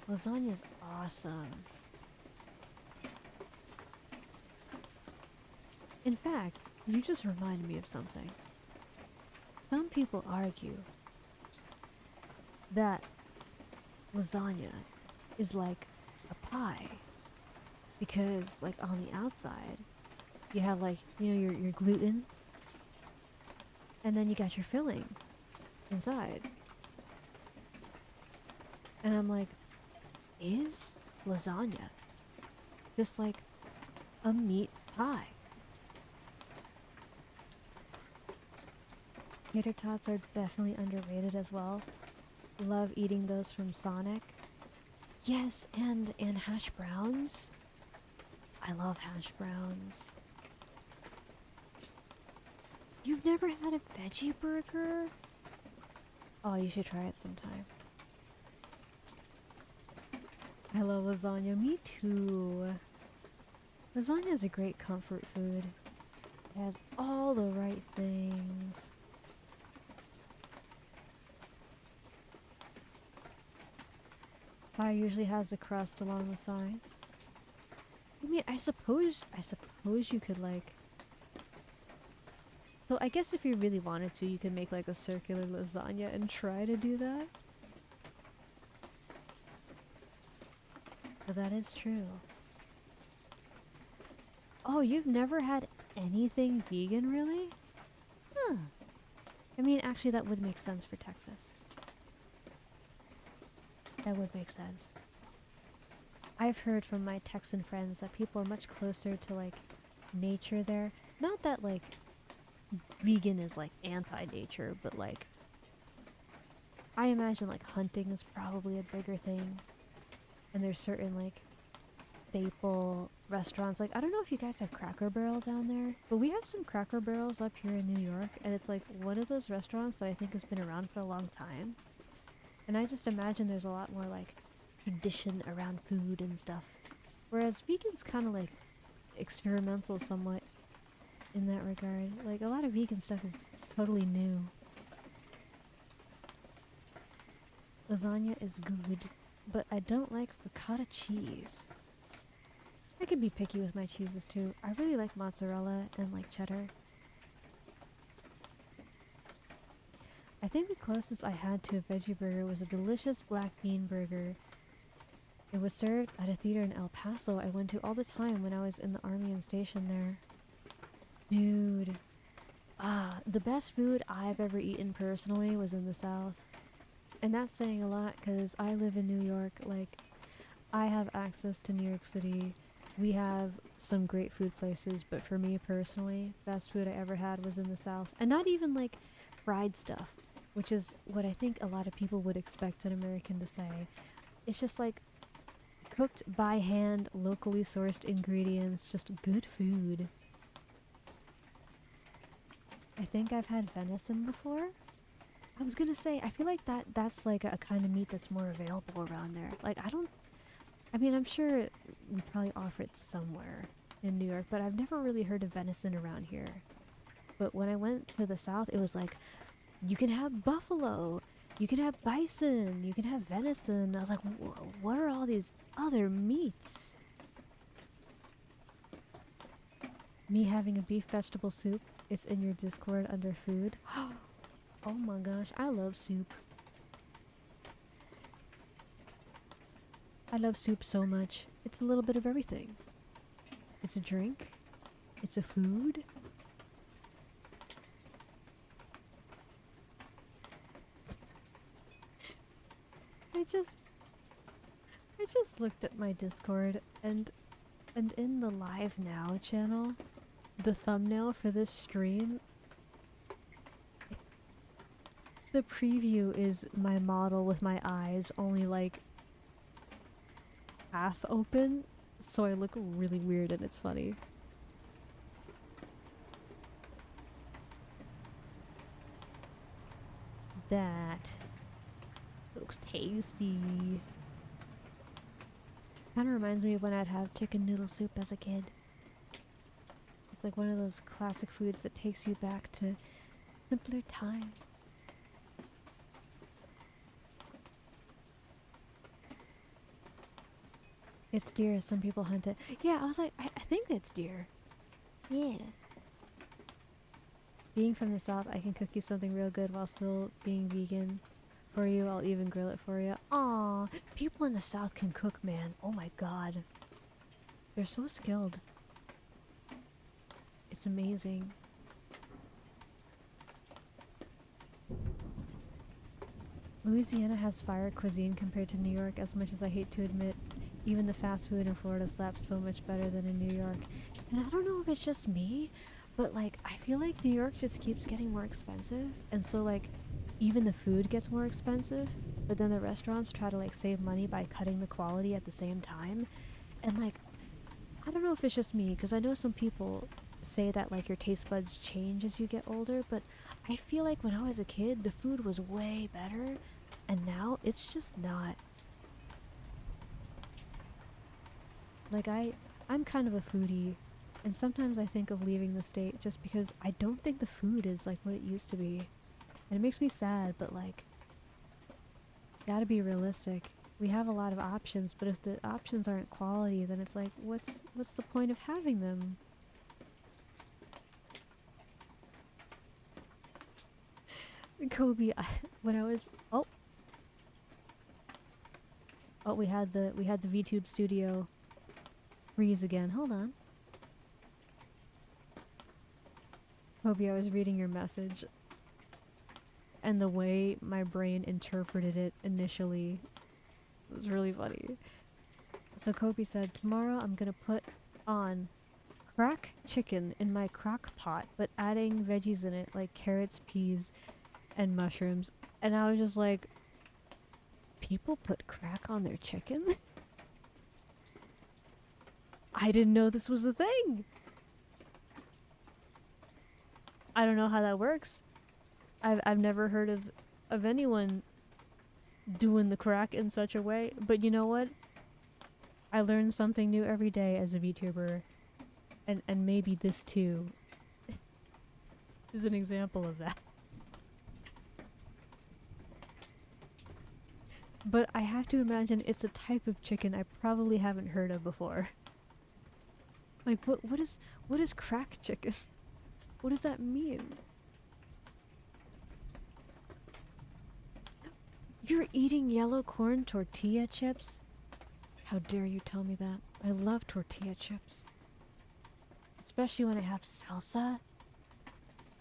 Lasagna's awesome. In fact, you just reminded me of something. Some people argue that lasagna is like a pie because like on the outside you have like, you know, your gluten and then you got your filling inside. And I'm like, is lasagna just like a meat pie? Tater tots are definitely underrated as well. Love eating those from Sonic. Yes, and hash browns. I love hash browns. You've never had a veggie burger? Oh, you should try it sometime. I love lasagna. Me too. Lasagna is a great comfort food. It has all the right things. Pie usually has a crust along the sides. I mean, I suppose you could like... So I guess if you really wanted to, you could make like a circular lasagna and try to do that. But that is true. Oh, you've never had anything vegan, really? Huh. I mean, actually that would make sense for Texas. That would make sense. I've heard from my Texan friends that people are much closer to like nature there. Not that like vegan is like anti-nature, but like I imagine like hunting is probably a bigger thing. And there's certain like staple restaurants. Like I don't know if you guys have Cracker Barrel down there, but we have some Cracker Barrels up here in New York, and it's like one of those restaurants that I think has been around for a long time. And I just imagine there's a lot more like tradition around food and stuff. Whereas vegan's kind of like experimental somewhat in that regard. Like a lot of vegan stuff is totally new. Lasagna is good, but I don't like ricotta cheese. I can be picky with my cheeses too. I really like mozzarella and like cheddar. I think the closest I had to a veggie burger was a delicious black bean burger. It was served at a theater in El Paso I went to all the time when I was in the army and stationed there. Dude. The best food I've ever eaten personally was in the South. And that's saying a lot because I live in New York. Like, I have access to New York City. We have some great food places, but for me personally, best food I ever had was in the South. And not even like fried stuff, which is what I think a lot of people would expect an American to say. It's just like cooked by hand, locally sourced ingredients, just good food. I think I've had venison before. I was gonna say, I feel like that's like a kind of meat that's more available around there. Like, I mean, I'm sure we probably offer it somewhere in New York, but I've never really heard of venison around here. But when I went to the South, it was like, you can have buffalo, you can have bison, you can have venison. I was like, what are all these other meats? Me having a beef vegetable soup. It's in your Discord under food. Oh my gosh, I love soup. I love soup so much. It's a little bit of everything. It's a drink. It's a food. I just looked at my Discord and in the Live Now channel, the thumbnail for this stream, the preview is my model with my eyes only like half open, so I look really weird and it's funny. That looks tasty. Kind of reminds me of when I'd have chicken noodle soup as a kid. It's like one of those classic foods that takes you back to simpler times. It's deer, some people hunt it. Yeah, I was like, I think it's deer. Yeah. Being from the South, I can cook you something real good while still being vegan. For you, I'll even grill it for you. Aw, people in the South can cook, man. Oh my god. They're so skilled. It's amazing. Louisiana has fire cuisine compared to New York, as much as I hate to admit. Even the fast food in Florida slaps so much better than in New York. And I don't know if it's just me, but like, I feel like New York just keeps getting more expensive. And so like, even the food gets more expensive, but then the restaurants try to like save money by cutting the quality at the same time. And like, I don't know if it's just me, because I know some people say that like your taste buds change as you get older, but I feel like when I was a kid, the food was way better, and now it's just not. Like I'm kind of a foodie, and sometimes I think of leaving the state just because I don't think the food is like what it used to be. And it makes me sad, but like, gotta be realistic. We have a lot of options, but if the options aren't quality, then it's like, what's the point of having them? Kobe, when I was we had the VTube studio freeze again. Hold on. Kobe, I was reading your message, and the way my brain interpreted it initially was really funny. So Kobe said, tomorrow I'm gonna put on crack chicken in my crock pot, but adding veggies in it like carrots, peas, and mushrooms. And I was just like, people put crack on their chicken? I didn't know this was a thing. I don't know how that works. I've never heard of anyone doing the crack in such a way, but you know what? I learn something new every day as a VTuber, and maybe this too is an example of that. But I have to imagine it's a type of chicken I probably haven't heard of before. Like what is crack chicken? What does that mean? You're eating yellow corn tortilla chips? How dare you tell me that? I love tortilla chips. Especially when I have salsa.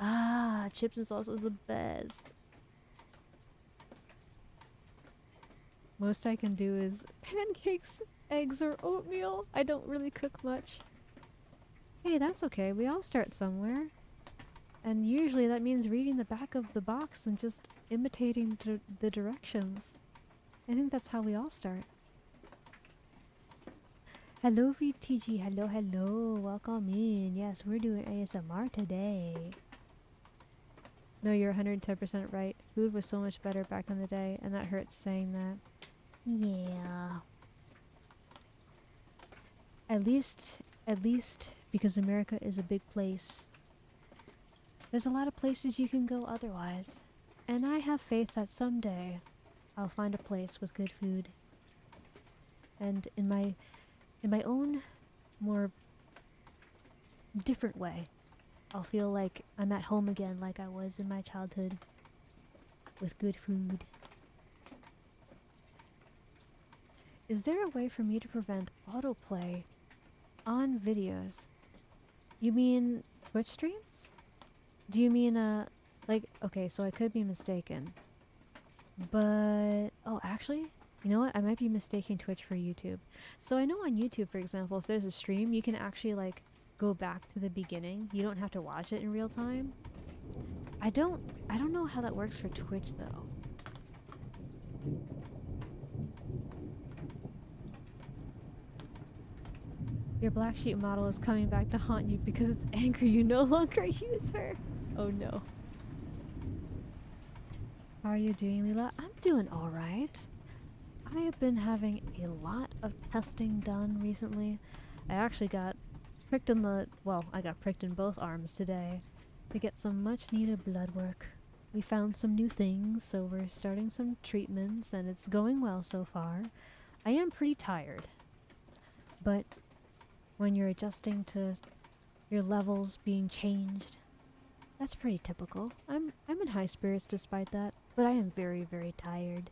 Ah, chips and salsa is the best. Most I can do is pancakes, eggs, or oatmeal. I don't really cook much. Hey, that's okay. We all start somewhere. And usually that means reading the back of the box and just imitating the directions. I think that's how we all start. Hello VTG, hello, hello, welcome in. Yes, we're doing ASMR today. No, you're 110% right. Food was so much better back in the day, and that hurts saying that. Yeah. At least because America is a big place. There's a lot of places you can go otherwise. And I have faith that someday I'll find a place with good food. And in my own more different way, I'll feel like I'm at home again like I was in my childhood with good food. Is there a way for me to prevent autoplay on videos? You mean Twitch streams? Do you mean, like, okay, so I could be mistaken. But, oh, actually, you know what? I might be mistaking Twitch for YouTube. So I know on YouTube, for example, if there's a stream, you can actually, like, go back to the beginning. You don't have to watch it in real time. I don't know how that works for Twitch, though. Your black sheep model is coming back to haunt you because it's angry you no longer use her. Oh no. How are you doing, Lila? I'm doing alright. I have been having a lot of testing done recently. I actually got pricked in the... well, I got pricked in both arms today to get some much needed blood work. We found some new things, so we're starting some treatments, and it's going well so far. I am pretty tired, but when you're adjusting to your levels being changed, that's pretty typical. I'm in high spirits despite that, but I am very, very tired.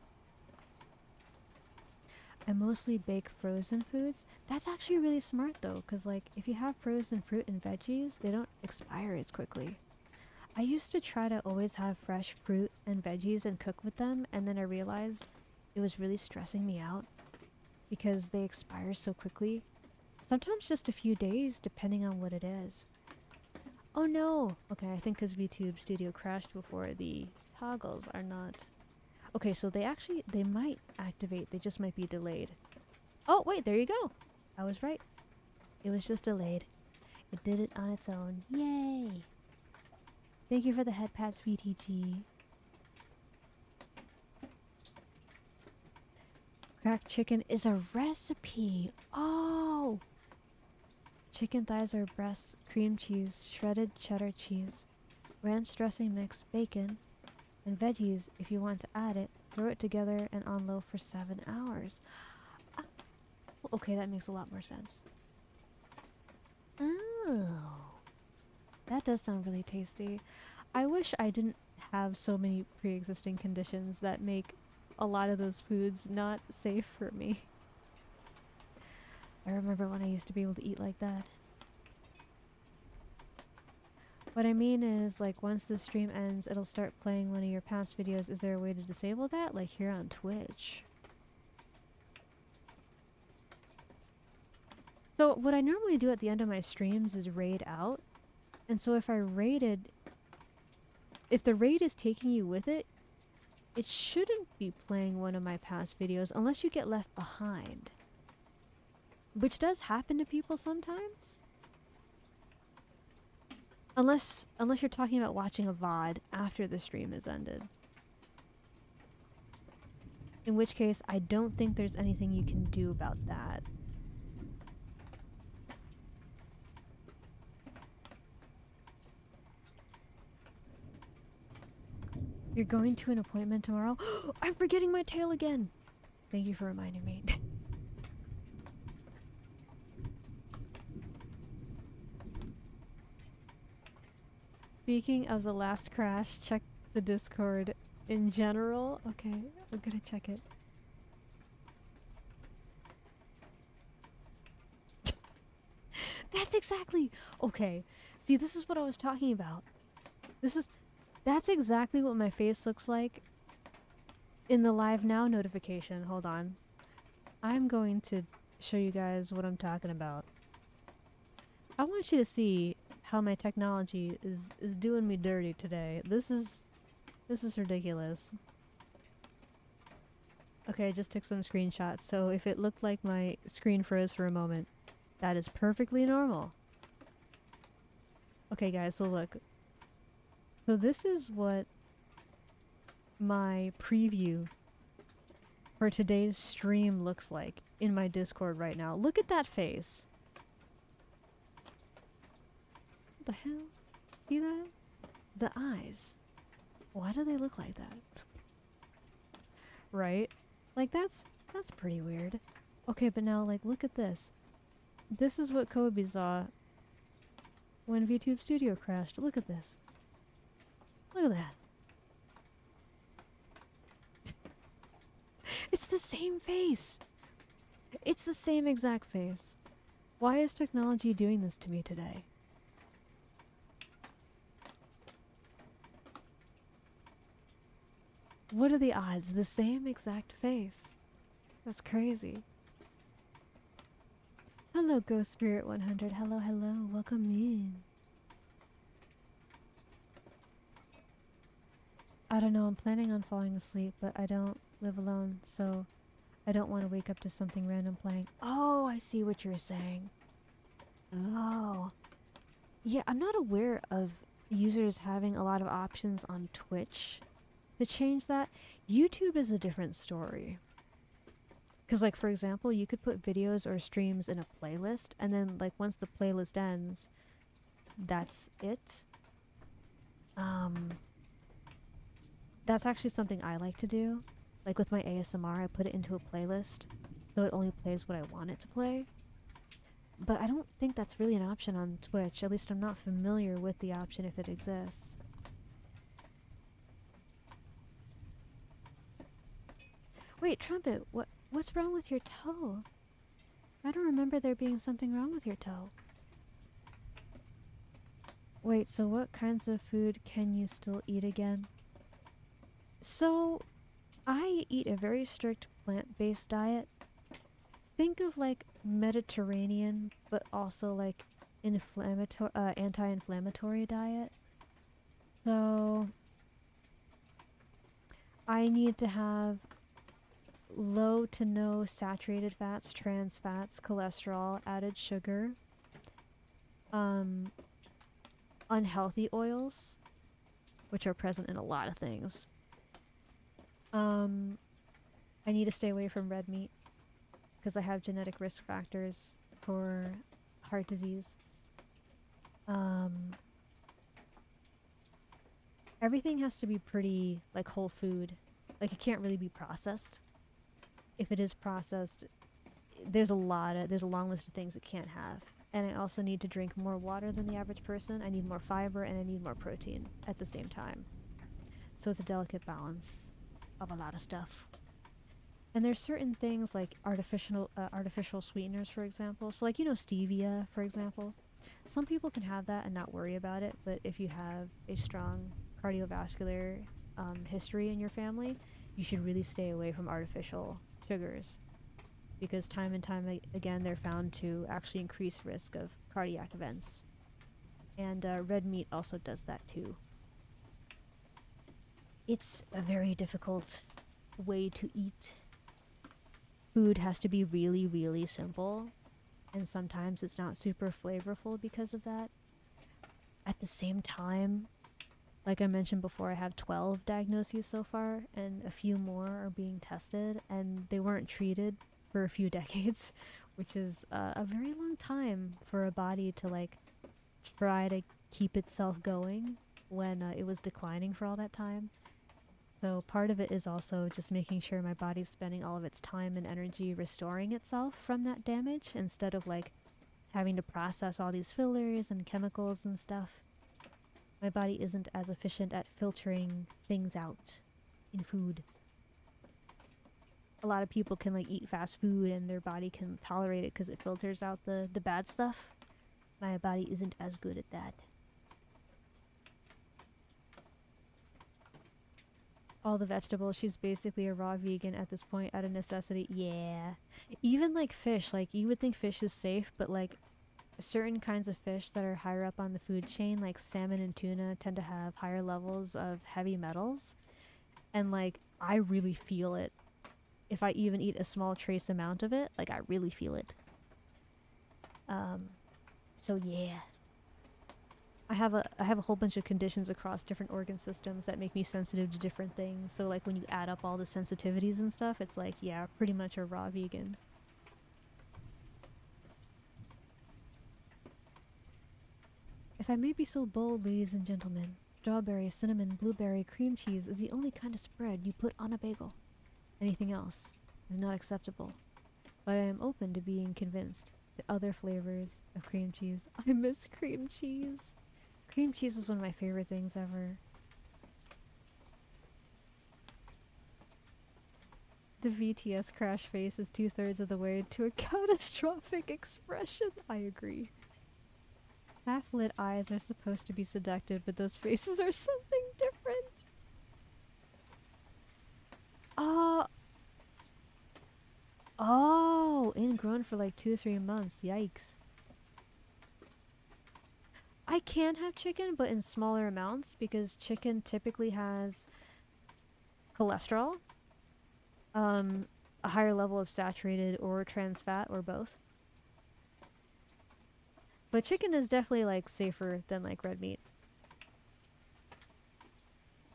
I mostly bake frozen foods. That's actually really smart though, because like if you have frozen fruit and veggies, they don't expire as quickly. I used to try to always have fresh fruit and veggies and cook with them, and then I realized it was really stressing me out because they expire so quickly. Sometimes just a few days, depending on what it is. Oh no! Okay, I think because VTube Studio crashed before, the toggles are not... Okay, so they might activate, they just might be delayed. Oh, wait, there you go! I was right. It was just delayed. It did it on its own. Yay! Thank you for the head pats, VTG. Cracked chicken is a recipe! Oh! Chicken thighs or breasts, cream cheese, shredded cheddar cheese, ranch dressing mix, bacon, and veggies if you want to add it. Throw it together and on low for 7 hours. Okay, that makes a lot more sense. Oh, that does sound really tasty. I wish I didn't have so many pre-existing conditions that make a lot of those foods not safe for me. I remember when I used to be able to eat like that. What I mean is, like, once the stream ends, it'll start playing one of your past videos. Is there a way to disable that? Like here on Twitch. So what I normally do at the end of my streams is raid out. And so if the raid is taking you with it, it shouldn't be playing one of my past videos unless you get left behind. Which does happen to people sometimes. Unless you're talking about watching a VOD after the stream is ended. In which case, I don't think there's anything you can do about that. You're going to an appointment tomorrow? I'm forgetting my tail again! Thank you for reminding me. Speaking of the last crash, check the Discord in general. Okay, I'm gonna check it. That's exactly... Okay, see, this is what I was talking about. That's exactly what my face looks like in the Live Now notification. Hold on. I'm going to show you guys what I'm talking about. I want you to see how my technology is doing me dirty today. This is ridiculous. Okay, I just took some screenshots, so if it looked like my screen froze for a moment, that is perfectly normal. Okay guys, so look. So this is what my preview for today's stream looks like in my Discord right now. Look at that face. What the hell? See that? The eyes. Why do they look like that? Right? Like that's pretty weird. Okay, but now like look at this. This is what Kobe saw when VTube Studio crashed. Look at this. Look at that. It's the same face. It's the same exact face. Why is technology doing this to me today? What are the odds? The same exact face. That's crazy. Hello, Ghost Spirit 100. Hello, hello. Welcome in. I don't know. I'm planning on falling asleep, but I don't live alone, so I don't want to wake up to something random playing. Oh, I see what you're saying. Oh. Yeah, I'm not aware of users having a lot of options on Twitch to change that. YouTube is a different story. Because, like, for example, you could put videos or streams in a playlist, and then, like, once the playlist ends, that's it. That's actually something I like to do. Like, with my ASMR, I put it into a playlist, so it only plays what I want it to play. But I don't think that's really an option on Twitch. At least I'm not familiar with the option if it exists. Wait, Trumpet, what's wrong with your toe? I don't remember there being something wrong with your toe. Wait, so what kinds of food can you still eat again? So, I eat a very strict plant-based diet. Think of like Mediterranean, but also like anti-inflammatory diet. So, I need to have low to no saturated fats, trans fats, cholesterol, added sugar, unhealthy oils, which are present in a lot of things. I need to stay away from red meat because I have genetic risk factors for heart disease. Everything has to be pretty like whole food. Like it can't really be processed. If it is processed, there's a long list of things it can't have. And I also need to drink more water than the average person. I need more fiber and I need more protein at the same time. So it's a delicate balance of a lot of stuff. And there's certain things like artificial sweeteners, for example. So like, you know, stevia, for example. Some people can have that and not worry about it, but if you have a strong cardiovascular history in your family, you should really stay away from artificial sugars, because time and time again they're found to actually increase risk of cardiac events. And red meat also does that too. It's a very difficult way to eat. Food has to be really, really simple, and sometimes it's not super flavorful because of that. At the same time, like I mentioned before, I have 12 diagnoses so far, and a few more are being tested, and they weren't treated for a few decades, which is a very long time for a body to like try to keep itself going when it was declining for all that time. So part of it is also just making sure my body's spending all of its time and energy restoring itself from that damage, instead of like having to process all these fillers and chemicals and stuff. My body isn't as efficient at filtering things out in food. A lot of people can like eat fast food and their body can tolerate it because it filters out the bad stuff. My body isn't as good at that. All the vegetables, she's basically a raw vegan at this point out of necessity. Yeah. Even like fish, like you would think fish is safe, but like certain kinds of fish that are higher up on the food chain, like salmon and tuna, tend to have higher levels of heavy metals. And like, I really feel it. If I even eat a small trace amount of it, like I really feel it. So yeah. I have a whole bunch of conditions across different organ systems that make me sensitive to different things. So like when you add up all the sensitivities and stuff, it's like, yeah, pretty much a raw vegan. If I may be so bold, ladies and gentlemen, strawberry, cinnamon, blueberry, cream cheese is the only kind of spread you put on a bagel. Anything else is not acceptable. But I am open to being convinced to other flavors of cream cheese. I miss cream cheese. Cream cheese was one of my favorite things ever. The VTS crash face is 2/3 of the way to a catastrophic expression. I agree. Half-lit eyes are supposed to be seductive, but those faces are something different. Oh, ingrown for like 2 or 3 months. Yikes. I can have chicken, but in smaller amounts because chicken typically has cholesterol, a higher level of saturated or trans fat or both. But chicken is definitely like safer than like red meat.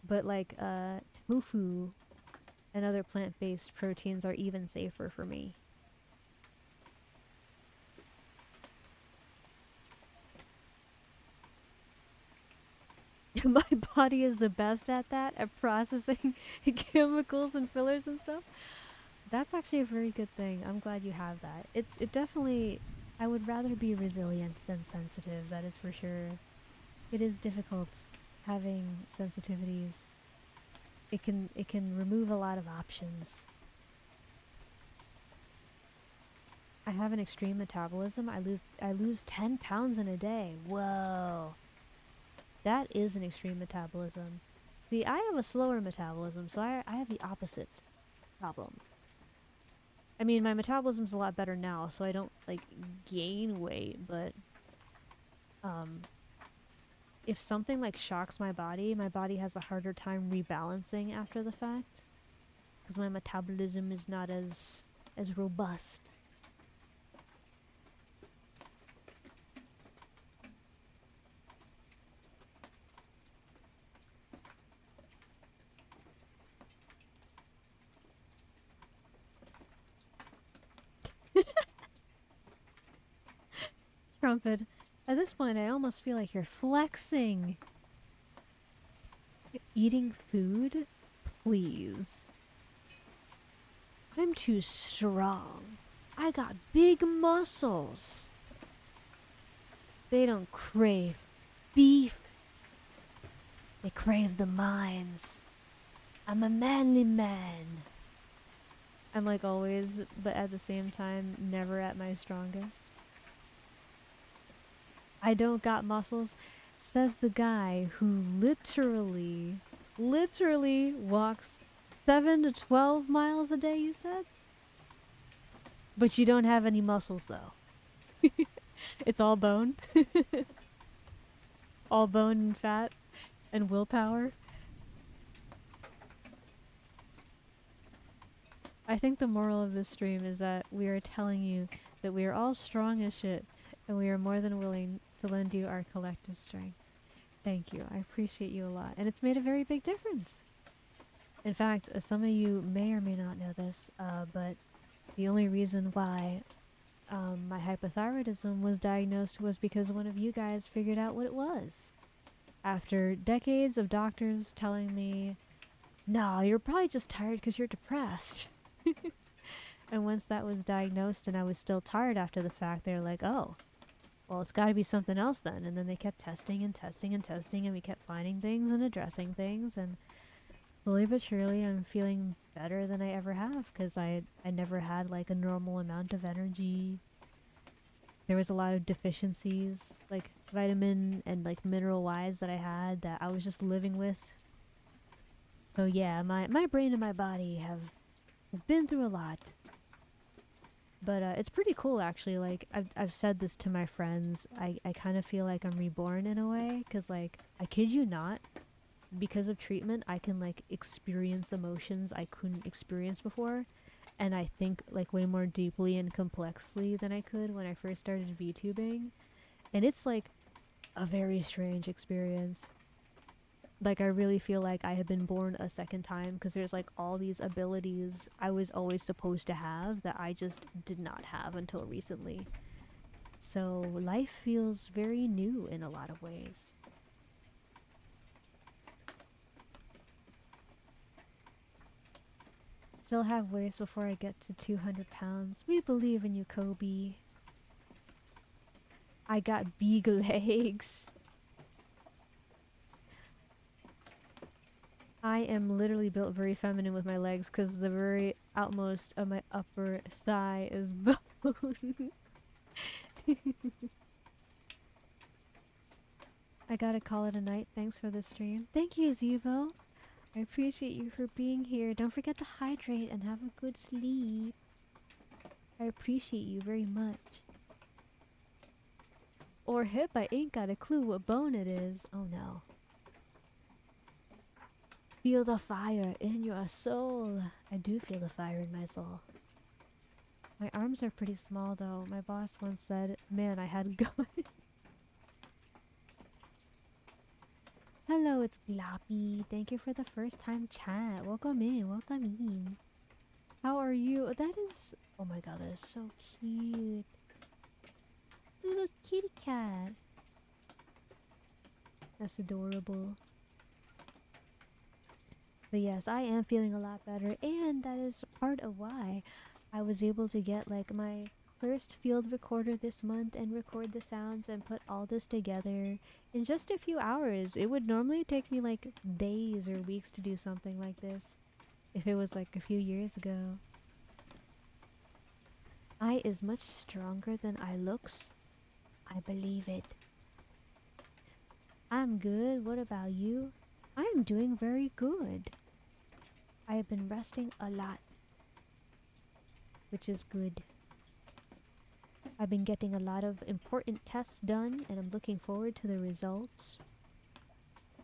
But like tofu and other plant-based proteins are even safer for me. My body is the best at that, at processing chemicals and fillers and stuff. That's actually a very good thing. I'm glad you have that. It definitely, I would rather be resilient than sensitive, that is for sure. It is difficult having sensitivities. It can remove a lot of options. I have an extreme metabolism. I lose 10 pounds in a day. Whoa. That is an extreme metabolism. See, I have a slower metabolism, so I have the opposite problem. I mean, my metabolism's a lot better now, so I don't, like, gain weight, but, if something, like, shocks my body has a harder time rebalancing after the fact. Because my metabolism is not as robust. Trumpet. At this point, I almost feel like you're flexing. Eating food? Please. I'm too strong. I got big muscles. They don't crave beef. They crave the mines. I'm a manly man. I'm like always, but at the same time, never at my strongest. I don't got muscles, says the guy who literally walks 7 to 12 miles a day, you said? But you don't have any muscles, though. It's all bone. All bone and fat and willpower. I think the moral of this stream is that we are telling you that we are all strong as shit, and we are more than willing to lend you our collective strength. Thank you. I appreciate you a lot. And it's made a very big difference. In fact, some of you may or may not know this, but the only reason why my hypothyroidism was diagnosed was because one of you guys figured out what it was. After decades of doctors telling me, no, you're probably just tired because you're depressed. And once that was diagnosed and I was still tired after the fact, they were like, oh, well, it's got to be something else then. And then they kept testing and testing and testing, and we kept finding things and addressing things. And slowly but surely, I'm feeling better than I ever have, because I never had like a normal amount of energy. There was a lot of deficiencies, like vitamin and like mineral wise, that I had that I was just living with. So yeah, my brain and my body have been through a lot. But it's pretty cool actually. Like I've said this to my friends. I kind of feel like I'm reborn in a way cuz like I kid you not, because of treatment I can like experience emotions I couldn't experience before, and I think like way more deeply and complexly than I could when I first started VTubing. And it's like a very strange experience. Like I really feel like I have been born a second time because there's like all these abilities I was always supposed to have that I just did not have until recently. So life feels very new in a lot of ways. Still have ways before I get to 200 pounds. We believe in you, Kobe. I got big legs. I am literally built very feminine with my legs because the very outmost of my upper thigh is bone. I gotta call it a night. Thanks for the stream. Thank you, Zebo. I appreciate you for being here. Don't forget to hydrate and have a good sleep. I appreciate you very much. Or hip, I ain't got a clue what bone it is. Oh no. Feel the fire in your soul. I do feel the fire in my soul. My arms are pretty small though. My boss once said, man, I had going. Hello, it's Bloppy. Thank you for the first time chat. Welcome in, welcome in. How are you? That is... oh my god, that is so cute. Little kitty cat. That's adorable. But yes, I am feeling a lot better, and that is part of why I was able to get like my first field recorder this month and record the sounds and put all this together in just a few hours. It would normally take me like days or weeks to do something like this if it was like a few years ago. I is much stronger than I looks. I believe it. I'm good. What about you? I am doing very good. I have been resting a lot, which is good. I've been getting a lot of important tests done, and I'm looking forward to the results.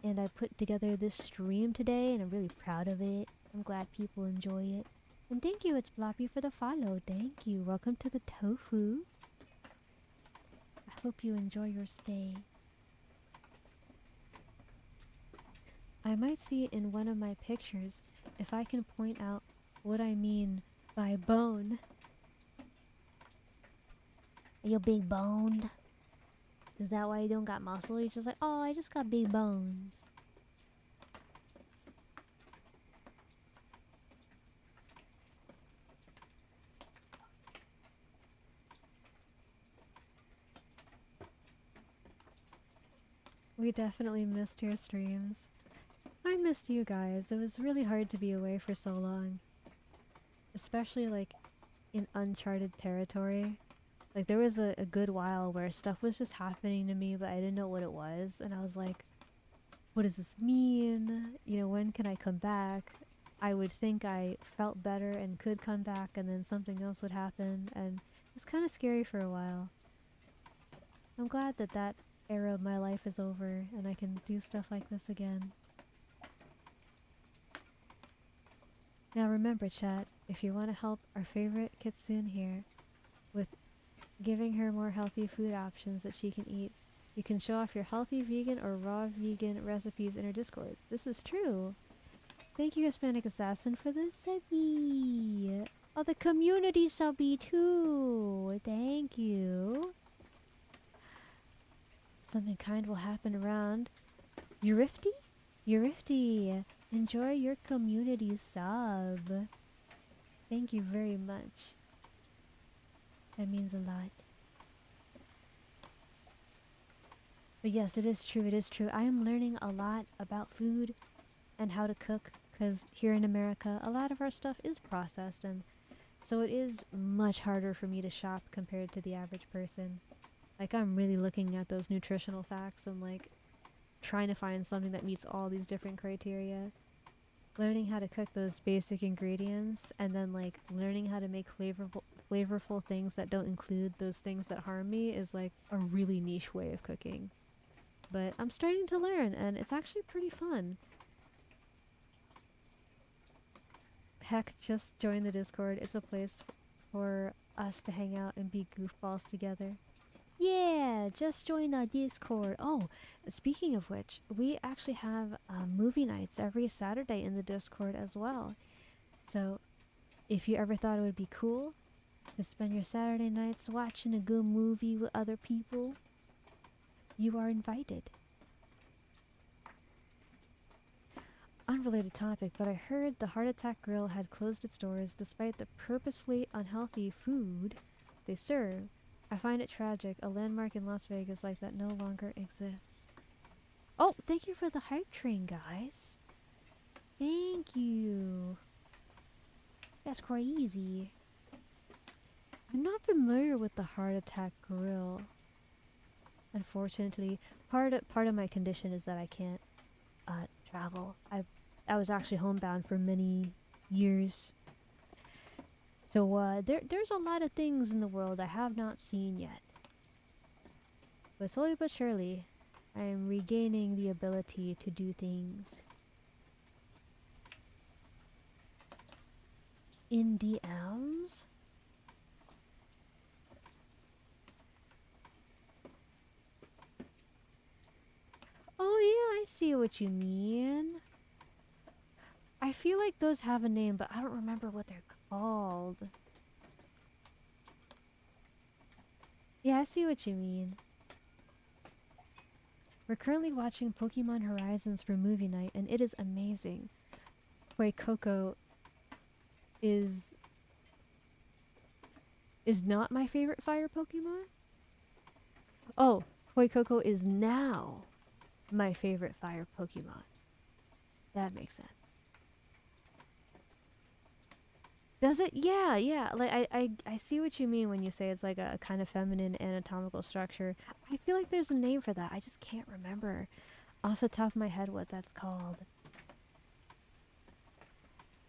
And I put together this stream today, and I'm really proud of it. I'm glad people enjoy it. And thank you, it's Bloppy, for the follow. Thank you. Welcome to the Tofu. I hope you enjoy your stay. I might see in one of my pictures if I can point out what I mean by bone. Are you big boned? Is that why you don't got muscle? You're just like, oh, I just got big bones. We definitely missed your streams. I missed you guys. It was really hard to be away for so long. Especially like in uncharted territory. Like there was a good while where stuff was just happening to me but I didn't know what it was, and I was like, what does this mean? You know, when can I come back? I would think I felt better and could come back, and then something else would happen, and it was kind of scary for a while. I'm glad that that era of my life is over and I can do stuff like this again. Now remember, chat, if you want to help our favorite Kitsune here with giving her more healthy food options that she can eat, you can show off your healthy vegan or raw vegan recipes in her Discord. This is true. Thank you, Hispanic Assassin, for the subby. Oh, the community subby too. Thank you. Something kind will happen around. Eurifty? Eurifty, enjoy your community sub. Thank you very much. That means a lot. But yes, it is true, it is true. I am learning a lot about food and how to cook, because here in America, a lot of our stuff is processed, and so it is much harder for me to shop compared to the average person. Like, I'm really looking at those nutritional facts and like trying to find something that meets all these different criteria. Learning how to cook those basic ingredients, and then like learning how to make flavorful things that don't include those things that harm me is like a really niche way of cooking. But I'm starting to learn, and it's actually pretty fun. Heck, just join the Discord. It's a place for us to hang out and be goofballs together. Yeah, just join the Discord. Oh, speaking of which, we actually have movie nights every Saturday in the Discord as well. So, if you ever thought it would be cool to spend your Saturday nights watching a good movie with other people, you are invited. Unrelated topic, but I heard the Heart Attack Grill had closed its doors despite the purposefully unhealthy food they serve. I find it tragic. A landmark in Las Vegas like that no longer exists. Oh, thank you for the hype train, guys. Thank you. That's crazy. I'm not familiar with the Heart Attack Grill. Unfortunately, part of my condition is that I can't travel. I was actually homebound for many years. So there's a lot of things in the world I have not seen yet. But slowly but surely, I am regaining the ability to do things. In DMs? Oh yeah, I see what you mean. I feel like those have a name, but I don't remember what they're called. Yeah, I see what you mean. We're currently watching Pokemon Horizons for movie night, and it is amazing. Coco is not my favorite fire Pokemon? Oh, Coco is now my favorite fire Pokemon. That makes sense. Does it? Yeah, yeah. Like I see what you mean when you say it's like a kind of feminine anatomical structure. I feel like there's a name for that. I just can't remember off the top of my head what that's called.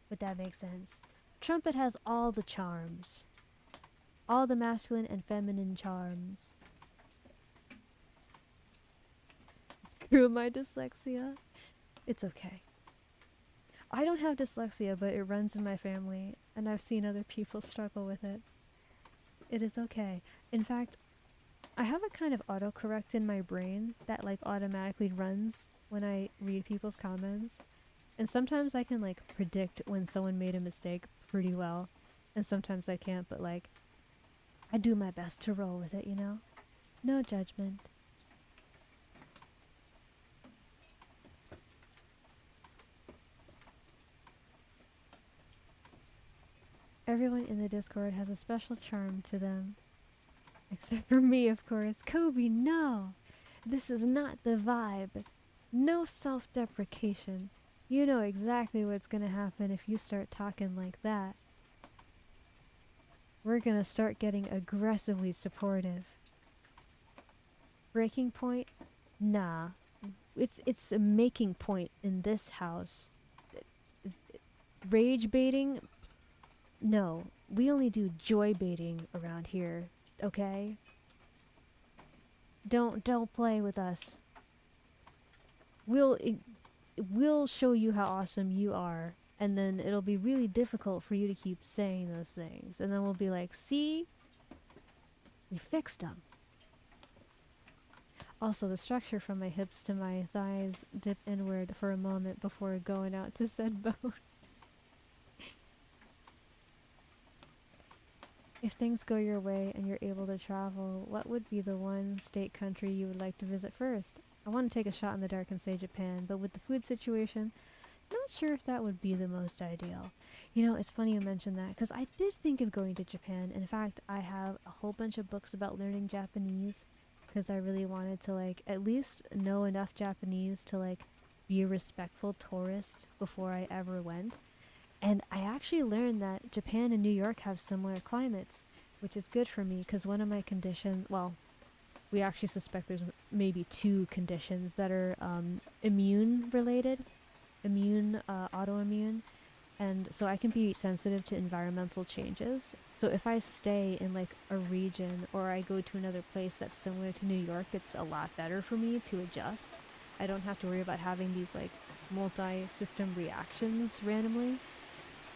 But that makes sense. Trumpet has all the charms. All the masculine and feminine charms. Screw my dyslexia. It's okay. I don't have dyslexia, but it runs in my family, and I've seen other people struggle with it. It is okay. In fact, I have a kind of autocorrect in my brain that like automatically runs when I read people's comments. And sometimes I can like predict when someone made a mistake pretty well, and sometimes I can't, but like I do my best to roll with it, you know? No judgment. Everyone in the Discord has a special charm to them. Except for me, of course. Kobe, no! This is not the vibe. No self-deprecation. You know exactly what's gonna happen if you start talking like that. We're gonna start getting aggressively supportive. Breaking point? Nah. It's a making point in this house. Rage baiting? No, we only do joy baiting around here, okay? Don't play with us. We'll show you how awesome you are, and then it'll be really difficult for you to keep saying those things. And then we'll be like, see? We fixed them. Also, the structure from my hips to my thighs dip inward for a moment before going out to said bone. If things go your way and you're able to travel, what would be the one state country you would like to visit first? I want to take a shot in the dark and say Japan, but with the food situation, not sure if that would be the most ideal. You know, it's funny you mention that, because I did think of going to Japan. In fact, I have a whole bunch of books about learning Japanese, because I really wanted to, like, at least know enough Japanese to, like, be a respectful tourist before I ever went. And I actually learned that Japan and New York have similar climates, which is good for me because one of my conditions, well, we actually suspect there's maybe two conditions that are immune related, autoimmune, and so I can be sensitive to environmental changes. So if I stay in like a region or I go to another place that's similar to New York, it's a lot better for me to adjust. I don't have to worry about having these like multi-system reactions randomly.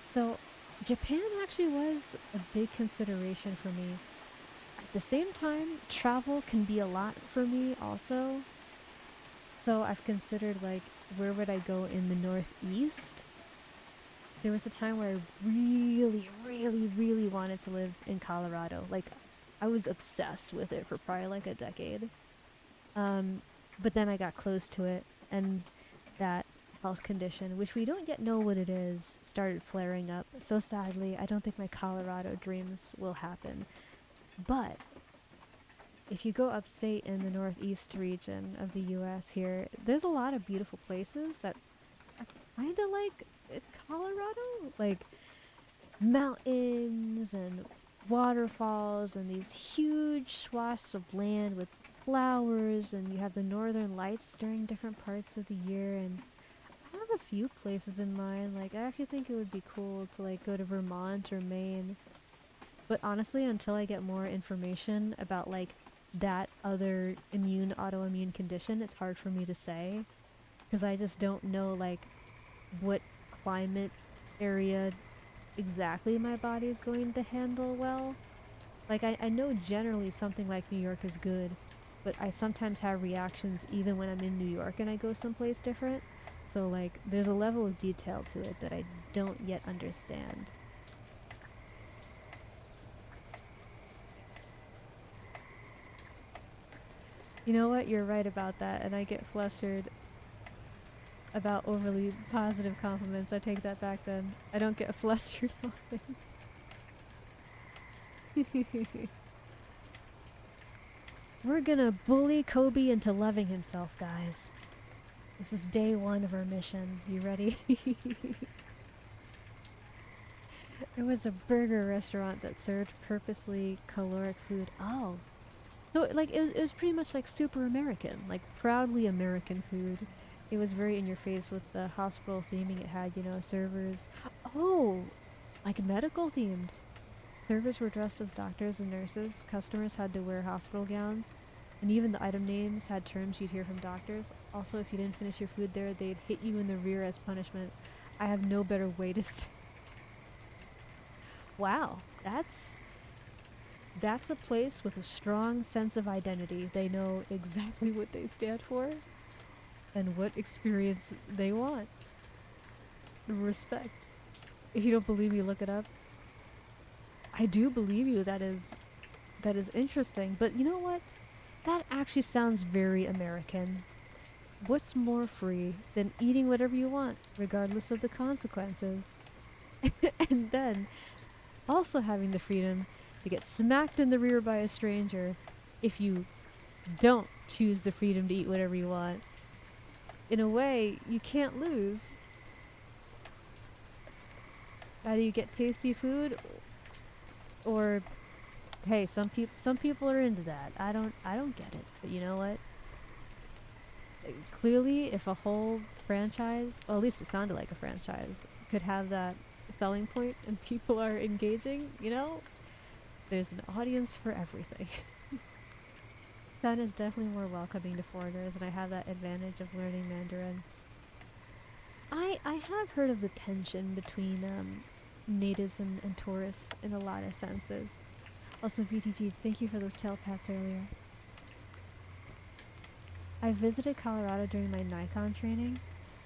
So Japan actually was a big consideration for me. At the same time, travel can be a lot for me also. So I've considered like where would I go in the Northeast? There was a time where I really, really, really wanted to live in Colorado. Like, I was obsessed with it for probably like a decade. But then I got close to it, and that health condition, which we don't yet know what it is, started flaring up. So sadly, I don't think my Colorado dreams will happen. But if you go upstate in the northeast region of the US here, there's a lot of beautiful places that are kind of like Colorado, like mountains and waterfalls and these huge swaths of land with flowers, and you have the northern lights during different parts of the year. And I have a few places in mind. Like, I actually think it would be cool to like go to Vermont or Maine, but honestly, until I get more information about like that other autoimmune condition, it's hard for me to say, because I just don't know like what climate area exactly my body is going to handle well. Like, I know generally something like New York is good, but I sometimes have reactions even when I'm in New York and I go someplace different. So like, there's a level of detail to it that I don't yet understand. You know what? You're right about that, and I get flustered about overly positive compliments. I take that back then. I don't get flustered often. We're gonna bully Kobe into loving himself, guys. This is day 1 of our mission. You ready? It was a burger restaurant that served purposely caloric food. Oh. So, like, it was pretty much like super American, like proudly American food. It was very in your face with the hospital theming it had, you know, servers. Oh, like medical themed. Servers were dressed as doctors and nurses. Customers had to wear hospital gowns. And even the item names had terms you'd hear from doctors. Also, if you didn't finish your food there, they'd hit you in the rear as punishment. I have no better way to say. Wow, that's a place with a strong sense of identity. They know exactly what they stand for and what experience they want. Respect. If you don't believe me, look it up. I do believe you. That is interesting. But you know what? That actually sounds very American. What's more free than eating whatever you want, regardless of the consequences? And then also having the freedom to get smacked in the rear by a stranger if you don't choose the freedom to eat whatever you want. In a way, you can't lose. Either you get tasty food, or hey, some people are into that. I don't get it. But you know what? Clearly, if a whole franchise, well, at least it sounded like a franchise, could have that selling point and people are engaging, you know, there's an audience for everything. China is definitely more welcoming to foreigners, and I have that advantage of learning Mandarin. I have heard of the tension between natives and tourists in a lot of senses. Also, VTG, thank you for those tail pats earlier. I visited Colorado during my Nikon training.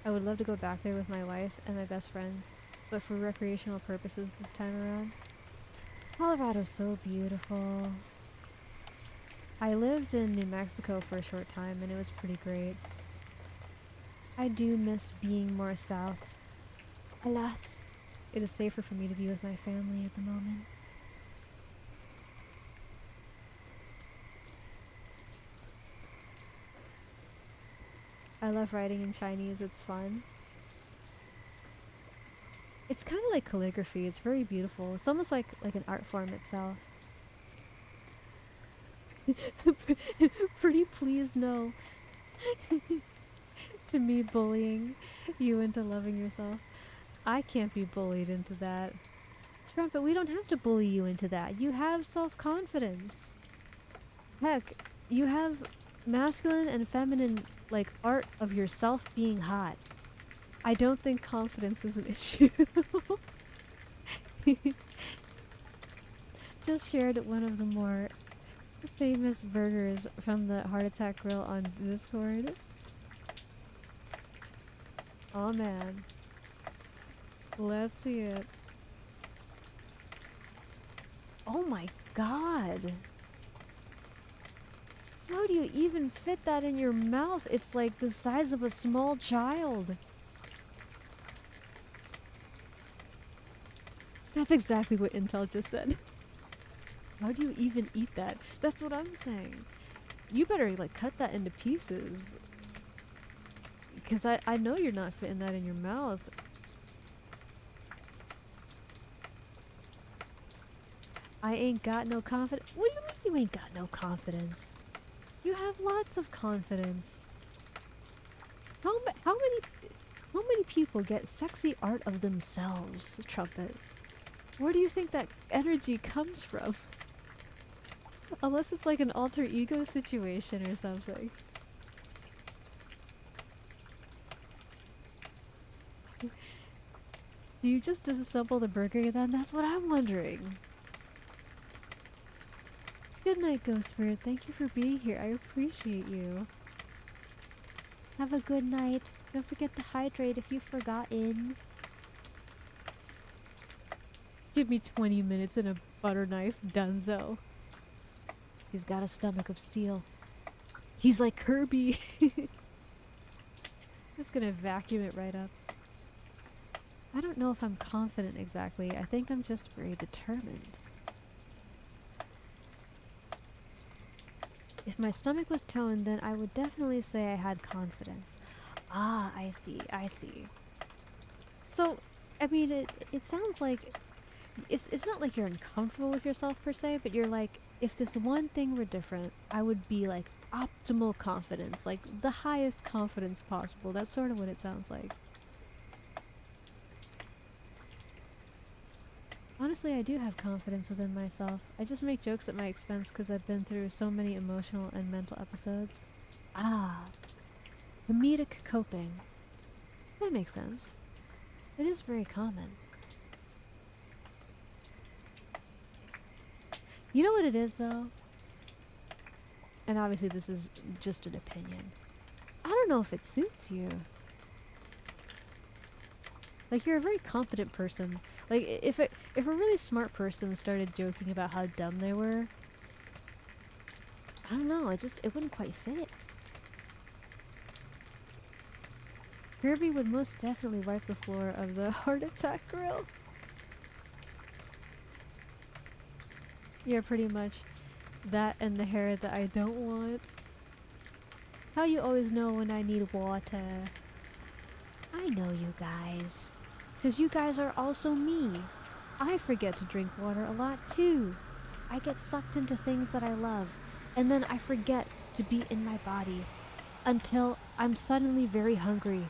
I would love to go back there with my wife and my best friends, but for recreational purposes this time around. Colorado's so beautiful. I lived in New Mexico for a short time and it was pretty great. I do miss being more south. Alas, it is safer for me to be with my family at the moment. I love writing in Chinese, it's fun. It's kind of like calligraphy, it's very beautiful. It's almost like an art form itself. Pretty please no. To me bullying you into loving yourself. I can't be bullied into that. Trumpet, we don't have to bully you into that. You have self-confidence. Heck, you have masculine and feminine, like, art of yourself being hot. I don't think confidence is an issue. Just shared one of the more famous burgers from the Heart Attack Grill on Discord. Oh man. Let's see it. Oh my god. How do you even fit that in your mouth? It's like the size of a small child. That's exactly what Intel just said. How do you even eat that? That's what I'm saying. You better like cut that into pieces. Because I know you're not fitting that in your mouth. I ain't got no confidence. What do you mean you ain't got no confidence? You have lots of confidence. How many people get sexy art of themselves, Trumpet? Where do you think that energy comes from? Unless it's like an alter ego situation or something. Do you just disassemble the burger then? That's what I'm wondering. Good night, Ghost Spirit. Thank you for being here. I appreciate you. Have a good night. Don't forget to hydrate if you've forgotten. Give me 20 minutes and a butter knife, Dunzo. He's got a stomach of steel. He's like Kirby. Just gonna vacuum it right up. I don't know if I'm confident exactly. I think I'm just very determined. If my stomach was toned, then I would definitely say I had confidence. Ah, I see, I see. So, I mean, it sounds like... It's not like you're uncomfortable with yourself per se, but you're like, if this one thing were different, I would be like optimal confidence, like the highest confidence possible. That's sort of what it sounds like. Honestly, I do have confidence within myself. I just make jokes at my expense because I've been through so many emotional and mental episodes. Ah, comedic coping. That makes sense. It is very common. You know what it is, though? And obviously this is just an opinion. I don't know if it suits you. Like, you're a very confident person. Like, if a really smart person started joking about how dumb they were, I don't know, it wouldn't quite fit. Kirby would most definitely wipe the floor of the Heart Attack Grill. You're pretty much that and the hair that I don't want. How you always know when I need water. I know you guys. 'Cause you guys are also me. I forget to drink water a lot too. I get sucked into things that I love, and then I forget to be in my body until I'm suddenly very hungry,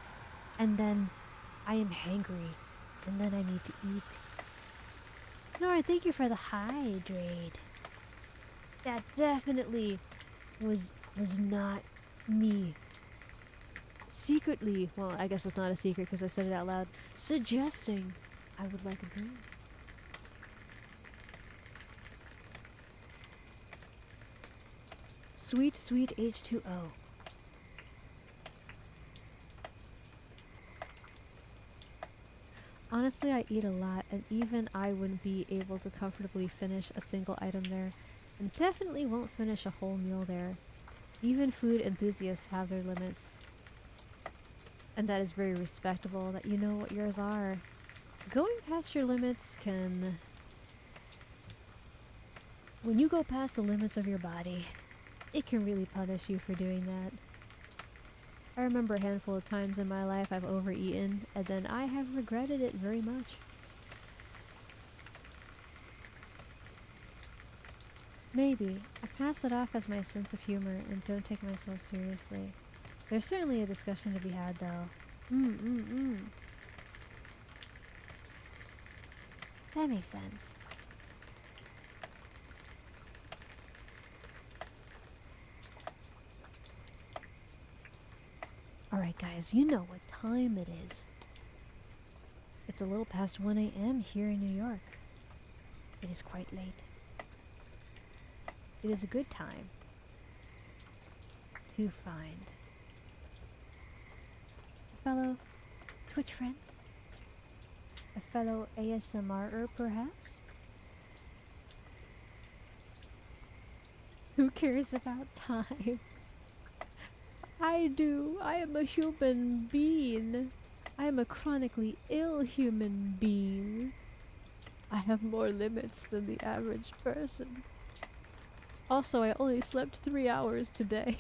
and then I am hangry, and then I need to eat. Nora, thank you for the hydrate. That definitely was not me. Secretly, well, I guess it's not a secret because I said it out loud, suggesting I would like a drink. Sweet, sweet H2O. Honestly, I eat a lot, and even I wouldn't be able to comfortably finish a single item there, and definitely won't finish a whole meal there. Even food enthusiasts have their limits. And that is very respectable that you know what yours are. Going past your limits can... When you go past the limits of your body, it can really punish you for doing that. I remember a handful of times in my life I've overeaten, and then I have regretted it very much. Maybe. I pass it off as my sense of humor and don't take myself seriously. There's certainly a discussion to be had, though. That makes sense. Alright guys, you know what time it is. It's a little past 1 a.m. here in New York. It is quite late. It is a good time to find a fellow Twitch friend, a fellow ASMRer perhaps, who cares about time. I do. I am a human being. I am a chronically ill human being. I have more limits than the average person. Also, I only slept 3 hours today.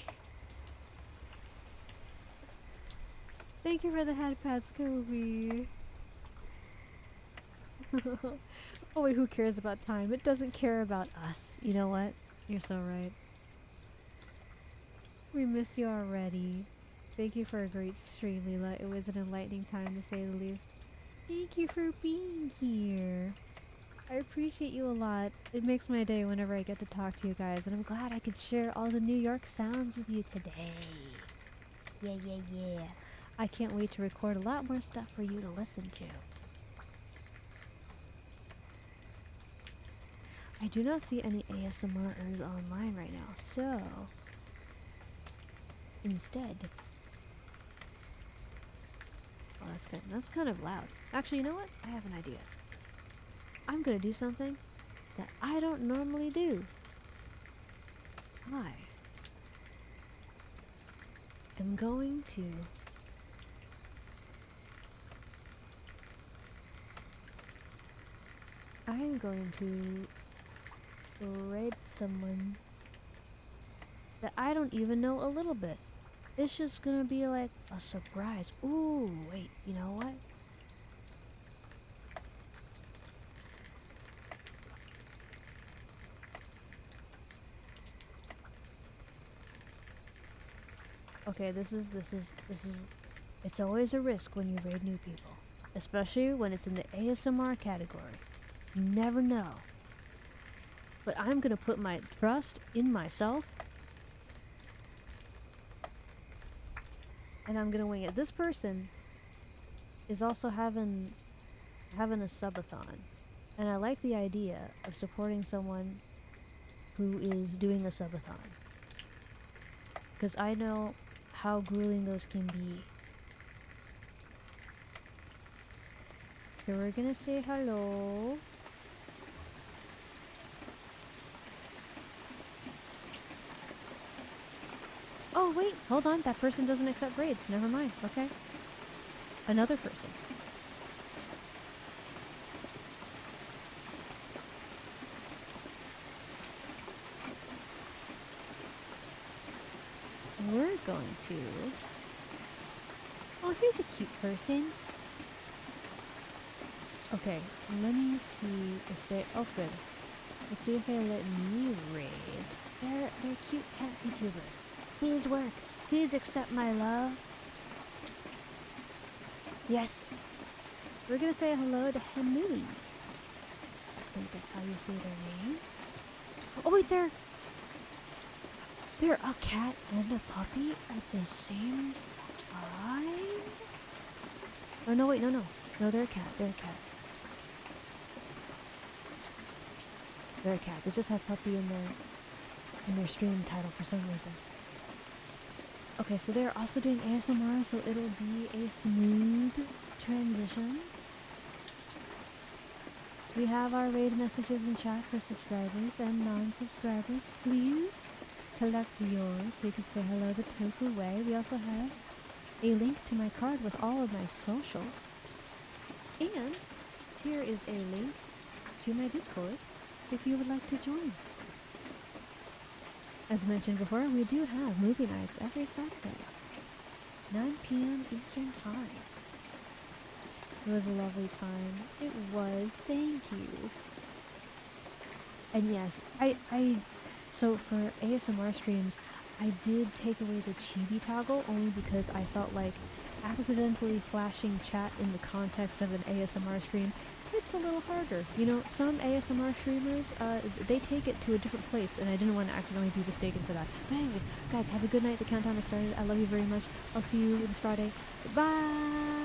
Thank you for the head pats, Kobe. Oh wait, who cares about time? It doesn't care about us. You know what? You're so right. We miss you already. Thank you for a great stream, Lila. It was an enlightening time to say the least. Thank you for being here. I appreciate you a lot. It makes my day whenever I get to talk to you guys, and I'm glad I could share all the New York sounds with you today. Yeah, yeah, yeah. I can't wait to record a lot more stuff for you to listen to. I do not see any ASMRers online right now, so instead... Oh, that's kind of loud. Actually, you know what? I have an idea. I'm gonna do something that I don't normally do. I am going to raid someone that I don't even know a little bit. It's just gonna be like a surprise. Ooh, wait, you know what? Okay, this is, it's always a risk when you raid new people. Especially when it's in the ASMR category. You never know. But I'm gonna put my trust in myself. And I'm gonna wing it. This person is also having a subathon. And I like the idea of supporting someone who is doing a subathon. Because I know how grueling those can be. So we're gonna say hello. Oh wait, hold on, that person doesn't accept raids. Never mind, okay. Another person. We're going to... Oh, here's a cute person. Okay, let me see if they... Oh, good. Let's see if they let me raid. They're a cute cat VTuber. Please work. Please accept my love. Yes. We're gonna say hello to Henui. I think that's how you say their name. Oh wait, they're a cat and a puppy at the same time? Oh no, wait, no. No, they're a cat. They're a cat. They're a cat. They just have puppy in their stream title for some reason. Okay, so they're also doing ASMR, so it'll be a smooth transition. We have our raid messages in chat for subscribers and non-subscribers. Please collect yours so you can say hello the Tofu way. We also have a link to my card with all of my socials. And here is a link to my Discord if you would like to join. As mentioned before, we do have movie nights every Saturday, 9 p.m. Eastern Time. It was a lovely time. It was. Thank you. And yes, so for ASMR streams, I did take away the chibi toggle only because I felt like accidentally flashing chat in the context of an ASMR stream it's a little harder. You know, some ASMR streamers, they take it to a different place, and I didn't want to accidentally be mistaken for that. But anyways, guys, have a good night. The countdown has started. I love you very much. I'll see you this Friday. Bye!